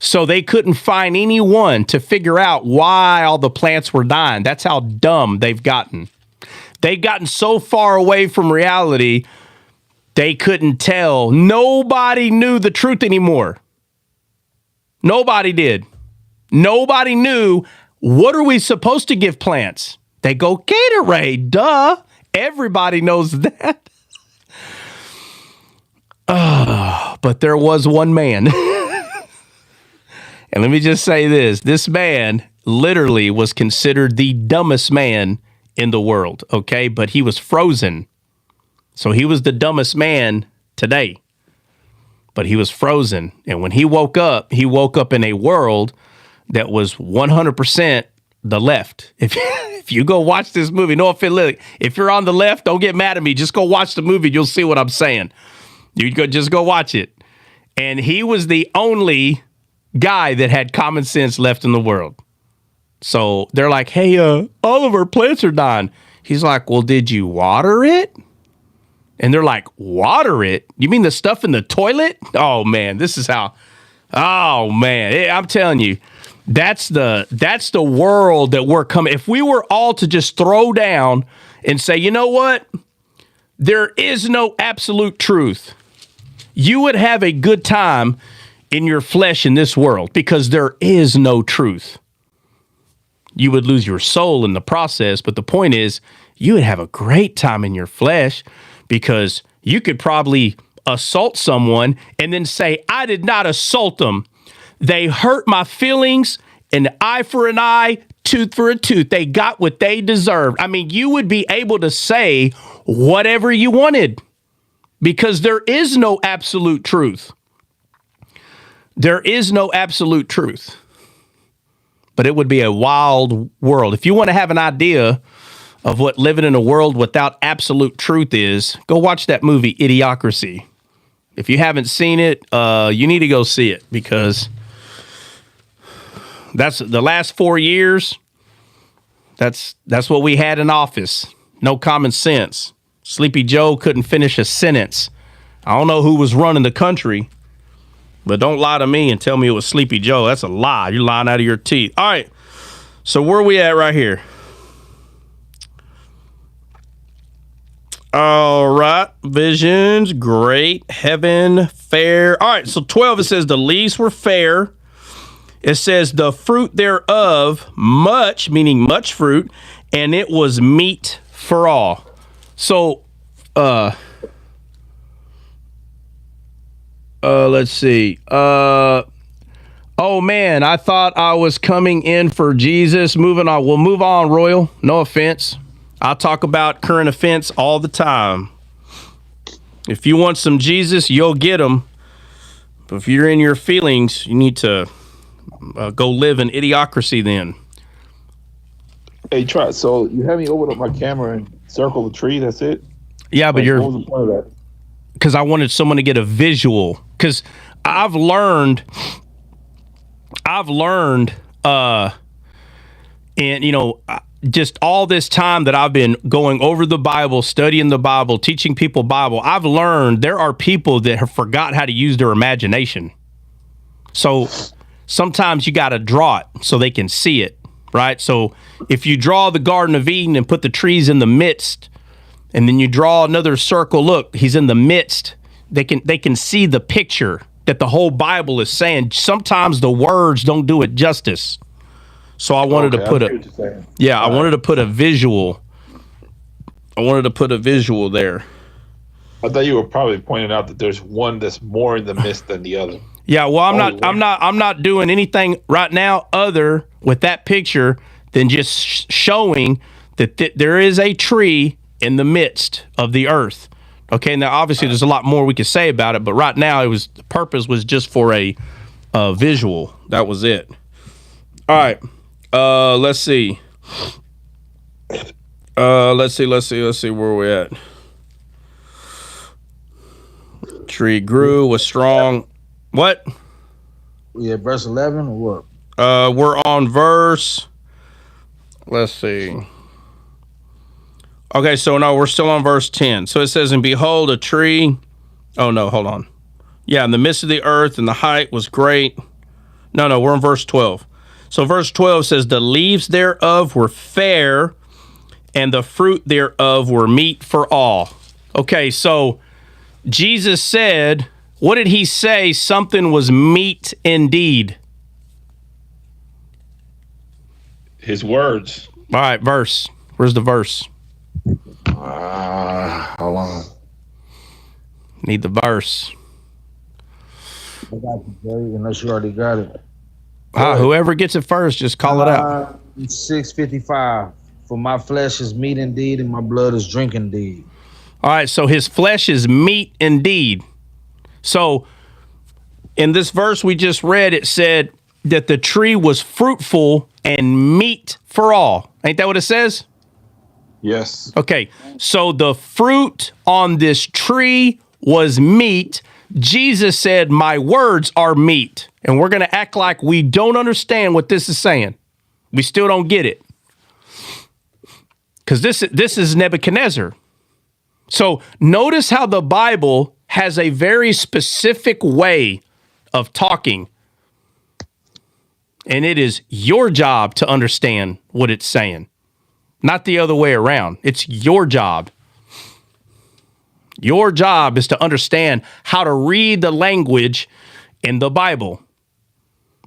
So they couldn't find anyone to figure out why all the plants were dying. That's how dumb they've gotten. They've gotten so far away from reality, they couldn't tell. Nobody knew the truth anymore. Nobody did. Nobody knew, what are we supposed to give plants? They go, Gatorade, duh. Everybody knows that. But there was one man. And let me just say this. This man literally was considered the dumbest man in the world, okay? But he was frozen. So he was the dumbest man today. But he was frozen. And when he woke up in a world that was 100% the left. If you go watch this movie, no offense, if you're on the left, don't get mad at me. Just go watch the movie. You'll see what I'm saying. Just go watch it. And he was the only guy that had common sense left in the world. So they're like, hey, all of our plants are dying. He's like, well, did you water it? And they're like, water it? You mean the stuff in the toilet? Oh, man, this is how. Oh, man, I'm telling you, that's the world that we're coming. If we were all to just throw down and say, you know what? There is no absolute truth. You would have a good time in your flesh in this world because there is no truth. You would lose your soul in the process. But the point is, you would have a great time in your flesh because you could probably assault someone and then say, I did not assault them. They hurt my feelings, an eye for an eye, tooth for a tooth. They got what they deserved. I mean, you would be able to say whatever you wanted because there is no absolute truth. There is no absolute truth. But it would be a wild world. If you want to have an idea of what living in a world without absolute truth is, go watch that movie, Idiocracy. If you haven't seen it, you need to go see it because that's the last 4 years. That's what we had in office. No common sense. Sleepy Joe couldn't finish a sentence. I don't know who was running the country, but don't lie to me and tell me it was Sleepy Joe. That's a lie. You're lying out of your teeth. All right. So where are we at right here? All right. Visions, great. Heaven, fair. All right. So 12, it says the leaves were fair. It says the fruit thereof, much, meaning much fruit, and it was meat for all. So, let's see. Oh man, I thought I was coming in for Jesus. Moving on. We'll move on, Royal. No offense. I talk about current offense all the time. If you want some Jesus, you'll get him. But if you're in your feelings, you need to go live in idiocracy then. Hey, try. So you had me open up my camera and circle the tree. That's it. Yeah, but what was the point of that? Because I wanted someone to get a visual. Because I've learned, and you know, just all this time that I've been going over the Bible, studying the Bible, teaching people Bible, I've learned there are people that have forgot how to use their imagination. So sometimes you got to draw it so they can see it, right? So if you draw the Garden of Eden and put the trees in the midst, and then you draw another circle, look, he's in the midst. They can see the picture that the whole Bible is saying. Sometimes the words don't do it justice. So I wanted to put I wanted to put a visual. I wanted to put a visual there. I thought you were probably pointing out that there's one that's more in the midst than the other. Yeah, well, I'm not doing anything right now other with that picture than just showing that there is a tree in the midst of the earth. Okay, now obviously there's a lot more we could say about it, but right now the purpose was just for a visual. That was it. All right, let's see. Let's see where we're at. Tree grew, was strong. What? Yeah, verse 11 or what? We're on verse. Let's see. Okay, so no, we're still on verse 10. So it says, and behold, a tree. Oh, no, hold on. Yeah, in the midst of the earth, and the height was great. No, we're on verse 12. So verse 12 says, the leaves thereof were fair, and the fruit thereof were meat for all. Okay, so Jesus said, what did he say? Something was meat indeed. His words. All right, verse. Where's the verse? Hold on. Need the verse. I got you, Jay, unless you already got it. Whoever gets it first, just call it out. 6:55. For my flesh is meat indeed, and my blood is drink indeed. All right, so his flesh is meat indeed. So in this verse we just read, it said that the tree was fruitful and meat for all. Ain't that what it says? Yes. Okay, so the fruit on this tree was meat. Jesus said, my words are meat. And we're going to act like we don't understand what this is saying. We still don't get it. Because this is Nebuchadnezzar. So notice how the Bible has a very specific way of talking. And it is your job to understand what it's saying. Not the other way around. It's your job. Your job is to understand how to read the language in the Bible.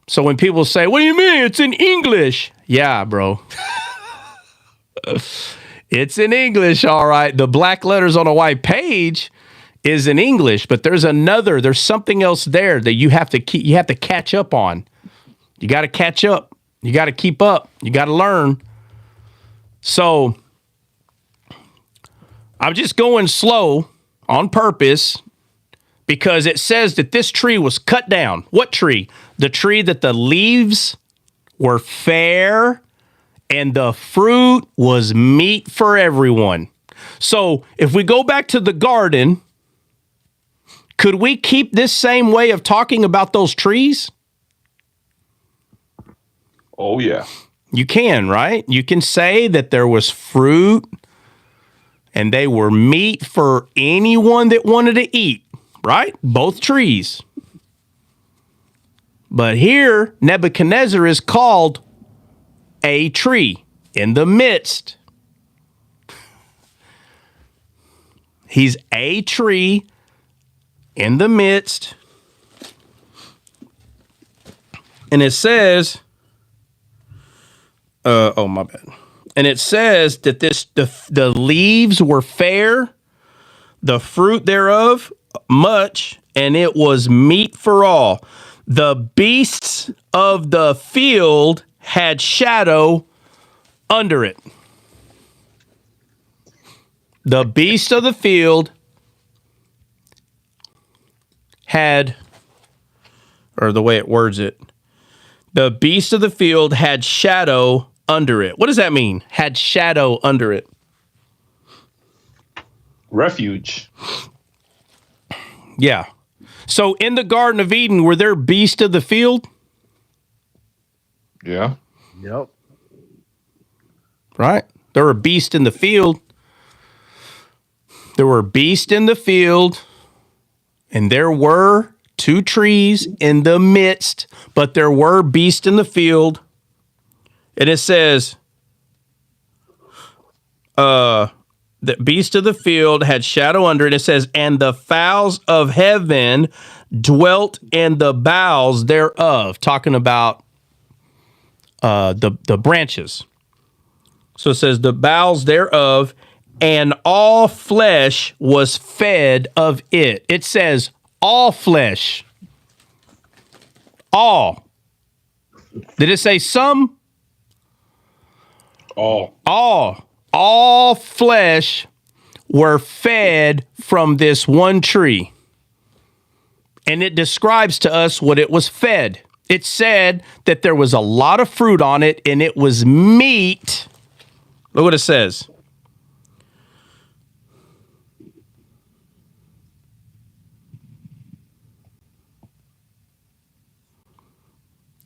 So when people say, what do you mean? It's in English. Yeah, bro. It's in English, all right. The black letters on a white page is in English, but there's something else there that you have to catch up on. You got to catch up. You got to keep up. You got to learn. So I'm just going slow on purpose because it says that this tree was cut down. What tree? The tree that the leaves were fair and the fruit was meat for everyone. So if we go back to the garden, could we keep this same way of talking about those trees? Oh, yeah. You can, right? You can say that there was fruit and they were meat for anyone that wanted to eat, right? Both trees. But here, Nebuchadnezzar is called a tree in the midst. He's a tree in the midst. And it says, my bad. And it says that the leaves were fair, the fruit thereof much, and it was meat for all. The beasts of the field had shadow under it. The beasts of the field had, or the way it words it, the beasts of the field had shadow under it. What does that mean? Had shadow under it. Refuge. Yeah. So in the Garden of Eden, were there beasts of the field? Yeah. Yep. Right? There were beasts in the field. There were beasts in the field, and there were 2 trees in the midst, but there were beasts in the field. And it says, the beast of the field had shadow under it. It says, and the fowls of heaven dwelt in the boughs thereof. Talking about the branches. So it says the boughs thereof, and all flesh was fed of it. It says all flesh. All. Did it say some? All. All flesh were fed from this one tree. And it describes to us what it was fed. It said that there was a lot of fruit on it, and it was meat. Look what it says.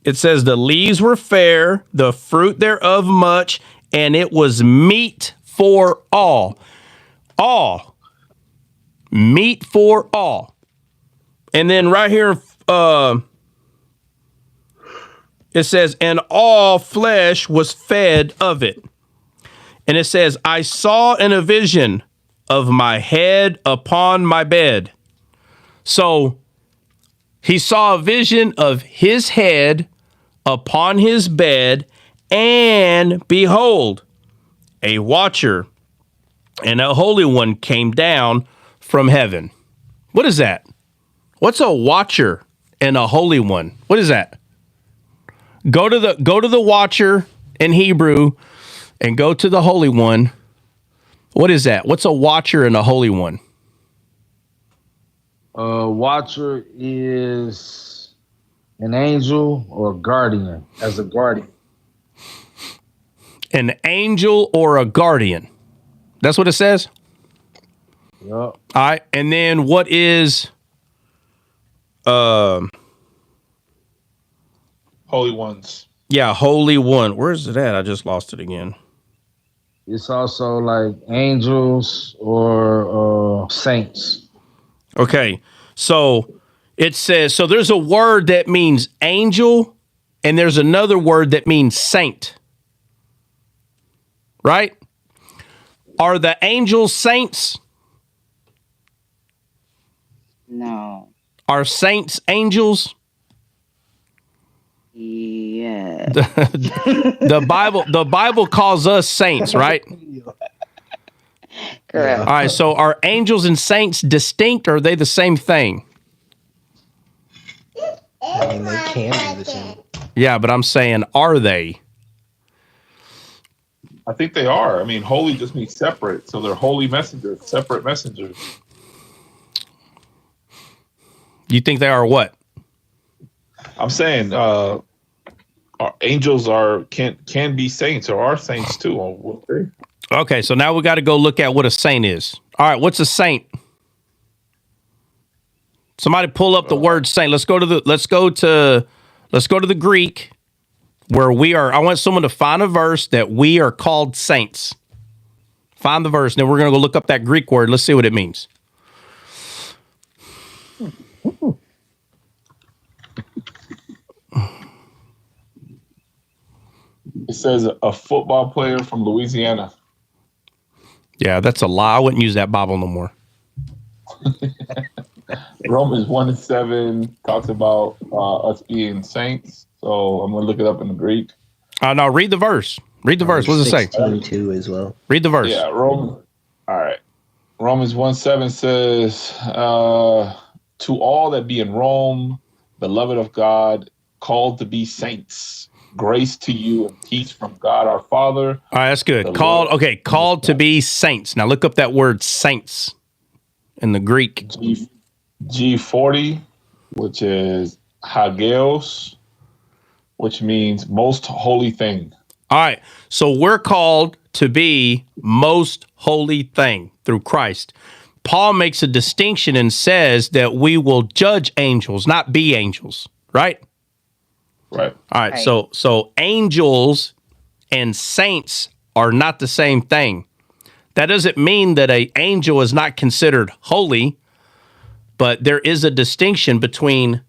It says the leaves were fair, the fruit thereof much, and it was meat for all. All. Meat for all. And then right here, it says, and all flesh was fed of it. And it says, I saw in a vision of my head upon my bed. So he saw a vision of his head upon his bed, and behold, a watcher and a holy one came down from heaven. What is that? What's a watcher and a holy one? What is that? Go to the watcher in Hebrew and go to the holy one. What is that? What's a watcher and a holy one? Watcher is an angel or guardian, as a guardian. An angel or a guardian. That's what it says? Yep. All right. And then what is Holy ones. Yeah, holy one. Where is it at? I just lost it again. It's also like angels or saints. Okay. So it says, so there's a word that means angel, and there's another word that means saint. Right? Are the angels saints? No. Are saints angels? Yeah. The Bible calls us saints, right? Correct. All right, so are angels and saints distinct, or are they the same thing? I mean, they can be the same. Yeah, but I'm saying, are they? I think they are. I mean, holy just means separate. So they're holy messengers, separate messengers. You think they are what? I'm saying our angels can be saints or are saints too. Okay, so now we got to go look at what a saint is. All right, what's a saint? Somebody pull up the word saint. Let's go to the Greek where we are. I want someone to find a verse that we are called saints. Find the verse, and then we're going to go look up that Greek word. Let's see what it means. It says a football player from Louisiana. Yeah, that's a lie. I wouldn't use that Bible no more. Romans 1:7 talks about us being saints. So I'm going to look it up in the Greek. No, read the verse. Read the verse. What does it say? 16:2 as well. Read the verse. Yeah, All right. Romans 1:7 says, to all that be in Rome, beloved of God, called to be saints, grace to you and peace from God our Father. All right, that's good. Called to be saints. Now look up that word saints in the Greek. G40, which is hagios, which means most holy thing. All right, so we're called to be most holy thing through Christ. Paul makes a distinction and says that we will judge angels, not be angels, right? Right. All right. So angels and saints are not the same thing. That doesn't mean that an angel is not considered holy. but there is a distinction between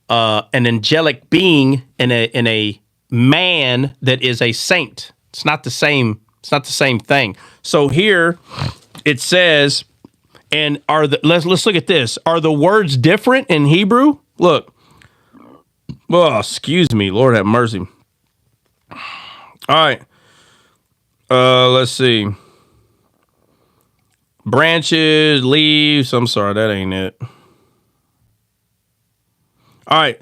an angelic being and a man that is a saint. It's not the same. It's not the same thing. So here it says, and let's look at this. Are the words different in Hebrew? Look. Oh, excuse me. Lord have mercy. All right. Let's see. Branches, leaves. I'm sorry, that ain't it. All right.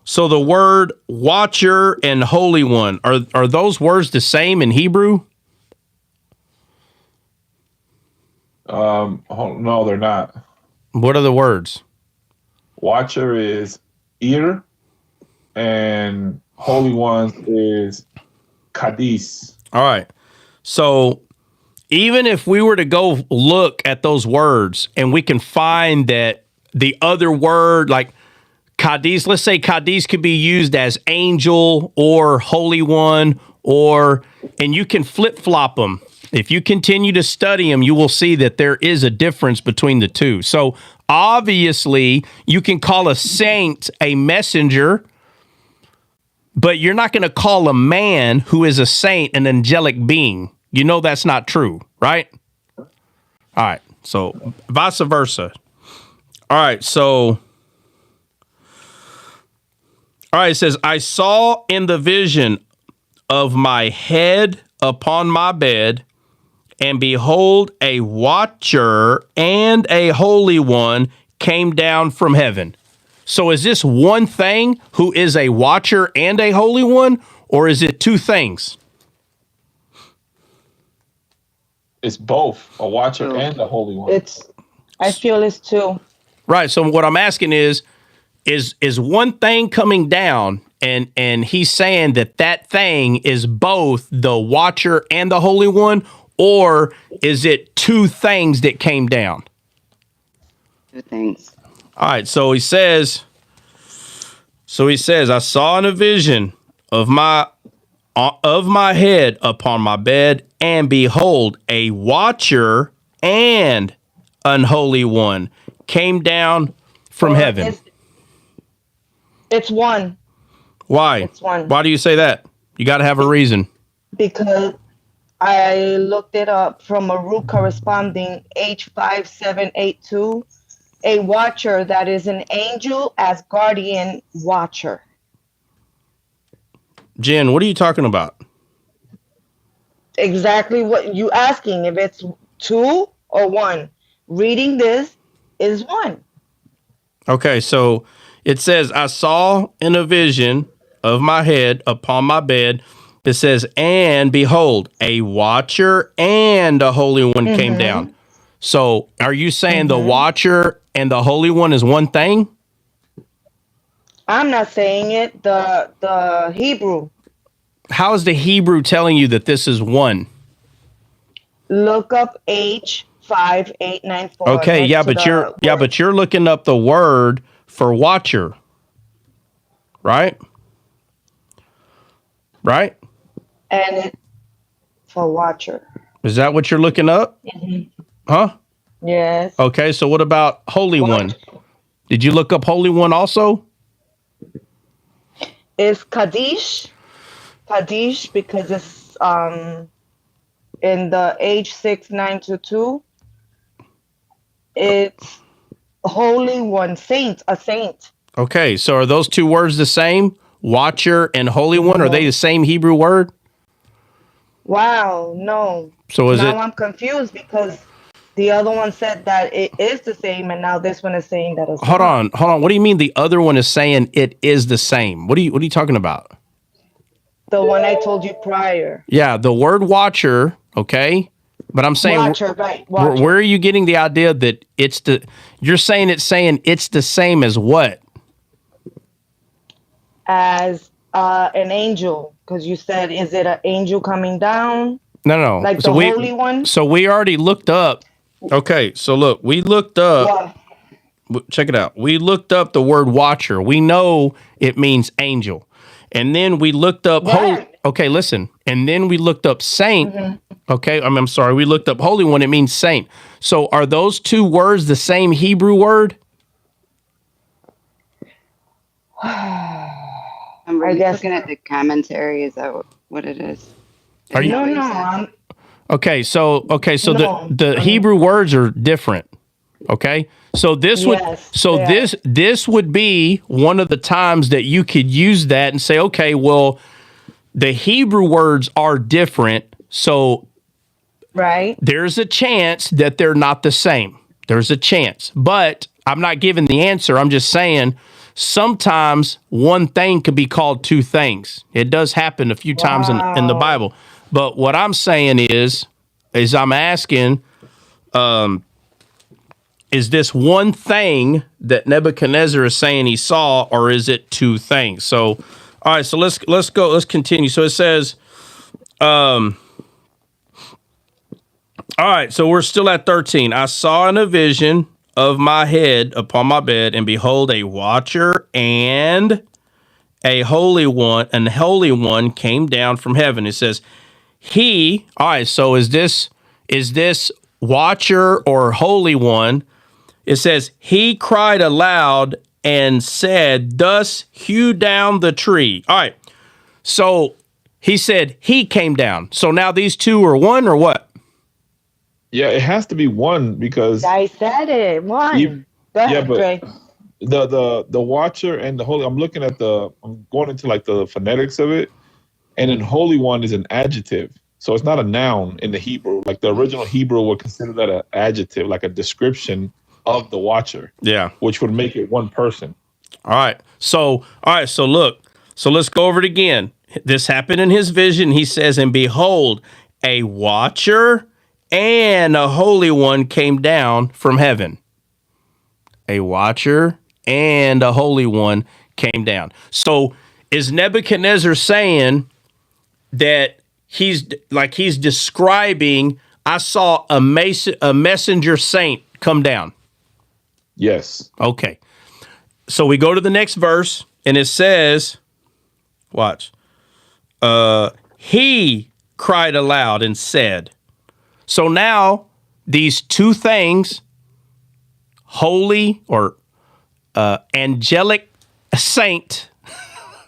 So the word watcher and holy one, are those words the same in Hebrew? No, they're not. What are the words? Watcher is ear, and holy ones is Cadiz. All right. So even if we were to go look at those words and we can find that the other word, like Cadiz, let's say Cadiz could be used as angel or holy one, and you can flip-flop them. If you continue to study them, you will see that there is a difference between the two. So obviously, you can call a saint a messenger, but you're not going to call a man who is a saint an angelic being. You know that's not true, right? All right, so vice versa. All right, it says, I saw in the vision of my head upon my bed, and behold, a watcher and a holy one came down from heaven. So is this one thing who is a watcher and a holy one, or is it two things? It's both a watcher and a holy one. I feel it's two. Right. So what I'm asking is one thing coming down, and he's saying that thing is both the watcher and the holy one, or is it two things that came down? Two things. All right. So he says, I saw in a vision of my head upon my bed, and behold, a watcher and an holy one came down from heaven. It's one. Why? It's one. Why do you say that? You got to have a reason. Because I looked it up from a root corresponding H5782, a watcher that is an angel as guardian watcher. Jen, what are you talking about? Exactly what you asking, if it's two or one. Reading this is one. Okay, so it says, I saw in a vision of my head upon my bed. It says, and behold, a watcher and a holy one came down. So are you saying the watcher and the holy one is one thing? I'm not saying it. The Hebrew. How is the Hebrew telling you that this is one? Look up H5894. Okay, but you're looking up the word for watcher, right? Right? And for watcher. Is that what you're looking up? Huh? Yes. Okay, so what about holy one? Did you look up holy one also? It's Kaddish. Kaddish, because it's in the H6922. It's holy one, saint, a saint. Okay, so are those two words the same? Watcher and holy one, are they the same Hebrew word? Wow, no. So now I'm confused because the other one said that it is the same, and now this one is saying that it's Hold on. What do you mean the other one is saying it is the same? What are you talking about? The one I told you prior. Yeah, the word watcher, okay? But I'm saying watcher, right? Watcher. Where are you getting the idea that you're saying it's the same as what? As an angel, because you said, is it an angel coming down? No. Like the holy one? So we already looked up. Okay, so look, we looked up. Check it out. We looked up the word watcher. We know it means angel. And then we looked up holy. Okay, listen. And then we looked up saint. Okay, I'm sorry. We looked up holy one. It means saint. So are those two words the same Hebrew word? And were I you guess looking at the commentary? Is that what it is? Are you? no, What you no. said? So No, the Hebrew words are different. Okay, so this yes, they are. this would be one of the times that you could use that and say, okay, well, the Hebrew words are different, so Right. there's a chance that they're not the same. There's a chance, but I'm not giving the answer. I'm just saying sometimes one thing could be called two things. It does happen a few times in the Wow. Bible. But what I'm saying is I'm asking, is this one thing that Nebuchadnezzar is saying he saw, or is it two things? So, all right, so let's go. Let's continue. So it says, all right, so we're still at 13. I saw in a vision of my head upon my bed, and behold, a watcher and a holy one came down from heaven. It says, all right, so is this watcher or holy one? It says, he cried aloud and said, thus hew down the tree. All right, so he said he came down. So now these two are one or what? Yeah, it has to be one because I said it. One. Go ahead, but Dre. the watcher and the holy. I'm going into like the phonetics of it, and then holy one is an adjective, so it's not a noun in the Hebrew. Like the original Hebrew would consider that an adjective, like a description of the watcher. Yeah, which would make it one person. All right. So look. So let's go over it again. This happened in his vision. He says, and behold, a watcher and a holy one came down from heaven. A watcher and a holy one came down. So is Nebuchadnezzar saying that he's describing, I saw a messenger saint come down? Yes. Okay. So we go to the next verse, and it says, watch. He cried aloud and said. So now these two things, holy or angelic saint,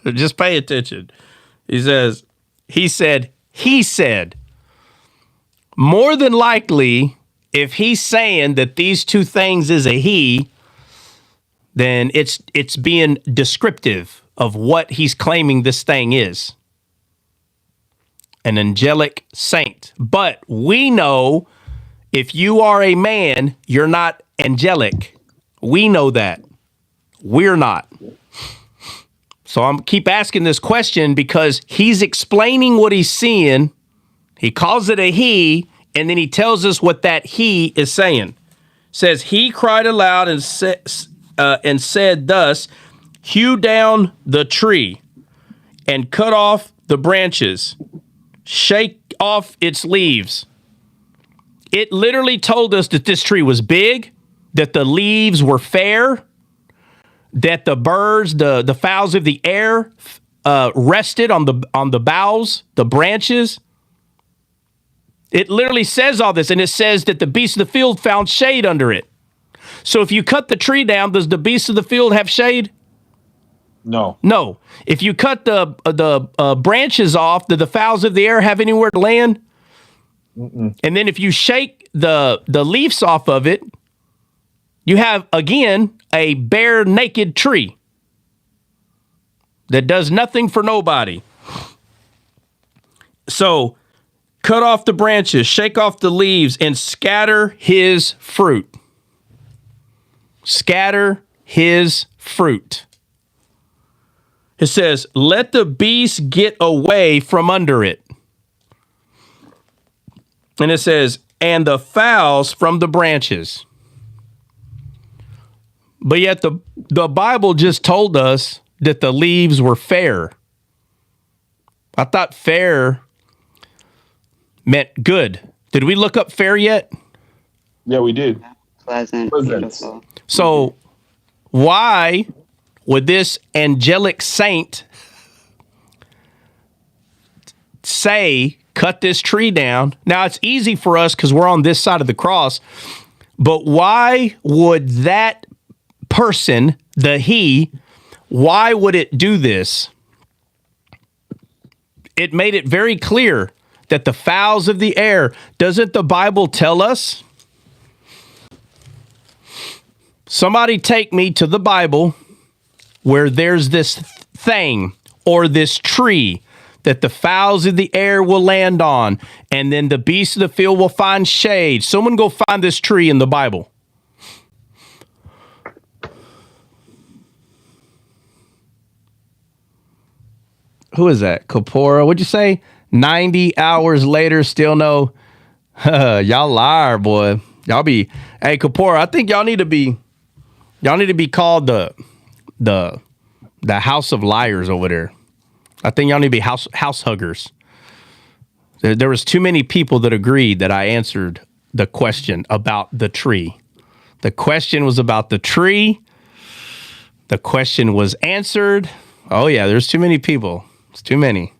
just pay attention. He said, more than likely, if he's saying that these two things is a he, then it's being descriptive of what he's claiming this thing is. An angelic saint. But we know if you are a man, you're not angelic. We know that. We're not. So I'm keep asking this question because he's explaining what he's seeing. He calls it a he, and then he tells us what that he is saying. Says he cried aloud and said thus, hew down the tree and cut off the branches, shake off its leaves. It literally told us that this tree was big, that the leaves were fair, that the birds, the fowls of the air rested on the boughs, the branches. It literally says all this, and it says that the beasts of the field found shade under it. So if you cut the tree down, does the beasts of the field have shade? No. No. If you cut the branches off, do the fowls of the air have anywhere to land? Mm-mm. And then if you shake the leaves off of it, you have, again, a bare, naked tree that does nothing for nobody. So cut off the branches, shake off the leaves, and scatter his fruit. Scatter his fruit. It says, let the beasts get away from under it. And it says, and the fowls from the branches. But yet the Bible just told us that the leaves were fair. I thought fair meant good. Did we look up fair yet? Yeah, we did. Pleasant. Beautiful. So why would this angelic saint say, cut this tree down? Now, it's easy for us because we're on this side of the cross, but why would that person, the he, why would it do this? It made it very clear that the fowls of the air, doesn't the Bible tell us? Somebody take me to the Bible where there's this thing or this tree that the fowls of the air will land on, and then the beasts of the field will find shade. Someone go find this tree in the Bible. Who is that? Kapora? What'd you say? 90 hours later, still no. Y'all liar, boy. Y'all be. Hey, Kapora, I think y'all need to be called the house of liars over there. I think y'all need to be house huggers. There was too many people that agreed that I answered the question about the tree. The question was about the tree. The question was answered. Oh yeah, there's too many people. It's too many.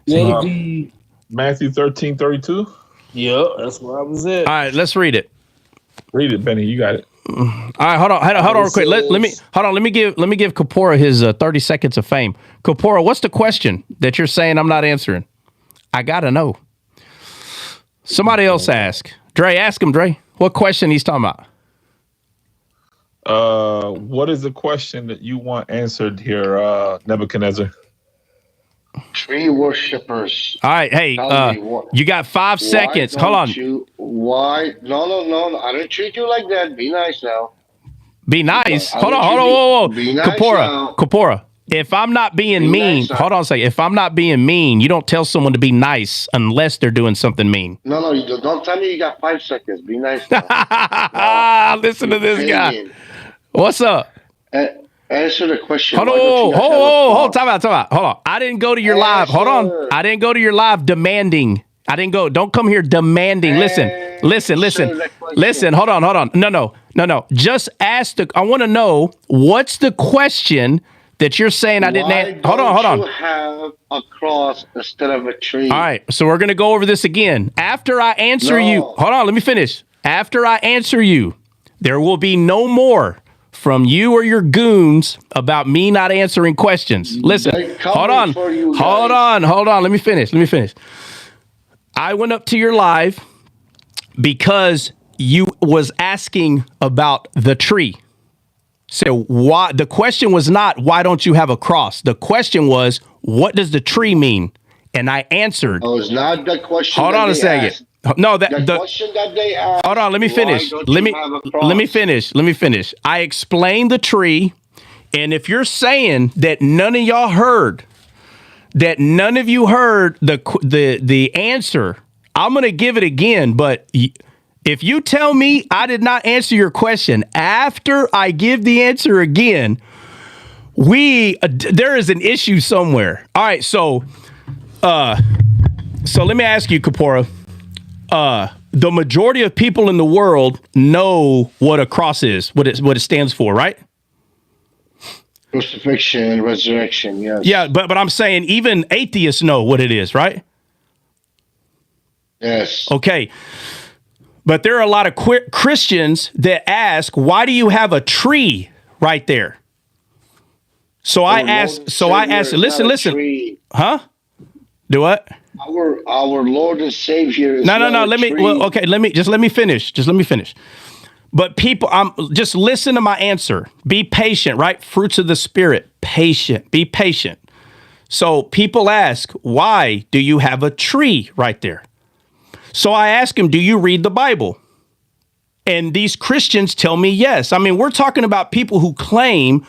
Matthew 13:32. Yeah, that's where I was at. All right, let's read it. Read it, Benny. You got it. All right, hold on real quick. Let me give Kapora his 30 seconds of fame. Kapora, what's the question that you're saying I'm not answering? I gotta know. Somebody else ask. Dre, ask him, Dre. What question he's talking about? What is the question that you want answered here, Nebuchadnezzar? Tree worshippers. All right, hey, you got 5 seconds. Hold on. Why? No. I don't treat you like that. Be nice now. Be nice. Hold on. Whoa. Be nice Kapora. If I'm not being mean, hold on a second. If I'm not being mean, you don't tell someone to be nice unless they're doing something mean. No, you don't tell me you got 5 seconds. Be nice now. Listen to this guy. What's up? Answer the question. Hold time out. Hold on. I didn't go to your live. Hold on. I didn't go to your live demanding. I didn't go. Don't come here demanding. Listen. Hold on. No. Just ask I want to know what's the question that you're saying I didn't answer. Hold on. You have a cross instead of a tree. All right. So we're going to go over this again. After I answer you. Hold on. Let me finish. After I answer you, there will be no more from you or your goons about me not answering questions. Listen, hold on. Let me finish. I went up to your live because you was asking about the tree. So why? The question was not, why don't you have a cross? The question was, what does the tree mean? And I answered. Oh, it's not the question. Hold on a second. Asked. No, the question that they asked. Hold on, let me finish. Let me finish. I explained the tree, and if you're saying that none of y'all heard, that none of you heard the answer, I'm gonna give it again. But if you tell me I did not answer your question after I give the answer again, there is an issue somewhere. All right, so let me ask you, Kapora. The majority of people in the world know what a cross is, what it stands for, right? Crucifixion, resurrection, yes. Yeah, but I'm saying even atheists know what it is, right? Yes. Okay. But there are a lot of Christians that ask, why do you have a tree right there? So I asked, listen. Huh? Do what? Our Lord and Savior is no. Let me finish. Just let me finish. But people, just listen to my answer. Be patient, right? Fruits of the Spirit. Patient. Be patient. So people ask, why do you have a tree right there? So I ask him, do you read the Bible? And these Christians tell me yes. I mean, we're talking about people who claim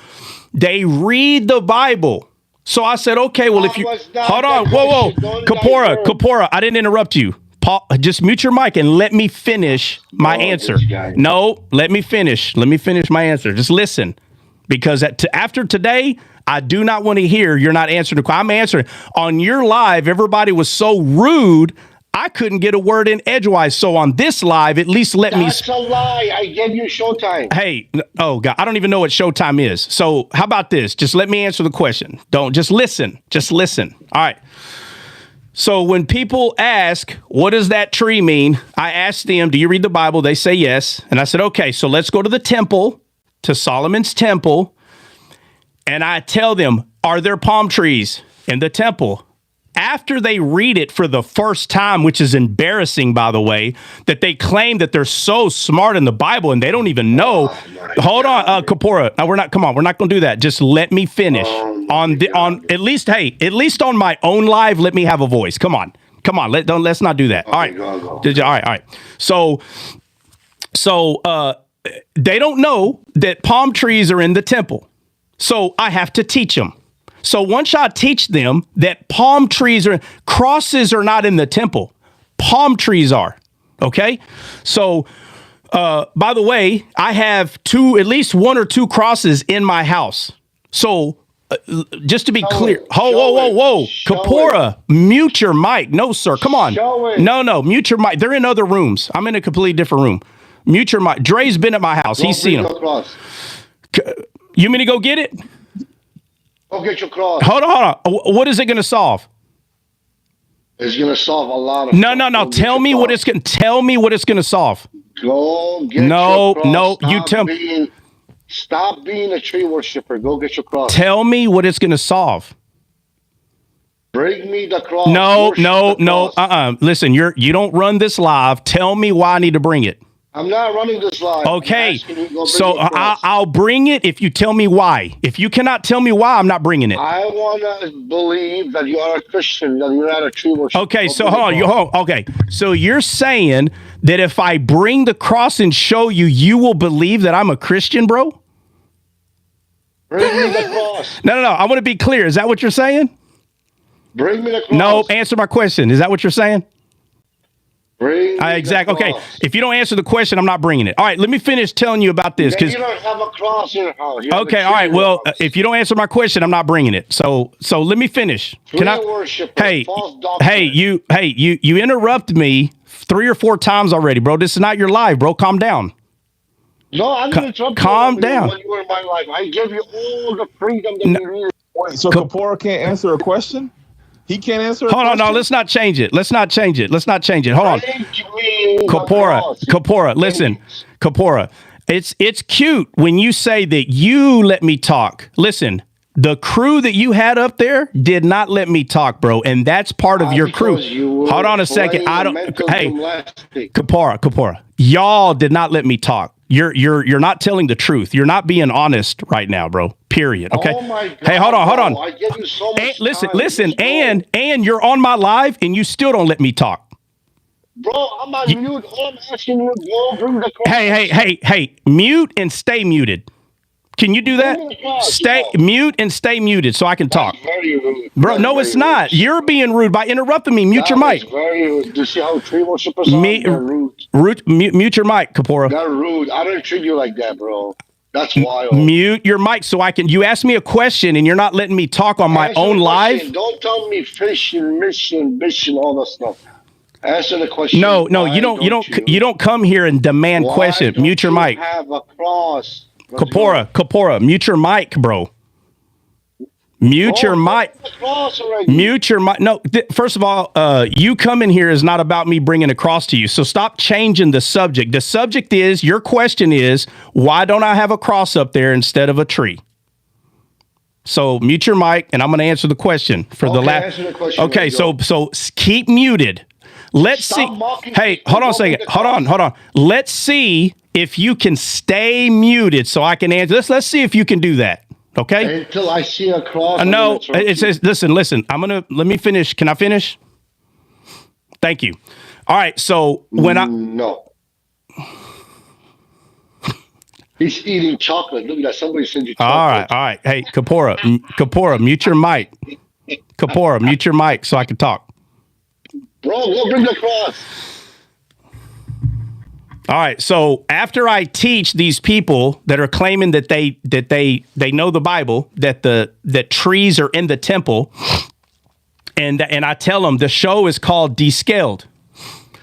they read the Bible. So I said, okay, well, if you hold on, whoa, Kapora, I didn't interrupt you. Paul, just mute your mic and let me finish my answer. No, let me finish. Let me finish my answer. Just listen, because after today, I do not want to hear you're not answering the question. I'm answering on your live. Everybody was so rude. I couldn't get a word in edgewise. So on this live, at least let me. That's a lie. I gave you showtime. Hey, oh God, I don't even know what showtime is. So how about this? Just let me answer the question. Don't just listen. Just listen. All right. So when people ask, what does that tree mean? I asked them, do you read the Bible? They say yes. And I said, okay, so let's go to the temple, to Solomon's temple. And I tell them, are there palm trees in the temple? After they read it for the first time, which is embarrassing, by the way, that they claim that they're so smart in the Bible and they don't even know. Hold on, Kapora. No, we're not going to do that. Just let me finish. At least on my own live, let me have a voice. Come on. Let's not do that. Okay, all right. Go. All right. So they don't know that palm trees are in the temple. So I have to teach them. So once I teach them that crosses are not in the temple, palm trees are. Okay. So, by the way, I have at least one or two crosses in my house. So just to be clear, whoa. Kapora, mute your mic. No, sir. Come on. No, mute your mic. They're in other rooms. I'm in a completely different room. Mute your mic. Dre's been at my house. He's seen them. You mean to go get it? Go get your cross. Hold on. What is it going to solve? It's going to solve a lot of No. Tell me what it's going to solve. Go get your cross. No. You tell me. Stop being a tree worshiper. Go get your cross. Tell me what it's going to solve. Bring me the cross. No. Listen, you don't run this live. Tell me why I need to bring it. I'm not running this live. Okay, so I'll bring it if you tell me why. If you cannot tell me why, I'm not bringing it. I want to believe that you are a Christian, that you're not a true worshiper. Okay, so hold on. Okay, so you're saying that if I bring the cross and show you, you will believe that I'm a Christian, bro? Bring me the cross. No. I want to be clear. Is that what you're saying? Bring me the cross. No, answer my question. Is that what you're saying? Exactly. Okay. If you don't answer the question, I'm not bringing it. All right. Let me finish telling you about this. You don't have a cross in your house. Okay. All right. Well, if you don't answer my question, I'm not bringing it. So let me finish. Can I? Hey, you interrupt me 3 or 4 times already, bro. This is not your live, bro. Calm down. No, I'm going to calm down. When you were in my life, I give you all the freedom that you need. Wait, so Kapora can't answer a question? He can't answer. Hold on, no, let's not change it. Hold on. Kapora, listen. Kapora, it's cute when you say that you let me talk. Listen, the crew that you had up there did not let me talk, bro, and that's part of your crew. Hold on a second. Hey, Kapora, y'all did not let me talk. You're not telling the truth. You're not being honest right now, bro. Period. Okay. Oh my God, hey, hold on. I give you so much Listen, and you're on my live and you still don't let me talk. Bro, I'm on mute. All I'm asking you, go bring the cross. Hey, mute and stay muted. Can you do that? Mute and stay muted so I can talk. That's very rude. Bro, no, it's not. You're being rude by interrupting me. Mute your mic. Very rude. Do you see how tree worshippers are? They're rude. Mute your mic, Kapora. They're rude. I don't treat you like that, bro. That's wild. Mute your mic so I can. You asked me a question and you're not letting me talk on my own live. Don't tell me fishing, mission, all that stuff. Answer the question. No, you don't come here and demand question. Mute your mic. Have a cross. Kapora, mute your mic, bro. Mute your mic. Mute your mic. No, first of all, you coming here is not about me bringing a cross to you. So stop changing the subject. The subject is, your question is, why don't I have a cross up there instead of a tree? So mute your mic, and I'm going to answer the question for the last. Okay, so keep muted. Let's see. Hey, hold on a second. Hold on. Let's see if you can stay muted so I can answer. Let's see if you can do that. Okay. Until I see a cross. No, it says, listen. Let me finish. Can I finish? Thank you. All right. So no. He's eating chocolate. Look at that. Somebody sent you chocolate. All right. Hey, Kapora, mute your mic. Kapora, mute your mic so I can talk. Bro, go bring the cross. All right. So after I teach these people that are claiming that they know the Bible, that trees are in the temple, and I tell them the show is called Descaled.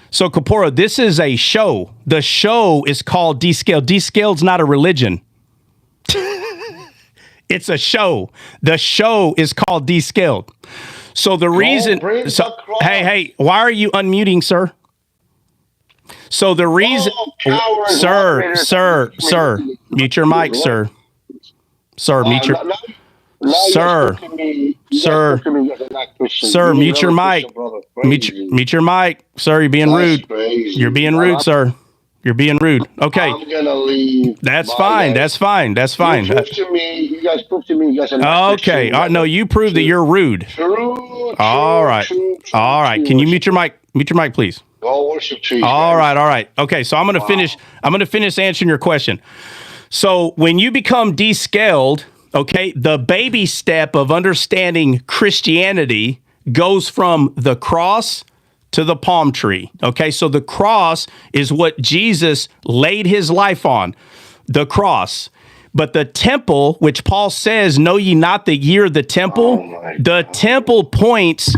So Kapora, this is a show. The show is called Descaled. Descaled's not a religion. It's a show. The show is called Descaled. So the reason, hey, why are you unmuting, sir? So the reason, sir, mute your mic, sir. Sir, mute your. Sir, sir, sir, mute your mic. Mute your mic, sir. You're being rude. You're being rude, sir. You're being rude. Okay. I'm gonna leave. That's fine. That's fine. That's fine. You guys prove to me you guys are not okay. No, you prove that you're rude. All right. All right. Can you mute your mic? Mute your mic, please. Go worship trees. All right. All right. Okay. So I'm gonna finish. I'm gonna finish answering your question. So when you become descaled, okay, the baby step of understanding Christianity goes from the cross to the palm tree. Okay, so the cross is what Jesus laid his life on, the cross. But the temple, which Paul says, know ye not the year of the temple, the temple points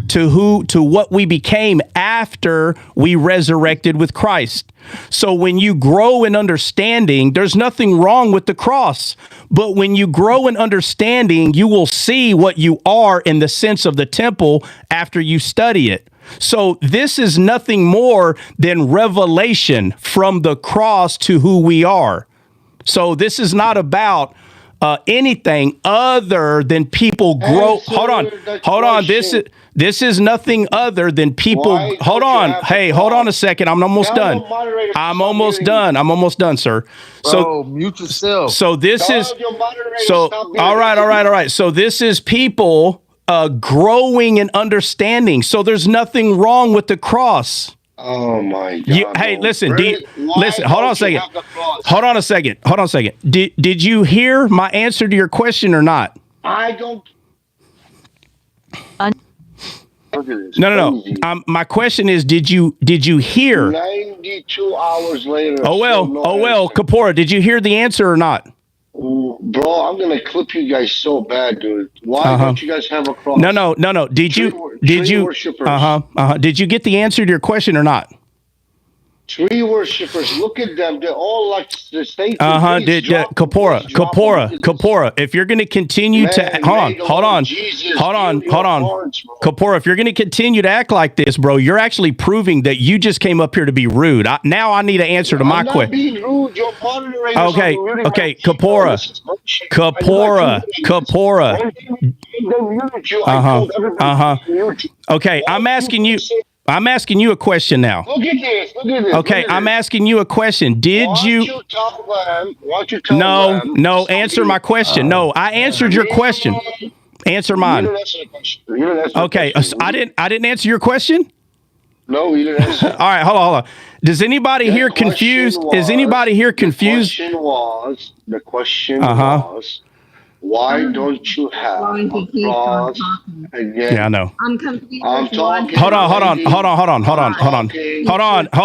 to what we became after we resurrected with Christ. So when you grow in understanding, there's nothing wrong with the cross. But when you grow in understanding, you will see what you are in the sense of the temple after you study it. So this is nothing more than revelation from the cross to who we are. So this is not about anything other than people grow. Hold on. This is nothing other than people. Hold on. Hey, hold on a second. I'm almost done. I'm almost done, sir. So mute yourself. So this is so. All right. So this is people growing and understanding. So there's nothing wrong with the cross. Oh my God! Hey, listen. Listen. Hold on a second. Did you hear my answer to your question or not? I don't. No. My question is, did you hear? 92 hours later. Oh well. Kapora, did you hear the answer or not? Bro, I'm gonna clip you guys so bad, dude. Why don't you guys have a cross? No. Did you? Did you get the answer to your question or not? Tree worshippers, look at them. They're all like the state. Kapora. If you're going to continue to hold on. Kapora, if you're going to continue to act like this, bro, you're actually proving that you just came up here to be rude. Now I need an answer to my question. Being rude. Your moderators okay. Kapora. Okay, I'm asking you a question now. Look at this. Okay, I'm asking you a question. Did you tell them? No, answer my question. No, I answered your question. Answer mine. You didn't answer the question. Okay, I didn't answer your question? No, you didn't answer. All right, hold on. Does anybody here confused? Is anybody here confused? The question was why don't you have a cross again? Yeah, I know. I'm talking. Hold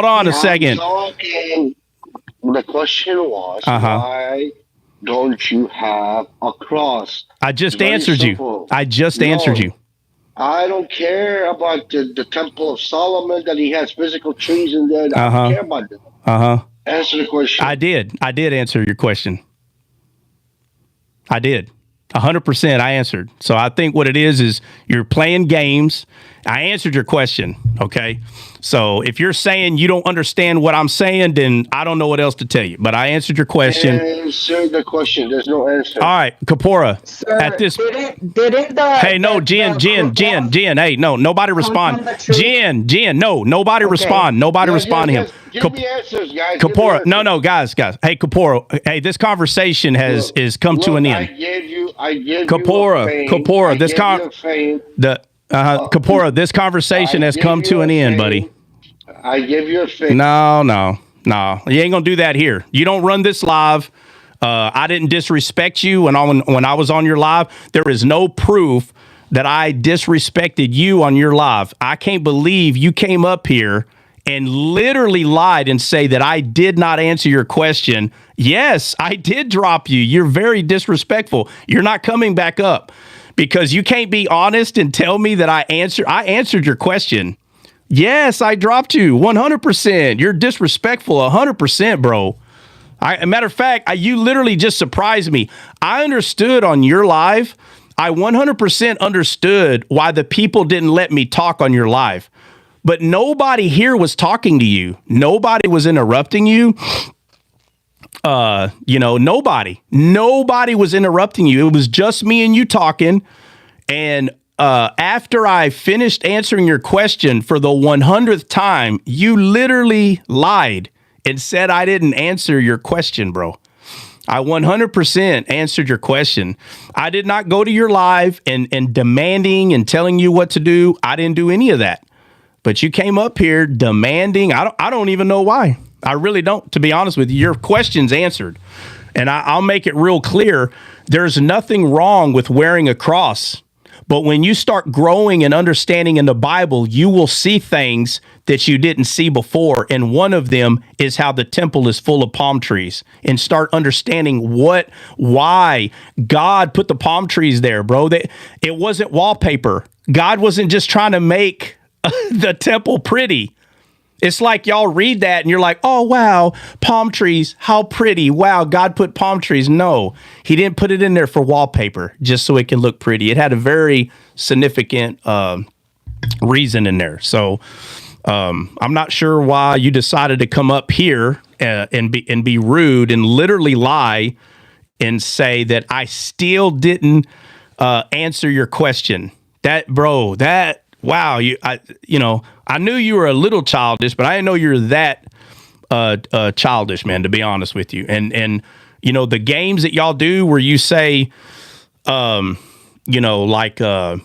on a second. The question was why don't you have a cross? I just answered you. I don't care about the Temple of Solomon that he has physical trees in there. I don't care about that. Answer the question. I did answer your question. I did. 100% I answered. So I think what it is you're playing games. I answered your question. Okay. So if you're saying you don't understand what I'm saying, then I don't know what else to tell you. But I answered your question. Answer the question. There's no answer. All right, Kapora. Sir, at this. Hey, no, Jen. Hey, no, nobody respond. Jen. No, nobody respond. Nobody respond to him. Give me answers, guys. Kapora. No, guys. Hey, Kapora. Hey, this conversation is come to an end. I gave Kapora. Kapora, this conversation has come to an end, buddy. I give you a fame. No. You ain't gonna do that here. You don't run this live. I didn't disrespect you when I was on your live. There is no proof that I disrespected you on your live. I can't believe you came up here and literally lied and say that I did not answer your question. Yes, I did drop you. You're very disrespectful. You're not coming back up because you can't be honest and tell me that I answered your question. Yes, I dropped you 100%. You're disrespectful 100%, bro. A matter of fact, you literally just surprised me. I understood on your live. I 100% understood why the people didn't let me talk on your live. But nobody here was talking to you. Nobody was interrupting you. nobody was interrupting you. It was just me and you talking. And after I finished answering your question for the 100th time, you literally lied and said I didn't answer your question, bro. I 100% answered your question. I did not go to your live and demanding and telling you what to do. I didn't do any of that. But you came up here demanding. I don't even know why. I really don't, to be honest with you. Your question's answered. And I'll make it real clear. There's nothing wrong with wearing a cross. But when you start growing and understanding in the Bible, you will see things that you didn't see before. And one of them is how the temple is full of palm trees, and start understanding why God put the palm trees there, bro. It wasn't wallpaper. God wasn't just trying to make the temple pretty. It's like y'all read that and you're like, oh, wow, palm trees, how pretty. Wow, God put palm trees. No, he didn't put it in there for wallpaper just so it can look pretty. It had a very significant reason in there. So I'm not sure why you decided to come up here and be rude and literally lie and say that I still didn't answer your question. Wow, I knew you were a little childish, but I didn't know you were that childish, man, to be honest with you. And the games that y'all do where you say, I'm gonna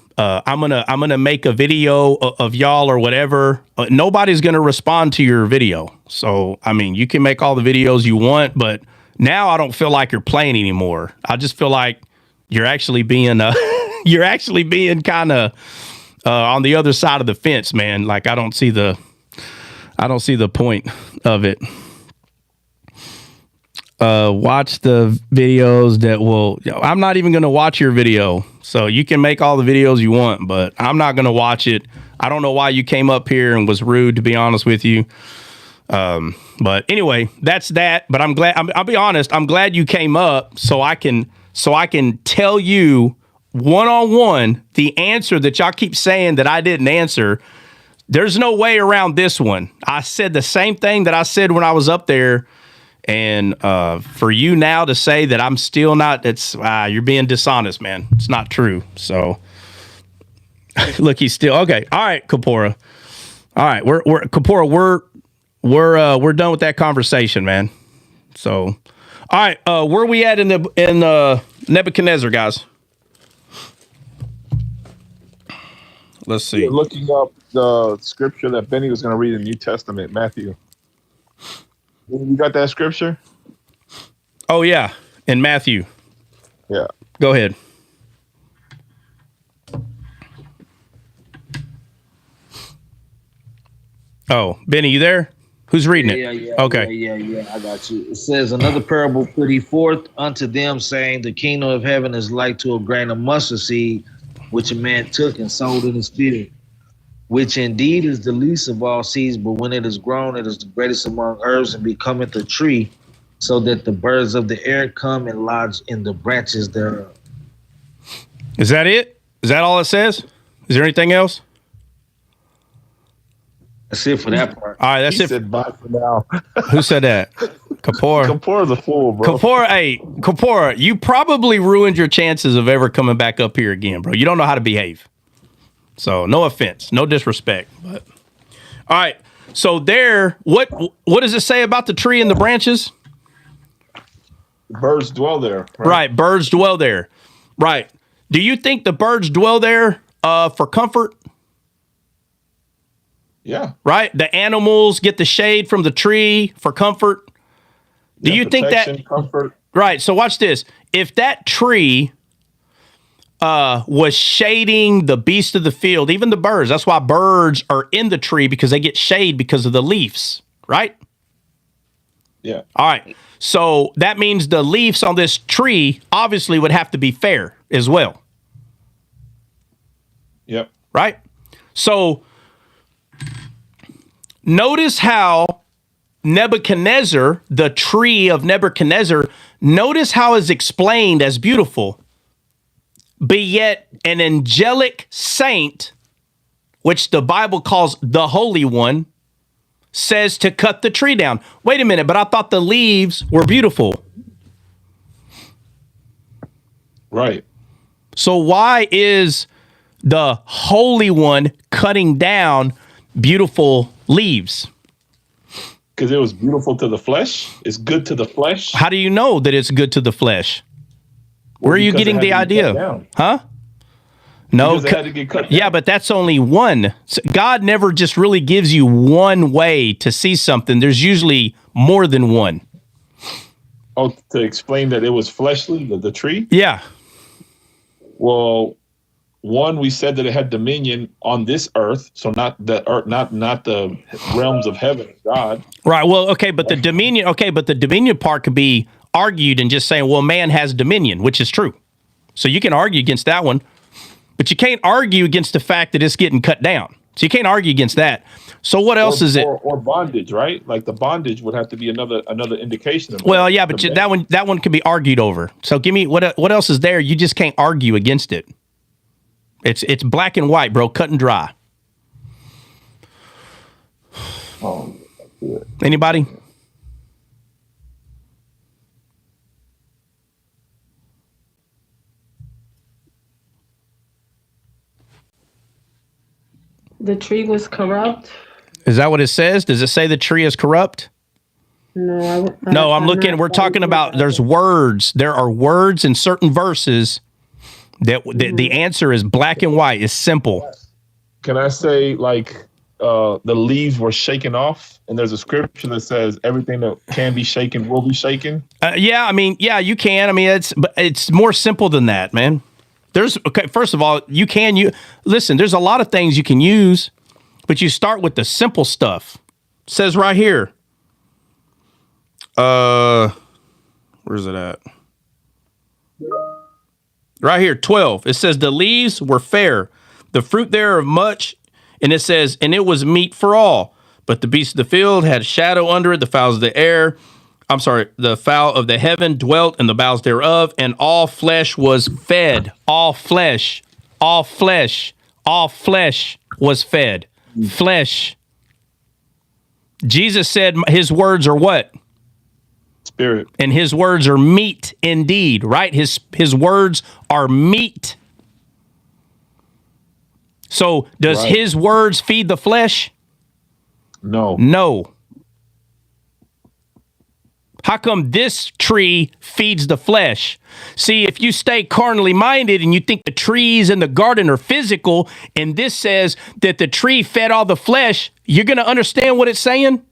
make a video of y'all or whatever. Nobody's gonna respond to your video. So, I mean, you can make all the videos you want, but now I don't feel like you're playing anymore. I just feel like you're actually being kind of on the other side of the fence, man. Like I don't see the point of it. Watch the videos that will. I'm not even going to watch your video, so you can make all the videos you want, but I'm not going to watch it. I don't know why you came up here and was rude, to be honest with you. But anyway, that's that. But I'm glad. I'll be honest. I'm glad you came up so I can tell you one-on-one the answer that y'all keep saying that I didn't answer. There's no way around this one. I said the same thing that I said when I was up there, and for you now to say that I'm still not, you're being dishonest, man. It's not true. So look, he's still okay. All right, Kapora. All right, we're Kapora. We're done with that conversation, man. So all right, where we at in Nebuchadnezzar, guys? Let's see. You're looking up the scripture that Benny was going to read in the New Testament, Matthew. You got that scripture? Oh, yeah. In Matthew. Yeah. Go ahead. Oh, Benny, you there? Who's reading it? Yeah. Okay. Yeah. I got you. It says, another parable put he forth unto them, saying, the kingdom of heaven is like to a grain of mustard seed, which a man took and sowed in his field, which indeed is the least of all seeds, but when it is grown, it is the greatest among herbs, and becometh a tree, so that the birds of the air come and lodge in the branches thereof. Is that it? Is that all it says? Is there anything else? That's it for that part. All right, that's it. Said bye for now. Who said that? Kapora. Kapora's a fool, bro. Kapora, you probably ruined your chances of ever coming back up here again, bro. You don't know how to behave. So no offense, no disrespect. But all right. So what does it say about the tree and the branches? Birds dwell there. Right. Birds dwell there. Right. Do you think the birds dwell there for comfort? Yeah. Right. The animals get the shade from the tree for comfort. Do you think that comfort? Right. So watch this. If that tree was shading the beast of the field, even the birds, that's why birds are in the tree, because they get shade because of the leaves, right? Yeah. All right. So that means the leaves on this tree obviously would have to be fair as well. Yep. Right? So notice how Nebuchadnezzar, the tree of Nebuchadnezzar, notice how it's explained as beautiful, but yet an angelic saint, which the Bible calls the Holy One, says to cut the tree down. Wait a minute, but I thought the leaves were beautiful. Right. So why is the Holy One cutting down beautiful leaves? Because it was beautiful to the flesh. It's good to the flesh. How do you know that it's good to the flesh? Where are you getting the idea? Huh? No. Because it had to get cut down. Yeah, but that's only one. God never just really gives you one way to see something. There's usually more than one. Oh, to explain that it was fleshly, the tree? Yeah. Well, one, we said that it had dominion on this earth, so not the earth, not the realms of heaven, God. Right. Well, okay, but the dominion part could be argued and just saying, well, man has dominion, which is true. So you can argue against that one, but you can't argue against the fact that it's getting cut down. So you can't argue against that. So what else is it? Or bondage, right? Like the bondage would have to be another indication of well, yeah, but that one could be argued over. So give me what else is there? You just can't argue against it. It's black and white, bro, cut and dry. Oh, anybody? The tree was corrupt. Is that what it says? Does it say the tree is corrupt? No, I'm looking. We're talking about. There's words. There are words in certain verses that the answer is black and white. It's simple. Can I say like the leaves were shaken off, and there's a scripture that says everything that can be shaken will be shaken? Yeah, you can. It's more simple than that, man. First of all, listen, there's a lot of things you can use, but you start with the simple stuff. It says right here. Where's it at? Right here, 12. It says the leaves were fair, the fruit thereof much, and it says, and it was meat for all. But the beasts of the field had shadow under it, the fowl of the heaven dwelt in the boughs thereof, and all flesh was fed. All flesh was fed. Flesh. Jesus said his words are what? Spirit. And his words are meat indeed, right? His words are meat. So does his words feed the flesh? No. How come this tree feeds the flesh? See, if you stay carnally minded and you think the trees in the garden are physical, and this says that the tree fed all the flesh, you're going to understand what it's saying?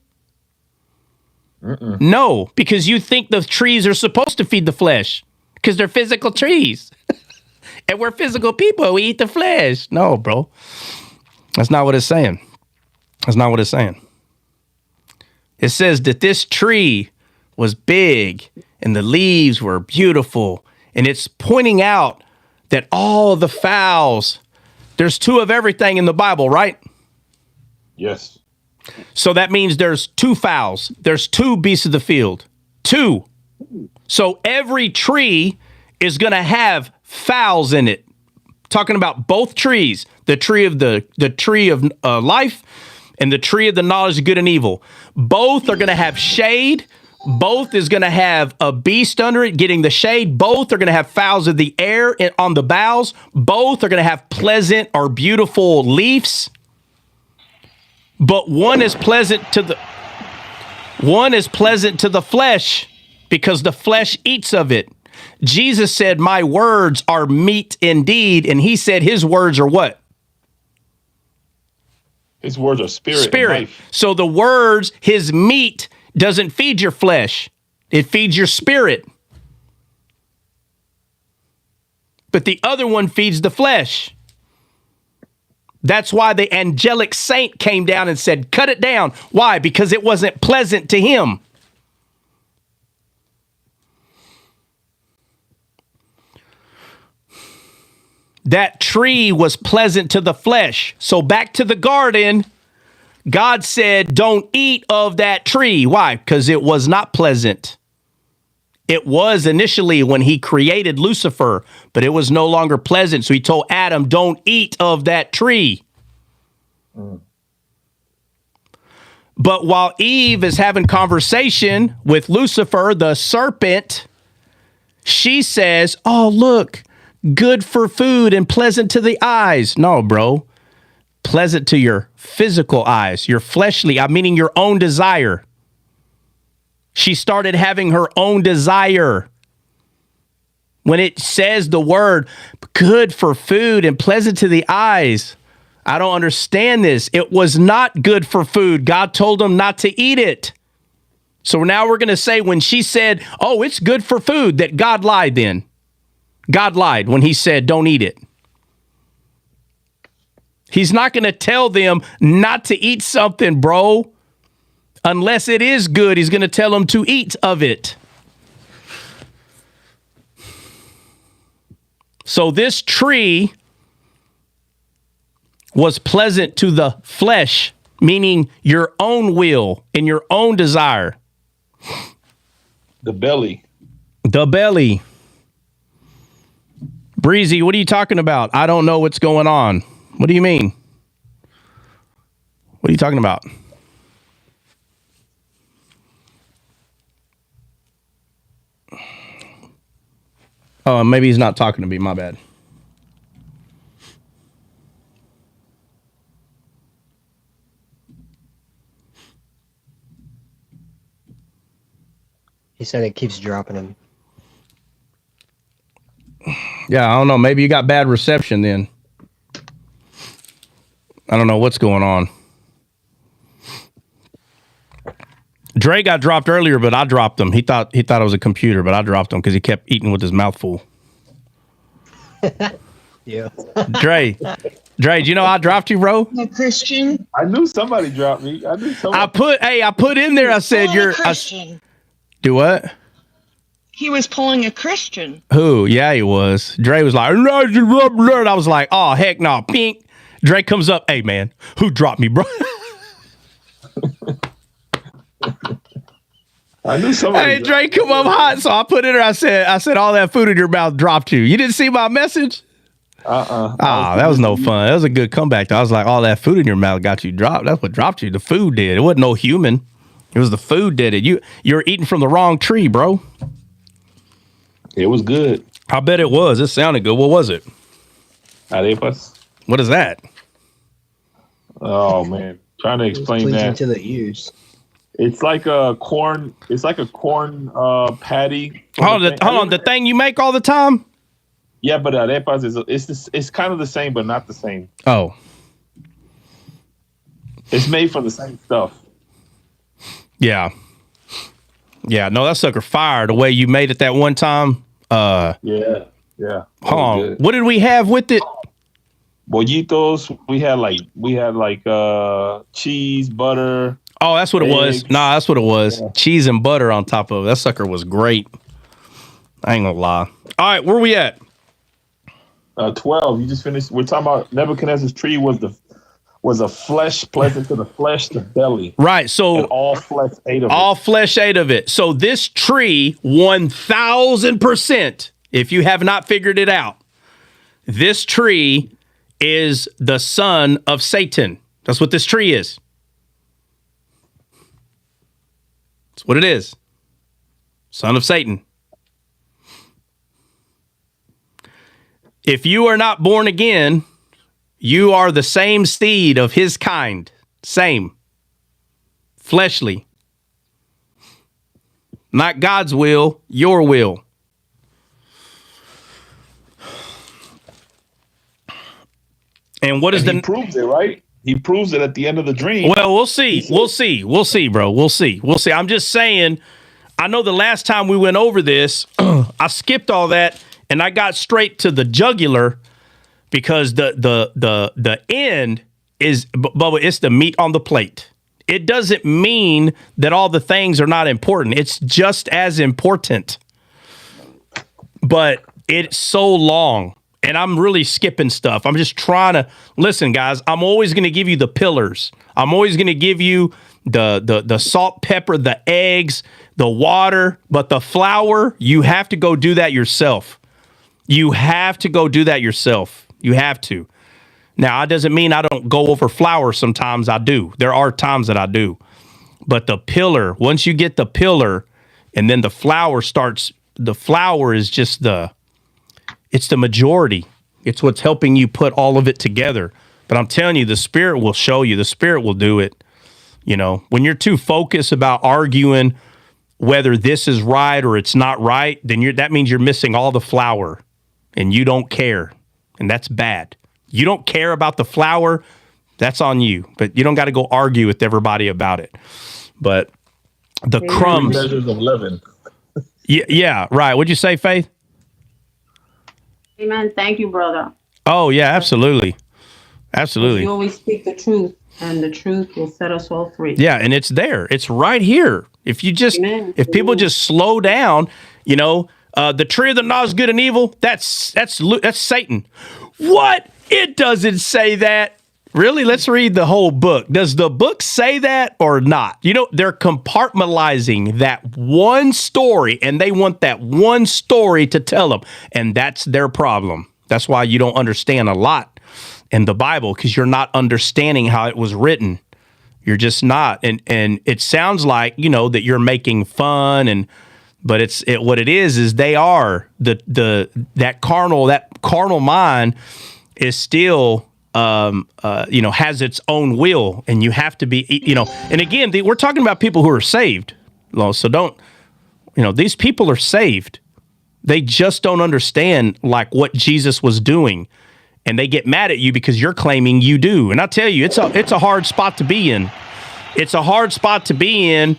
No, because you think the trees are supposed to feed the flesh because they're physical trees. And we're physical people. We eat the flesh. No, bro. That's not what it's saying. It says that this tree was big and the leaves were beautiful. And it's pointing out that all the fowls, there's two of everything in the Bible, right? Yes. So that means there's two fowls. There's two beasts of the field. Two. So every tree is going to have fowls in it. Talking about both trees, the tree of life and the tree of the knowledge of good and evil. Both are going to have shade. Both is going to have a beast under it getting the shade. Both are going to have fowls of the air on the boughs. Both are going to have pleasant or beautiful leaves. But one is pleasant to the flesh because the flesh eats of it. Jesus said, my words are meat indeed. And he said his words are what? His words are spirit. Spirit. So the words, his meat doesn't feed your flesh. It feeds your spirit. But the other one feeds the flesh. That's why the angelic saint came down and said, cut it down. Why? Because it wasn't pleasant to him. That tree was pleasant to the flesh. So back to the garden, God said, don't eat of that tree. Why? Because it was not pleasant. It was initially when he created Lucifer, but it was no longer pleasant. So he told Adam, don't eat of that tree. But while Eve is having conversation with Lucifer, the serpent, she says, oh, look, good for food and pleasant to the eyes. No, bro. Pleasant to your physical eyes, your fleshly, meaning your own desire. She started having her own desire. When it says the word good for food and pleasant to the eyes, I don't understand this. It was not good for food. God told them not to eat it. So now we're going to say when she said, oh, it's good for food, that God lied then. God lied when he said, don't eat it. He's not going to tell them not to eat something, bro. Unless it is good, he's going to tell them to eat of it. So this tree was pleasant to the flesh, meaning your own will and your own desire. The belly. The belly. Breezy, what are you talking about? I don't know what's going on. What do you mean? What are you talking about? Oh, maybe he's not talking to me. My bad. He said it keeps dropping him. Yeah, I don't know. Maybe you got bad reception then. I don't know what's going on. Dre got dropped earlier, but I dropped him. He thought it was a computer, but I dropped him because he kept eating with his mouth full. Yeah. Dre, do you know I dropped you, bro? A Christian. I knew somebody dropped me. I put in there. I said you're a Christian. Do what? He was pulling a Christian. Who? Yeah, he was. Dre was like, I was like, oh, heck no. Pink. Dre comes up. Hey, man, who dropped me, bro? I knew somebody. Hey, Dre, come up hot. So I put in there. I said, all that food in your mouth dropped you. You didn't see my message? That was no fun. That was a good comeback. I was like, all that food in your mouth got you dropped. That's what dropped you. The food did. It wasn't no human. It was the food did it. You're eating from the wrong tree, bro. It was good. I bet it was. It sounded good. What was it? Arepas. What is that? Oh man, trying to explain that to the ears. It's like a corn. It's like a corn patty. Hold on. The thing you make all the time. Yeah, but arepas it's kind of the same, but not the same. Oh, it's made from the same stuff. Yeah. No, that sucker fire the way you made it that one time. Yeah. Hold on. What did we have with it? Bollitos. We had like cheese, butter. Oh, that's what it was. Nah, that's what it was. Yeah. Cheese and butter on top of it. That sucker was great. I ain't gonna lie. All right, where we at? 12. You just finished. We're talking about Nebuchadnezzar's tree was a flesh pleasant to the flesh, the belly. Right. So and all flesh ate of it. All flesh ate of it. So this tree, 1,000%, if you have not figured it out, this tree is the son of Satan. That's what this tree is. That's what it is. Son of Satan. If you are not born again, you are the same seed of his kind. Same. Fleshly. Not God's will, your will. And what is he proves it, right? He proves it at the end of the dream. Well, we'll see. We'll see, bro. We'll see. I'm just saying, I know the last time we went over this, I skipped all that and I got straight to the jugular because the end is, Bubba, it's the meat on the plate. It doesn't mean that all the things are not important. It's just as important. But it's so long. And I'm really skipping stuff. I'm just trying to listen, guys. I'm always going to give you the pillars. I'm always going to give you the salt, pepper, the eggs, the water, but the flour, you have to go do that yourself. You have to go do that yourself. You have to. Now, that doesn't mean I don't go over flour. Sometimes I do. There are times that I do. But the pillar, once you get the pillar, and then the flower is just it's the majority. It's what's helping you put all of it together. But I'm telling you, the Spirit will show you. The Spirit will do it. You know, when you're too focused about arguing whether this is right or it's not right, then that means you're missing all the flower, and you don't care, and that's bad. You don't care about the flower, that's on you. But you don't got to go argue with everybody about it. But the crumbs. Measures of leaven. Yeah, right. What'd you say, Faith? Amen. Thank you, brother. Oh, yeah, absolutely. Absolutely. You always speak the truth, and the truth will set us all free. Yeah, and it's there. It's right here. If people just slow down, you know, the tree of the knowledge of good and evil, that's Satan. What? It doesn't say that. Really? Let's read the whole book. Does the book say that or not? You know, they're compartmentalizing that one story, and they want that one story to tell them, and that's their problem. That's why you don't understand a lot in the Bible, because you're not understanding how it was written. You're just not. And it sounds like, you know, that you're making fun, but what it is they are that carnal mind is still you know, has its own will, and you have to be, you know, and again, we're talking about people who are saved. So don't, you know, these people are saved. They just don't understand like what Jesus was doing, and they get mad at you because you're claiming you do. And I tell you, it's a hard spot to be in. It's a hard spot to be in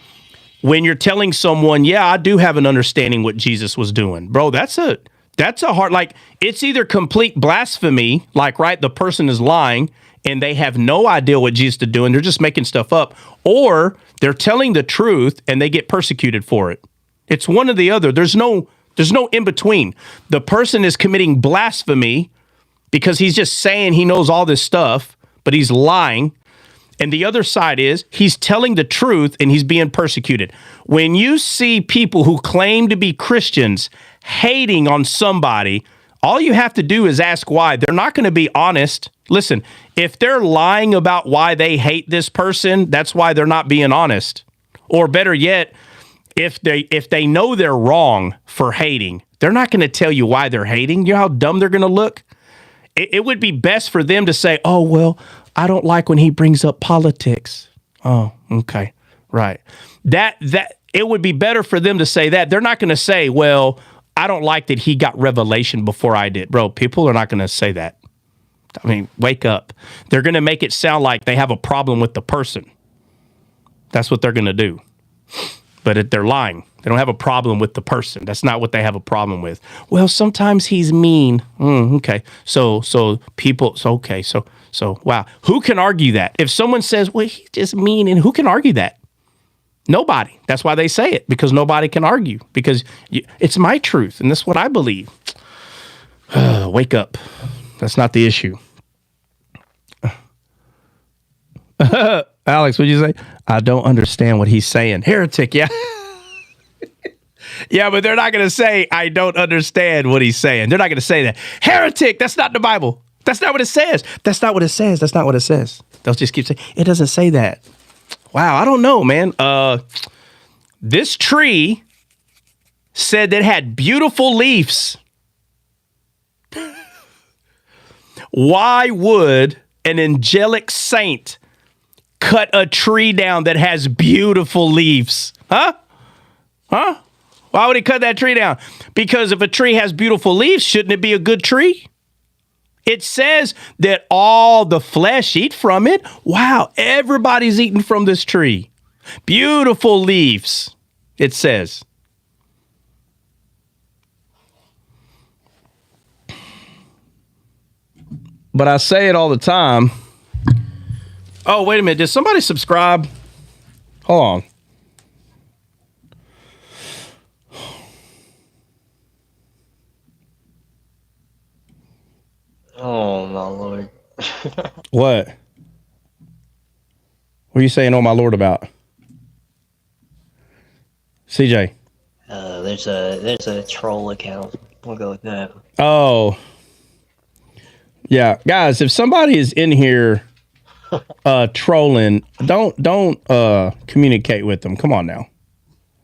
when you're telling someone, yeah, I do have an understanding what Jesus was doing. Bro, that's a hard, like, it's either complete blasphemy, like, right, the person is lying and they have no idea what Jesus is doing, they're just making stuff up, or they're telling the truth and they get persecuted for it. It's one or the other. There's no in between. The person is committing blasphemy because he's just saying he knows all this stuff, but he's lying. And the other side is he's telling the truth and he's being persecuted. When you see people who claim to be Christians hating on somebody, all you have to do is ask why. They're not going to be honest. Listen, if they're lying about why they hate this person, that's why they're not being honest. Or better yet, if they know they're wrong for hating, they're not going to tell you why they're hating. You know how dumb they're going to look? It would be best for them to say, oh, well, I don't like when he brings up politics. Oh, okay. Right. That it would be better for them to say that. They're not going to say, well, I don't like that he got revelation before I did. Bro, people are not going to say that. I mean, wake up. They're going to make it sound like they have a problem with the person. That's what they're going to do. But they're lying. They don't have a problem with the person. That's not what they have a problem with. Well, sometimes he's mean. Okay. So wow. Who can argue that? If someone says, well, he's just mean, and who can argue that? Nobody. That's why they say it, because nobody can argue, because it's my truth, and that's what I believe. Wake up. That's not the issue. Alex, what'd you say? I don't understand what he's saying. Heretic, yeah. Yeah, but they're not going to say, I don't understand what he's saying. They're not going to say that. Heretic, that's not the Bible. That's not what it says. That's not what it says. That's not what it says. They'll just keep saying, it doesn't say that. Wow, I don't know, man. This tree said that it had beautiful leaves. Why would an angelic saint cut a tree down that has beautiful leaves? Huh? Why would he cut that tree down? Because if a tree has beautiful leaves, shouldn't it be a good tree? It says that all the flesh eat from it. Wow, everybody's eating from this tree. Beautiful leaves, it says. But I say it all the time. Oh, wait a minute. Did somebody subscribe? Hold on. Oh, my Lord. What? What are you saying, oh, my Lord, about? CJ? There's a troll account. We'll go with that. Oh. Yeah. Guys, if somebody is in here trolling. Don't communicate with them. Come on now.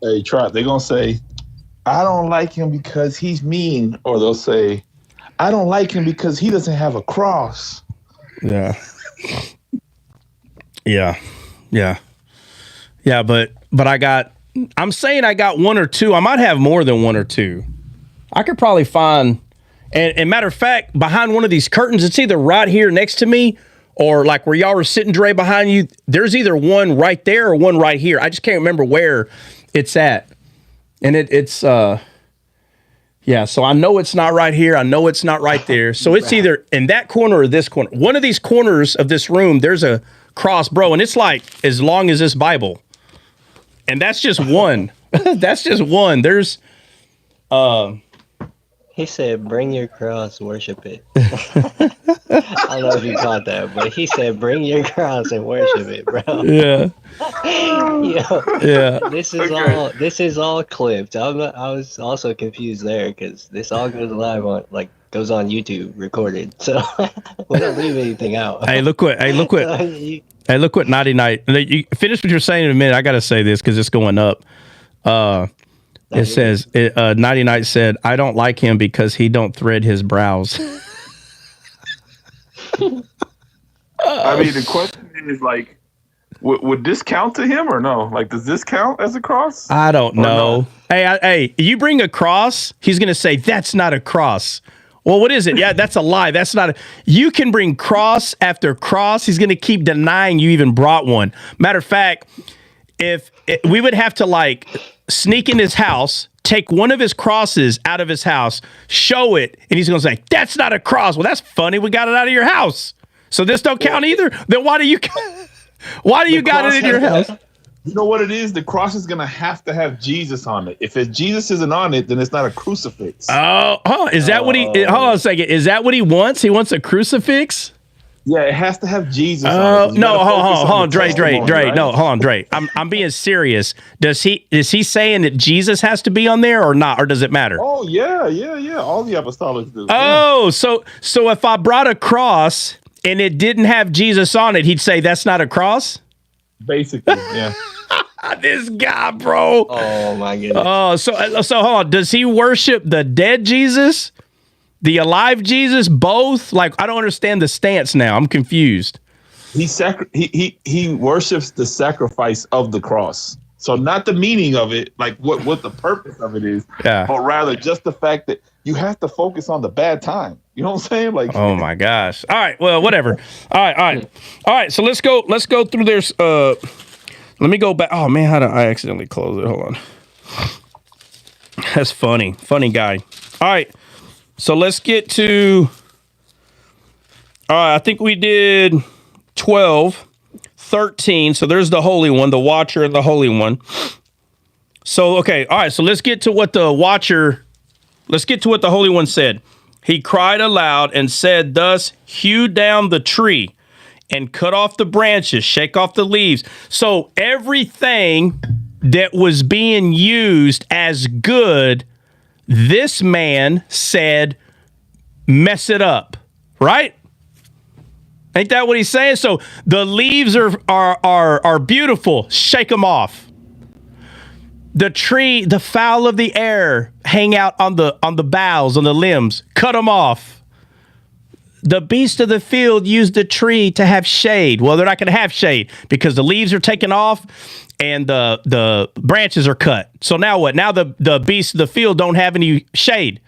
Hey, try. They're gonna say, "I don't like him because he's mean," or they'll say, "I don't like him because he doesn't have a cross." Yeah. Yeah. But I'm saying I got one or two. I might have more than one or two. I could probably find, and matter of fact, behind one of these curtains, it's either right here next to me or like where y'all were sitting, Dre, behind you. There's either one right there or one right here. I just can't remember where it's at. And it's so I know it's not right here. I know it's not right there. So it's either in that corner or this corner. One of these corners of this room, there's a cross, bro, and it's like as long as this Bible. And that's just one. That's just one. There's He said, bring your cross, worship it. I don't know if you caught that, but he said, bring your cross and worship it, bro. Yeah. Yeah. This is all clipped. I was also confused there because this all goes live on goes on YouTube recorded. So we don't leave anything out. Hey, look what 90 Night. You finish what you're saying in a minute. I gotta say this because it's going up. It says 90 Night said, "I don't like him because he don't thread his brows." I mean, the question is like, would this count to him or no? Like, does this count as a cross? I don't know. No? Hey, you bring a cross, he's gonna say that's not a cross. Well, what is it? Yeah, that's a lie. That's not you can bring cross after cross. He's gonna keep denying you even brought one. Matter of fact, we would have to sneak in his house, take one of his crosses out of his house, show it, and he's gonna say that's not a cross. Well, that's funny. We got it out of your house, so this don't count either. Then why do you got it in your house? You know what it is? The cross is gonna have to have Jesus on it. If Jesus isn't on it, then it's not a crucifix. Oh, is that what he? Hold on a second. Is that what he wants? He wants a crucifix. Yeah, it has to have Jesus. Oh no! Hold on, Dre. Right? No, hold on, Dre. I'm being serious. Is he saying that Jesus has to be on there or not, or does it matter? Oh yeah. All the apostolics do. Oh, so if I brought a cross and it didn't have Jesus on it, he'd say that's not a cross. Basically, yeah. This guy, bro. Oh my goodness. Oh, so hold on. Does he worship the dead Jesus? The alive Jesus, both? I don't understand the stance now. I'm confused. He worships the sacrifice of the cross. So not the meaning of it, what the purpose of it is, but rather just the fact that you have to focus on the bad time. You know what I'm saying? Oh my gosh. All right. Well, whatever. All right. So let's go through this. Let me go back. Oh man, how did I accidentally close it? Hold on. That's funny. Funny guy. All right. So let's get to, all right, I think we did 12, 13. So there's the Holy One, the Watcher and the Holy One. So, okay, all right, so let's get to what the Holy One said. He cried aloud and said, thus, hew down the tree and cut off the branches, shake off the leaves. So everything that was being used as good, this man said, mess it up, right? Ain't that what he's saying? So the leaves are beautiful. Shake them off. The tree, the fowl of the air hang out on the boughs, on the limbs. Cut them off. The beast of the field used the tree to have shade. Well, they're not going to have shade because the leaves are taken off and the branches are cut. So now what? Now the beasts of the field don't have any shade.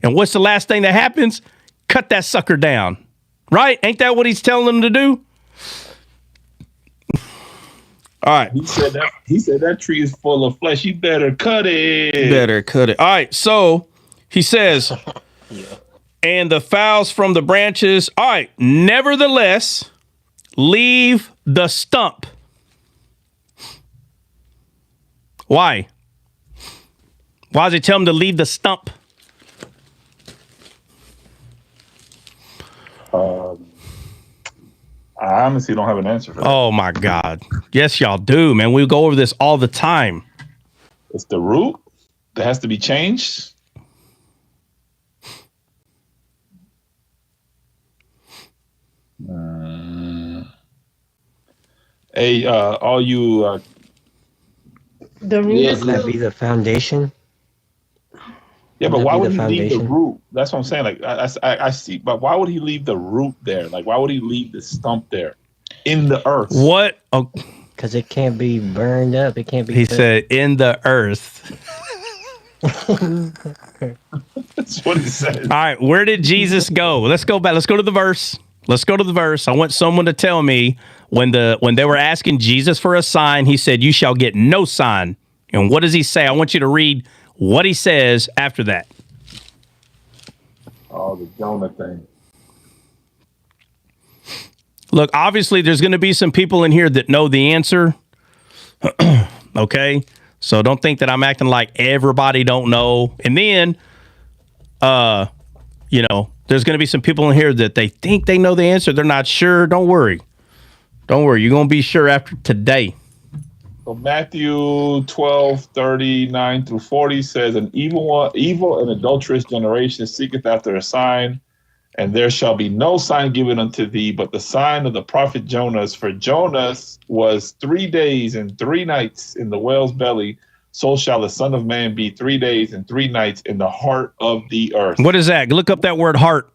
And what's the last thing that happens? Cut that sucker down. Right? Ain't that what he's telling them to do? All right. He said that tree is full of flesh. You better cut it. All right. So he says, and the fowls from the branches. All right. Nevertheless, leave the stump. Why? Why does he tell him to leave the stump? I honestly don't have an answer for that. Oh my God. Yes, y'all do, man. We go over this all the time. It's the root that has to be changed. Hey, all you. The root Yeah, is Wouldn't that be the foundation? Yeah, Wouldn't but that why be would the he leave the foundation? root? That's what I'm saying. Like I see, but why would he leave the root there? Like why would he leave the stump there in the earth? What? Oh, Because it can't be burned up. It can't be. he said in the earth. That's what he said. All right, where did Jesus go? Let's go back. Let's go to the verse. Let's go to the verse. I want someone to tell me when they were asking Jesus for a sign, he said, "You shall get no sign." And what does he say? I want you to read what he says after that. Oh, the Jonah thing. Look, obviously, there's going to be some people in here that know the answer. Okay, so don't think that I'm acting like everybody don't know. And then, there's going to be some people in here that they think they know the answer. They're not sure. Don't worry. Don't worry. You're going to be sure after today. So Matthew 12:39 through 40 says, "An evil and adulterous generation seeketh after a sign, and there shall be no sign given unto thee, but the sign of the prophet Jonas. For Jonas was 3 days and 3 nights in the whale's belly. So shall the Son of Man be 3 days and 3 nights in the heart of the earth." What is that? Look up that word "heart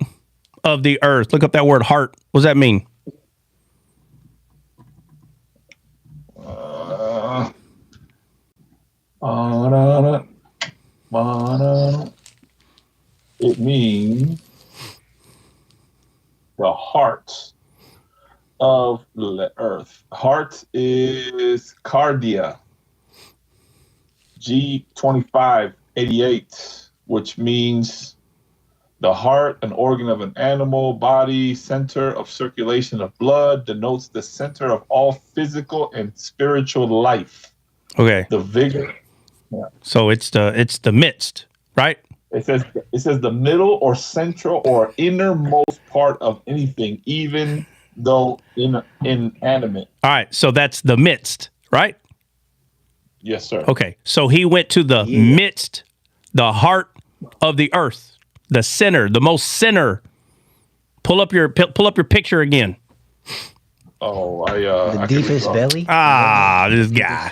of the earth." Look up that word "heart." What does that mean? It means the heart of the earth. Heart is cardia. G2588, which means the heart, an organ of an animal body, center of circulation of blood, denotes the center of all physical and spiritual life. Okay. The vigor. Yeah. So it's the midst, right? It says the middle or central or innermost part of anything, even though inanimate. All right. So that's the midst, right? Yes, sir. Okay. So he went to the midst, the heart of the earth, the center, the most center. Pull up your picture again. Oh, the deepest belly. This guy.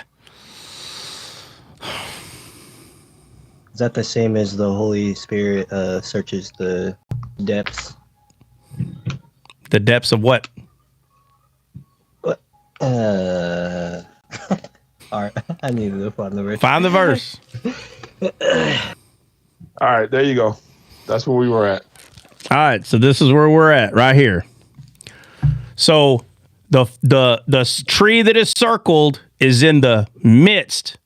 Is that the same as the Holy Spirit searches the depths? The depths of what? What? All right, I need to find the verse. Find the verse. All right, there you go. That's where we were at. All right, so this is where we're at right here. So the tree that is circled is in the midst,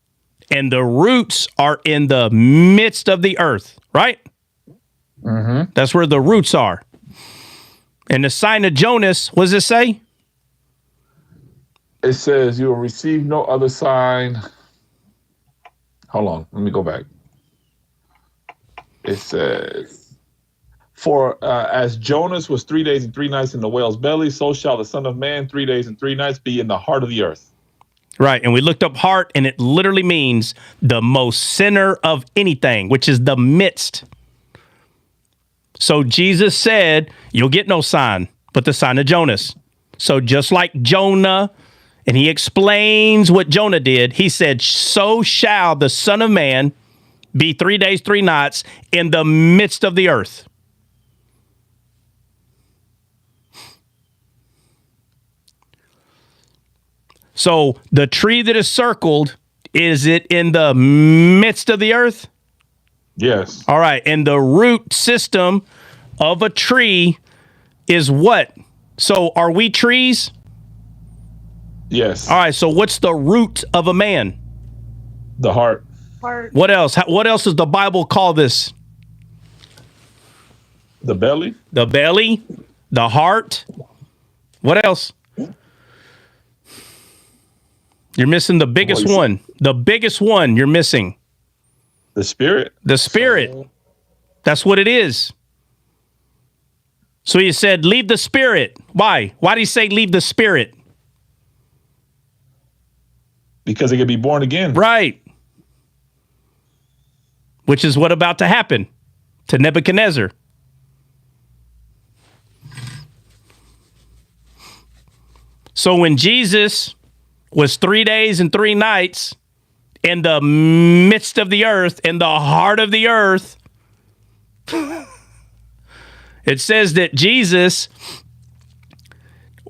and the roots are in the midst of the earth, right? Mm-hmm. That's where the roots are. And the sign of Jonas, what does it say? It says you will receive no other sign. Hold on, let me go back. It says, "For as Jonas was 3 days and 3 nights in the whale's belly, so shall the Son of Man 3 days and 3 nights be in the heart of the earth." Right, and we looked up heart, and it literally means the most center of anything, which is the midst. So Jesus said, you'll get no sign, but the sign of Jonas. So just like Jonah, and he explains what Jonah did, he said, so shall the Son of Man be 3 days, 3 nights in the midst of the earth. So the tree that is circled, is it in the midst of the earth? Yes. All right. And the root system of a tree is what? So are we trees? Yes. All right. So what's the root of a man? The heart. What else? What else does the Bible call this? The belly. The belly, the heart. What else? You're missing the biggest one. The biggest one you're missing. The spirit. The spirit. That's what it is. So he said, leave the spirit. Why? Why did he say leave the spirit? Because it can be born again. Right. Which is what about to happen to Nebuchadnezzar. So when Jesus was 3 days and 3 nights in the midst of the earth, in the heart of the earth. It says that Jesus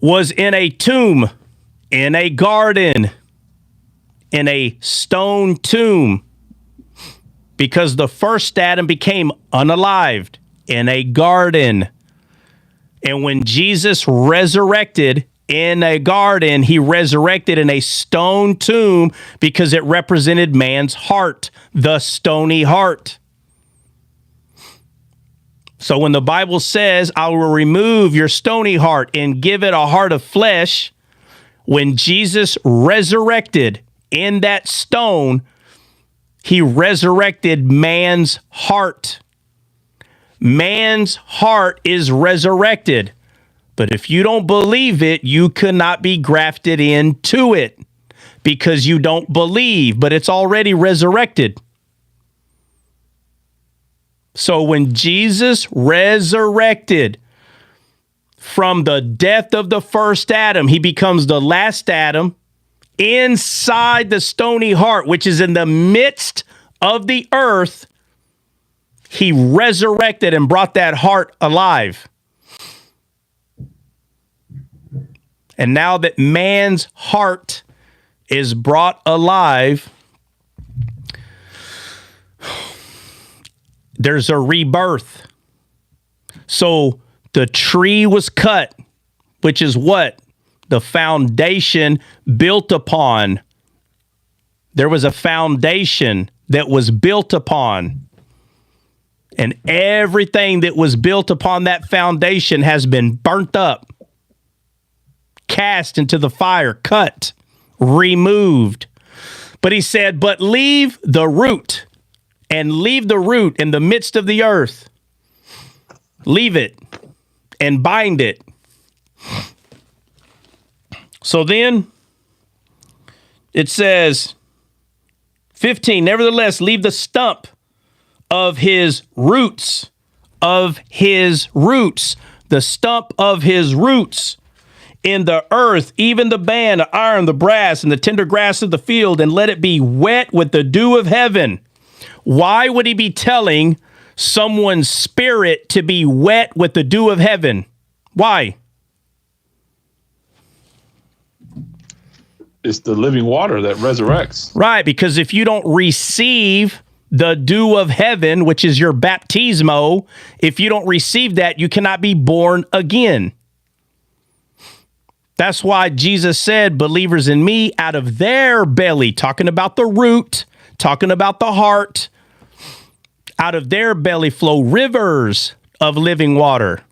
was in a tomb, in a garden, in a stone tomb, because the first Adam became unalived in a garden. And when Jesus resurrected in a garden, he resurrected in a stone tomb because it represented man's heart, the stony heart. So when the Bible says, I will remove your stony heart and give it a heart of flesh, when Jesus resurrected in that stone, he resurrected man's heart. Man's heart is resurrected. But if you don't believe it, you cannot be grafted into it because you don't believe, but it's already resurrected. So when Jesus resurrected from the death of the first Adam, he becomes the last Adam inside the stony heart, which is in the midst of the earth. He resurrected and brought that heart alive. And now that man's heart is brought alive, there's a rebirth. So the tree was cut, which is what? The foundation built upon. There was a foundation that was built upon. And everything that was built upon that foundation has been burnt up, cast into the fire, cut, removed. But he said, but leave the root. And leave the root in the midst of the earth. Leave it and bind it. So then it says, 15, nevertheless, leave the stump of his roots, the stump of his roots in the earth, even the band, the iron, the brass, and the tender grass of the field, and let it be wet with the dew of heaven. Why would he be telling someone's spirit to be wet with the dew of heaven? Why? It's the living water that resurrects. Right, because if you don't receive the dew of heaven, which is your baptismo, if you don't receive that, you cannot be born again. That's why Jesus said, believers in me, out of their belly, talking about the root, talking about the heart, out of their belly flow rivers of living water.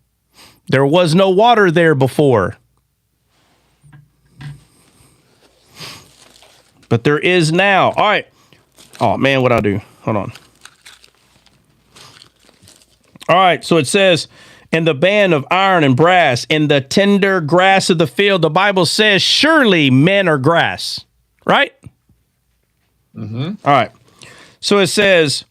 There was no water there before, but there is now. All right. Oh, man, what'd I do? Hold on. All right, so it says, in the band of iron and brass, in the tender grass of the field, the Bible says, surely men are grass, right? Mm-hmm. All right. So it says,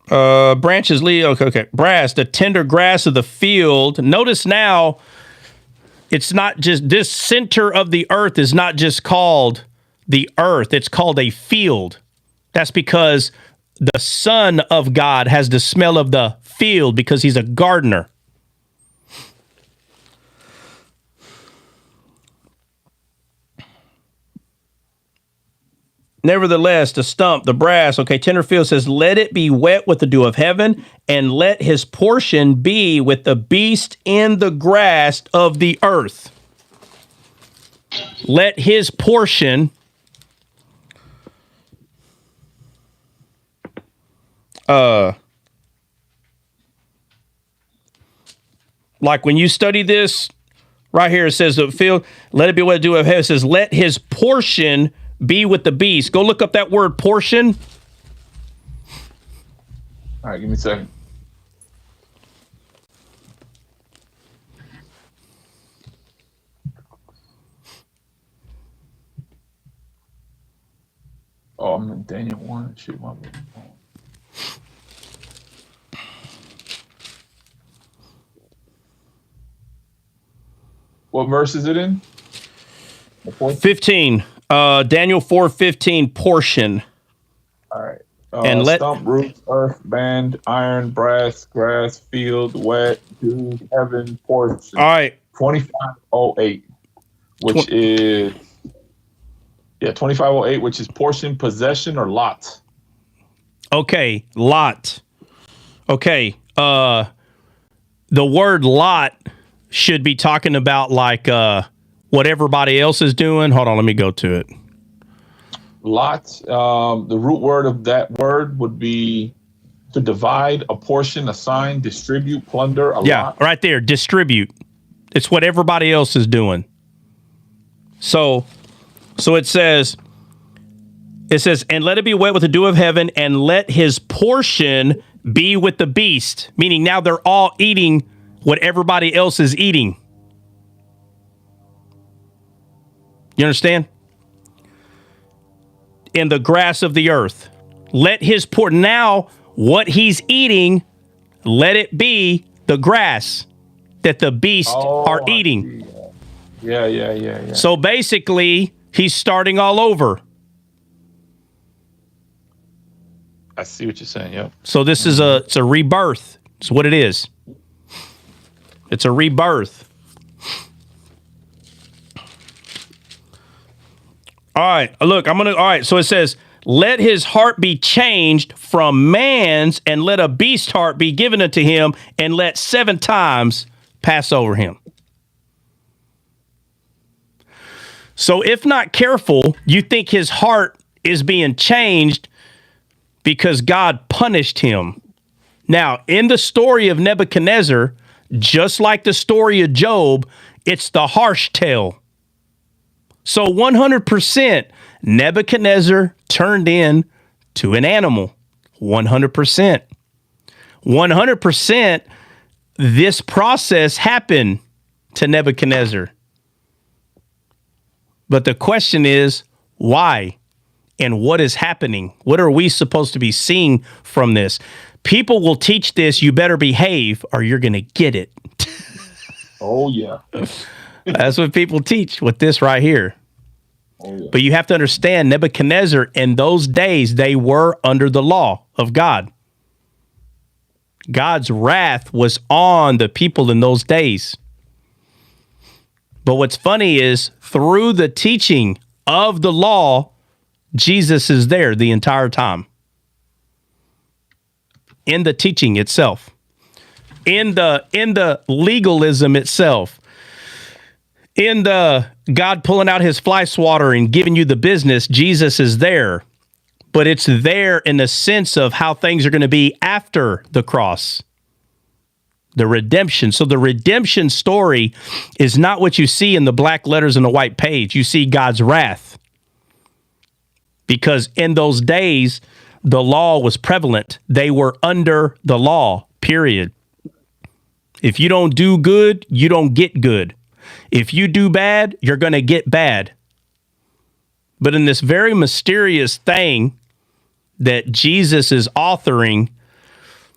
branches, okay, brass, the tender grass of the field. Notice now, it's not just, this center of the earth is not just called the earth, it's called a field. That's because the Son of God has the smell of the field because he's a gardener. Nevertheless, the stump, the brass, okay, tender field says, let it be wet with the dew of heaven, and let his portion be with the beast in the grass of the earth. Let his portion like when you study this right here, it says the field, let it be what it do of heaven. It says, let his portion be with the beast. Go look up that word portion. All right, give me a second. Oh, I'm in Daniel 1. Shoot, my phone. What verse is it in? 15. Daniel 4:15 portion. All right. And let stump, roots, earth, band, iron, brass, grass, field, wet, dew, heaven, portion. All right. 2508, which is 2508, which is portion, possession, or lot. Okay, lot. Okay. The word lot should be talking about like what everybody else is doing. Hold on, let me go to it. Lot, the root word of that word would be to divide, a portion, assign, distribute, plunder, a lot. Right there, distribute. It's what everybody else is doing. So it says, and let it be wet with the dew of heaven, and let his portion be with the beast. Meaning now they're all eating what everybody else is eating. You understand? In the grass of the earth. Let his now what he's eating, let it be the grass that the beasts are eating. Yeah. So basically, he's starting all over. I see what you're saying. Yep. So this is it's a rebirth. It's what it is. It's a rebirth. All right, look, all right, so it says, let his heart be changed from man's, and let a beast heart be given unto him, and let 7 times pass over him. So if not careful, you think his heart is being changed because God punished him. Now, in the story of Nebuchadnezzar, just like the story of Job, it's the harsh tale. So 100% Nebuchadnezzar turned in to an animal. 100%. 100% this process happened to Nebuchadnezzar. But the question is, why? And what is happening? What are we supposed to be seeing from this? People will teach this, you better behave or you're going to get it. Oh, yeah. That's what people teach with this right here. Oh, yeah. But you have to understand, Nebuchadnezzar, in those days, they were under the law of God. God's wrath was on the people in those days. But what's funny is, through the teaching of the law, Jesus is there the entire time. In the teaching itself. In the legalism itself. In the God pulling out his fly swatter and giving you the business, Jesus is there. But it's there in the sense of how things are going to be after the cross. The redemption. So the redemption story is not what you see in the black letters on the white page. You see God's wrath. Because in those days, the law was prevalent. They were under the law, period. If you don't do good, you don't get good. If you do bad, you're going to get bad. But in this very mysterious thing that Jesus is authoring,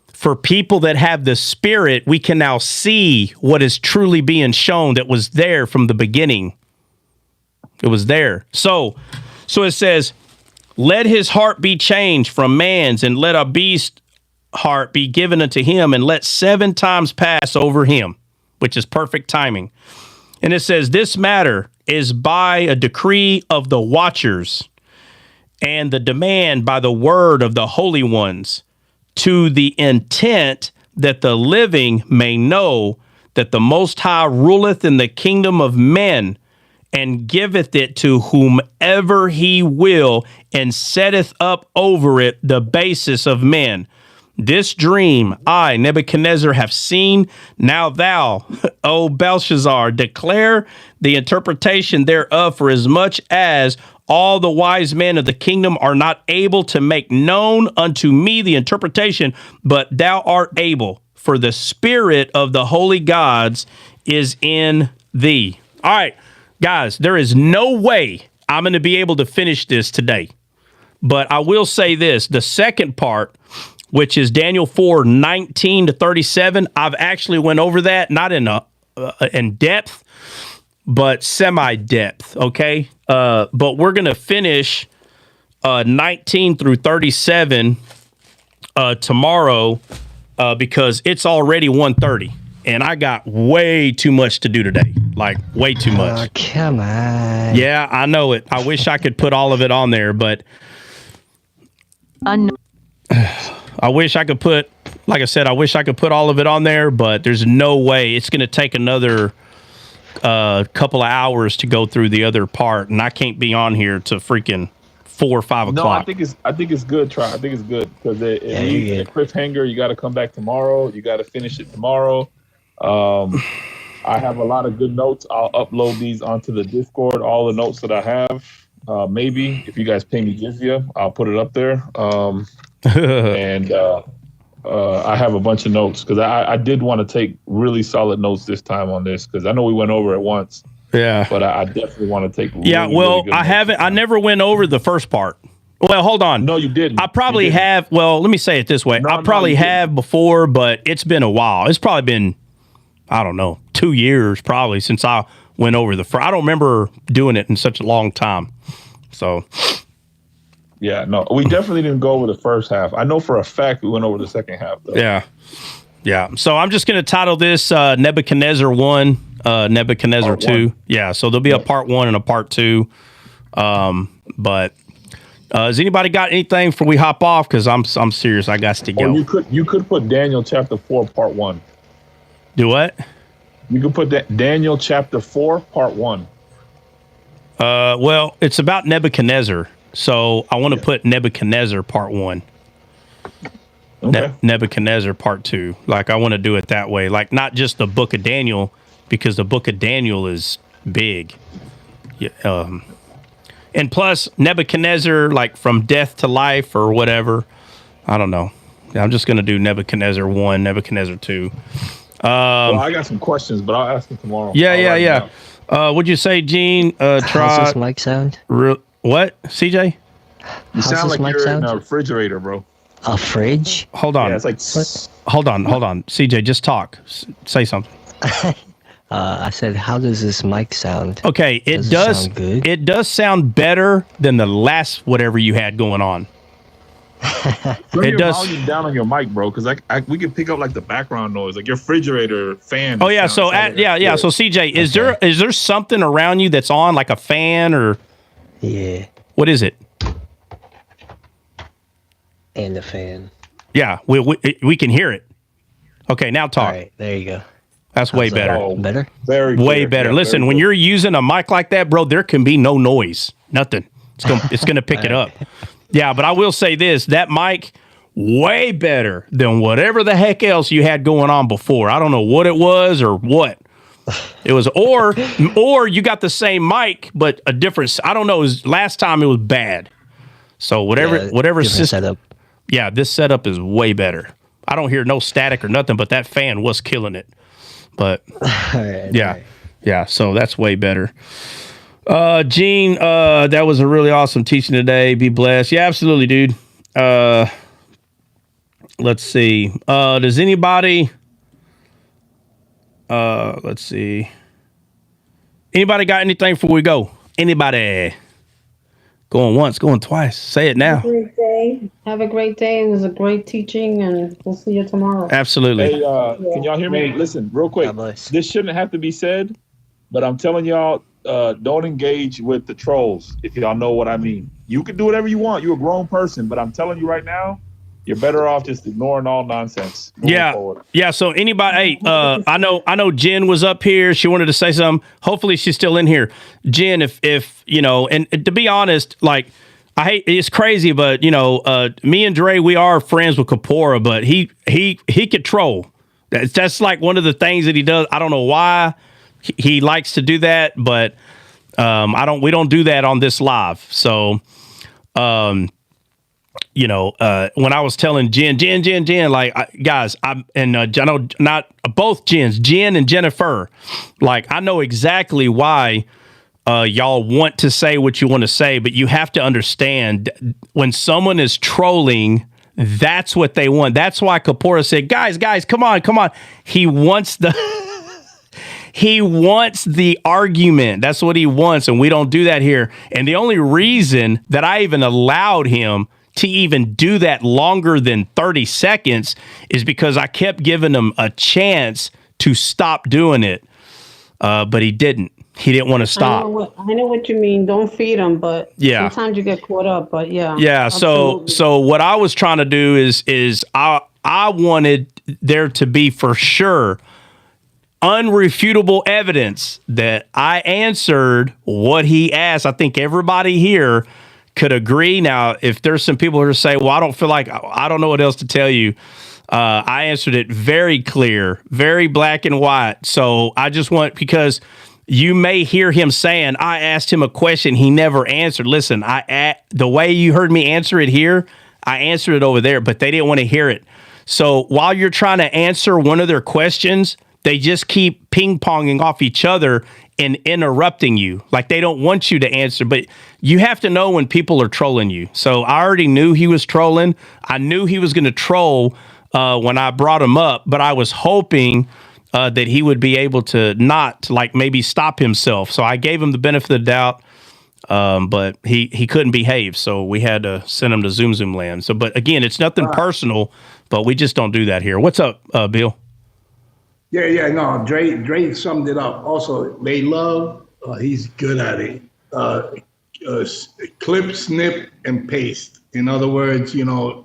for people that have the Spirit, we can now see what is truly being shown that was there from the beginning. It was there. So it says, let his heart be changed from man's, and let a beast heart be given unto him, and let 7 times pass over him, which is perfect timing. And it says, this matter is by a decree of the watchers, and the demand by the word of the holy ones, to the intent that the living may know that the Most High ruleth in the kingdom of men, and giveth it to whomever he will, and setteth up over it the basis of men. This dream I, Nebuchadnezzar, have seen. Now thou, O Belshazzar, declare the interpretation thereof, for as much as all the wise men of the kingdom are not able to make known unto me the interpretation, but thou art able, for the spirit of the holy gods is in thee. All right, guys, there is no way I'm going to be able to finish this today. But I will say this, the second part, which is Daniel 4:19 to 37. I've actually went over that, not in depth, but semi-depth, okay? But we're going to finish 19 through 37 tomorrow because it's already 1:30, and I got way too much to do today. Like, way too much. Oh, come on. Yeah, I know it. I wish I could put all of it on there, but I wish I could put, like I said, I wish I could put all of it on there, but there's no way. It's going to take another couple of hours to go through the other part, and I can't be on here to freaking 4 or 5 No, o'clock. I think it's good. I think it's good because it leaves a cliffhanger. You got to come back tomorrow. You got to finish it tomorrow. I have a lot of good notes. I'll upload these onto the Discord. All the notes that I have. Maybe if you guys pay me jizya, I'll put it up there. And I have a bunch of notes because I did want to take really solid notes this time on this because I know we went over it once. Yeah, but I definitely want to take. Really, well, really good I notes. haven't. I never went over the first part. Well, hold on. No, you didn't. I probably have. Well, let me say it this way. I probably have before, but it's been a while. It's probably been, I don't know, 2 years probably since I went over the first. I don't remember doing it in such a long time. So. Yeah, no, we definitely didn't go over the first half. I know for a fact we went over the second half, though. Yeah. So I'm just going to title this Nebuchadnezzar 1, Nebuchadnezzar part 2. 1. Yeah, so there'll be a part 1 and a part 2. But has anybody got anything before we hop off? Because I'm serious. I got to go. You could put Daniel chapter 4, part 1. Do what? You could put that Daniel chapter 4, part 1. Well, it's about Nebuchadnezzar. So I want to put Nebuchadnezzar part 1. Okay. Nebuchadnezzar part 2. Like, I want to do it that way. Like, not just the book of Daniel, because the book of Daniel is big. Yeah, and plus, Nebuchadnezzar, like, from death to life or whatever. I don't know. I'm just going to do Nebuchadnezzar 1, Nebuchadnezzar 2. Well, I got some questions, but I'll ask them tomorrow. Yeah. What'd you say, Gene? How's this mic sound? What, CJ? You sound like you're in a refrigerator, bro. A fridge? Hold on. Yeah, it's like. Hold on. CJ, just talk. Say something. I said, how does this mic sound? Okay, it does. Sound good? It does sound better than the last whatever you had going on. Turn your volume down on your mic, bro, because we can pick up like the background noise, like your refrigerator fan. Oh yeah, so So CJ, is there something around you that's on, like a fan or? Yeah. What is it? And the fan. Yeah, we can hear it. Okay, now talk. All right, there you go. That's way better. Better? Very way clear. better. Yeah, Listen, very when good. you're using a mic like that, bro, there can be no noise. Nothing. It's gonna pick it up. Yeah, but I will say this: that mic way better than whatever the heck else you had going on before. I don't know what it was or what. It was or you got the same mic but a different. I don't know. Last time it was bad. So whatever system setup. Yeah, this setup is way better. I don't hear no static or nothing, but that fan was killing it. But yeah. So that's way better. Gene, that was a really awesome teaching today. Be blessed. Yeah, absolutely, dude. Let's see. Does anybody? Let's see. Anybody got anything before we go? Anybody? Going once, going twice. Say it now. Have a great day. Have a great day. It was a great teaching, and we'll see you tomorrow. Absolutely. Hey, can y'all hear me? Listen, real quick. This shouldn't have to be said, but I'm telling y'all, don't engage with the trolls, if y'all know what I mean. You can do whatever you want. You're a grown person, but I'm telling you right now, you're better off just ignoring all nonsense. Forward. Yeah. So anybody, hey, I know Jen was up here. She wanted to say something. Hopefully she's still in here. Jen, if you know, and to be honest, like, I hate, it's crazy, but you know, me and Dre, we are friends with Kapora, but he could troll. That's like one of the things that he does. I don't know why he likes to do that, but we don't do that on this live. So, you know, when I was telling Jen, like, guys, I know not both Jens, Jen and Jennifer, like, I know exactly why y'all want to say what you want to say, but you have to understand when someone is trolling, that's what they want. That's why Kapora said, guys, come on. He wants the He wants the argument. That's what he wants, and we don't do that here. And the only reason that I even allowed him to even do that longer than 30 seconds is because I kept giving him a chance to stop doing it, but he didn't. He didn't want to stop. I know what you mean. Don't feed them, but sometimes you get caught up. But yeah. So what I was trying to do is I wanted there to be for sure unrefutable evidence that I answered what he asked. I think everybody here could agree. Now, if there's some people who say, well, I don't feel like, I don't know what else to tell you. I answered it very clear, very black and white. So I just want, because you may hear him saying, I asked him a question he never answered. Listen, the way you heard me answer it here, I answered it over there, but they didn't want to hear it. So while you're trying to answer one of their questions, they just keep ping-ponging off each other and interrupting you. Like they don't want you to answer, but you have to know when people are trolling you. So I already knew he was trolling. I knew he was going to troll when I brought him up, but I was hoping that he would be able to not like maybe stop himself. So I gave him the benefit of the doubt, but he couldn't behave. So we had to send him to Zoom land. So, but again, it's nothing personal, but we just don't do that here. What's up, Bill? Yeah, no, Dre summed it up. Also, they love, he's good at it. Clip, snip, and paste. In other words, he loves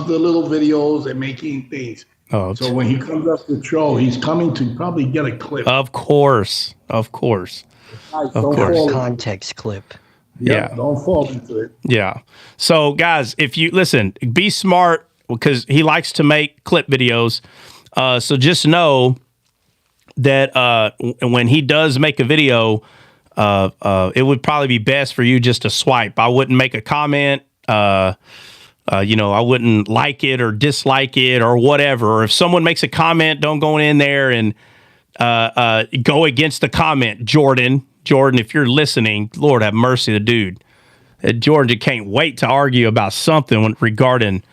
the little videos and making things. Oh, so when he comes up to troll, he's coming to probably get a clip. Of course. Context clip. Yeah, don't fall into it. Yeah. So, guys, if you listen, be smart because he likes to make clip videos. So just know that when he does make a video, it would probably be best for you just to swipe. I wouldn't make a comment. I wouldn't like it or dislike it or whatever. Or if someone makes a comment, don't go in there and go against the comment. Jordan, if you're listening, Lord have mercy, the dude. Jordan can't wait to argue about something regarding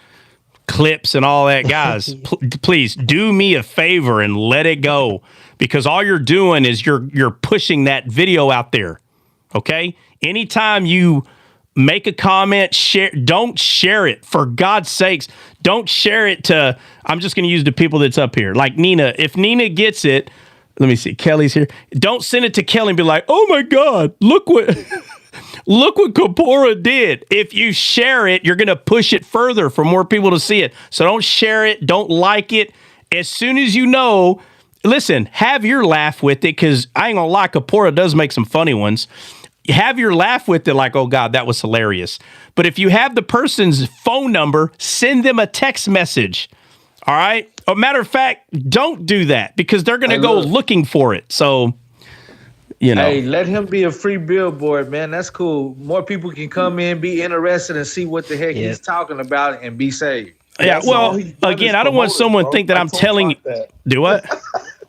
clips and all that. Guys, please do me a favor and let it go, because all you're doing is you're pushing that video out there. Okay? Anytime you make a comment, don't share it. For God's sakes, don't share it to, I'm just going to use the people that's up here. Like Nina. If Nina gets it, let me see, Kelly's here. Don't send it to Kelly and be like, oh my God, look what Kapora did. If you share it, you're going to push it further for more people to see it. So don't share it. Don't like it. As soon as listen, have your laugh with it, because I ain't going to lie, Kapora does make some funny ones. Have your laugh with it like, oh God, that was hilarious. But if you have the person's phone number, send them a text message. All right? A matter of fact, don't do that, because they're going to go looking for it. So, Hey, let him be a free billboard, man. That's cool. More people can come in, be interested, and see what the heck he's talking about and be saved. Yeah, well, again, I don't want someone to think that I'm telling you. Do what?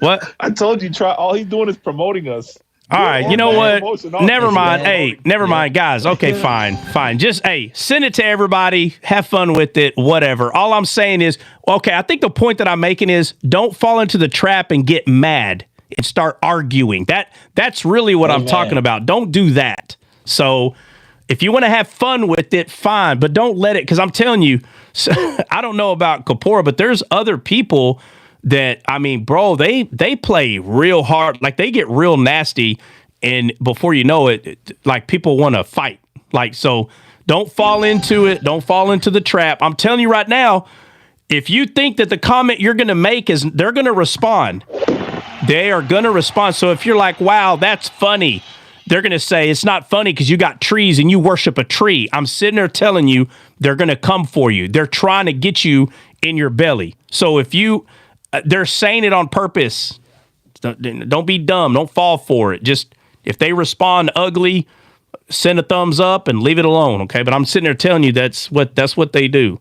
What? I told you, all he's doing is promoting us. All right, you know what? Never mind. Hey, never mind, guys. Okay, fine. Just, send it to everybody. Have fun with it, whatever. All I'm saying is, okay, I think the point that I'm making is don't fall into the trap and get mad and start arguing. That's really what I'm talking about. Don't do that. So if you want to have fun with it, fine, but don't let it, because I'm telling you, I don't know about Kapora, but there's other people that, I mean, bro, they play real hard. Like, they get real nasty, and before you know it, like, people want to fight. Like, so don't fall into it. Don't fall into the trap. I'm telling you right now, if you think that the comment you're going to make is, they're going to respond. They are going to respond. So if you're like, wow, that's funny, they're going to say it's not funny because you got trees and you worship a tree. I'm sitting there telling you, they're going to come for you. They're trying to get you in your belly. So if they're saying it on purpose. Don't be dumb. Don't fall for it. Just, if they respond ugly, send a thumbs up and leave it alone. Okay. But I'm sitting there telling you that's what they do.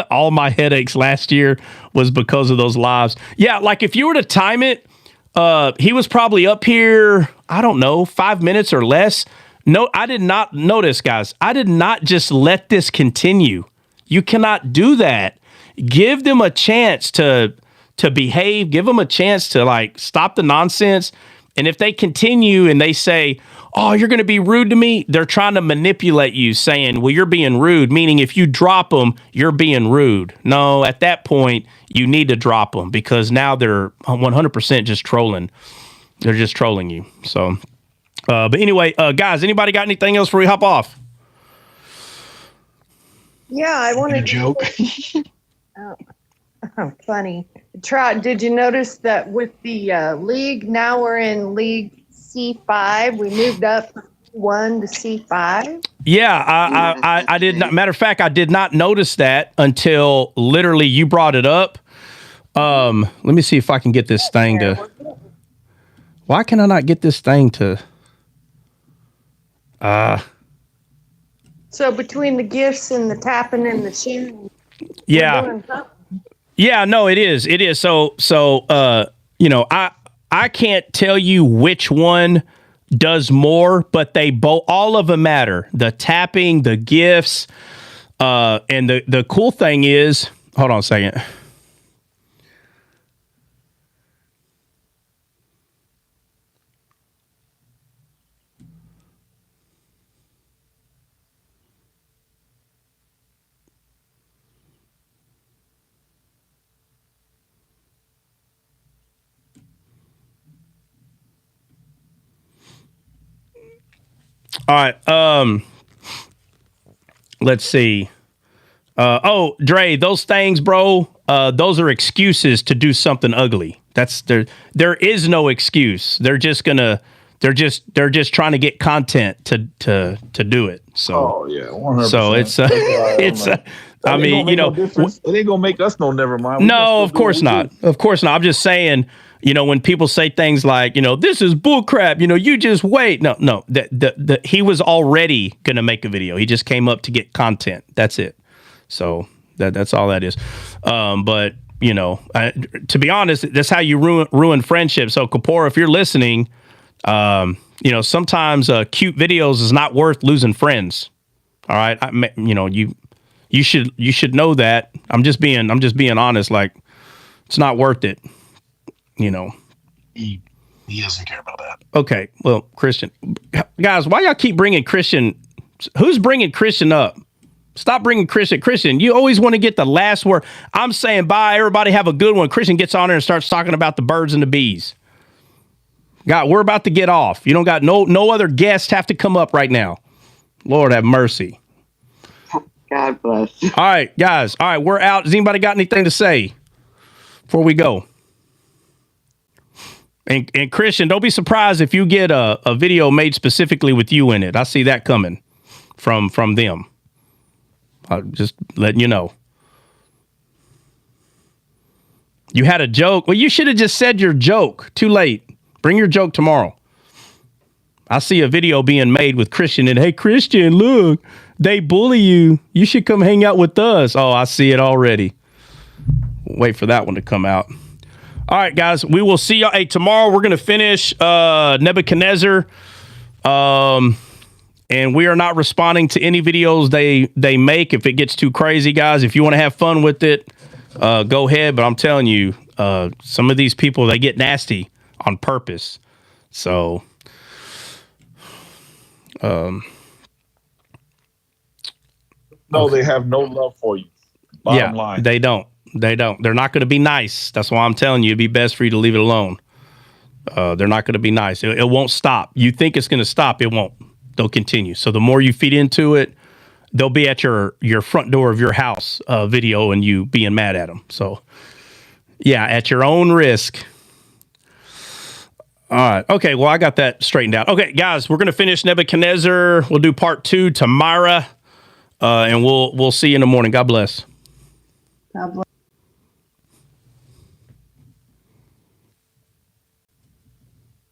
All my headaches last year was because of those lives. Yeah, like if you were to time it, he was probably up here, I don't know, 5 minutes or less. No, I did not notice, guys. I did not just let this continue. You cannot do that. Give them a chance to to behave. Give them a chance to like stop the nonsense. And if they continue and they say, oh, you're going to be rude to me, they're trying to manipulate you, saying, well, you're being rude, meaning if you drop them, you're being rude. No, at that point, you need to drop them because now they're 100% just trolling. They're just trolling you. So, but anyway, guys, anybody got anything else before we hop off? Yeah, I wanted a joke. Oh, funny. Trout, did you notice that with the league, now we're in League C5? We moved up from C1 to C5? Yeah, I did not. Matter of fact, I did not notice that until literally you brought it up. Let me see if I can get this thing to. Why can I not get this thing to? So between the gifts and the tapping and the sharing. Yeah. Yeah, no, it is. It is. So, you know, I can't tell you which one does more, but they both, all of them matter. The tapping, the gifts, and the cool thing is, hold on a second. All right. Let's see. Oh, Dre, those things, bro. Those are excuses to do something ugly. That's there is no excuse. They're just trying to get content to do it. So, yeah, 100%. So it's I mean, you know, it ain't gonna make us never mind. No, of course not. Of course not. I'm just saying, you know, when people say things like, you know, this is bullcrap, you know, you just wait. No, he was already going to make a video. He just came up to get content. That's it. So that's all that is. But, you know, to be honest, that's how you ruin friendships. So, Kapoor, if you're listening, you know, sometimes cute videos is not worth losing friends. All right. You know, you should know that. I'm just being honest. Like, it's not worth it. You know, he doesn't care about that. Okay, well, Christian, guys, why y'all keep bringing Christian? Who's bringing Christian up? Stop bringing Christian. Christian, you always want to get the last word. I'm saying bye. Everybody have a good one. Christian gets on there and starts talking about the birds and the bees. God, we're about to get off. You don't got no other guests have to come up right now. Lord have mercy. God bless. All right, guys. All right, we're out. Has anybody got anything to say before we go? And Christian, don't be surprised if you get a video made specifically with you in it. I see that coming from them. I'm just letting you know. You had a joke. Well, you should have just said your joke. Too late. Bring your joke tomorrow. I see a video being made with Christian and, hey, Christian, look, they bully you. You should come hang out with us. Oh, I see it already. Wait for that one to come out. All right, guys, we will see y'all. Hey, tomorrow we're going to finish Nebuchadnezzar. And we are not responding to any videos they make if it gets too crazy, guys. If you want to have fun with it, go ahead. But I'm telling you, some of these people, they get nasty on purpose. So, no, they have no love for you. Bottom line. They don't. They're not going to be nice. That's why I'm telling you, it'd be best for you to leave it alone. They're not going to be nice. It won't stop. You think it's going to stop. It won't. They'll continue. So the more you feed into it, they'll be at your front door of your house video and you being mad at them. So, yeah, at your own risk. All right. Okay, well, I got that straightened out. Okay, guys, we're going to finish Nebuchadnezzar. We'll do part 2 tomorrow, and we'll see you in the morning. God bless. God bless.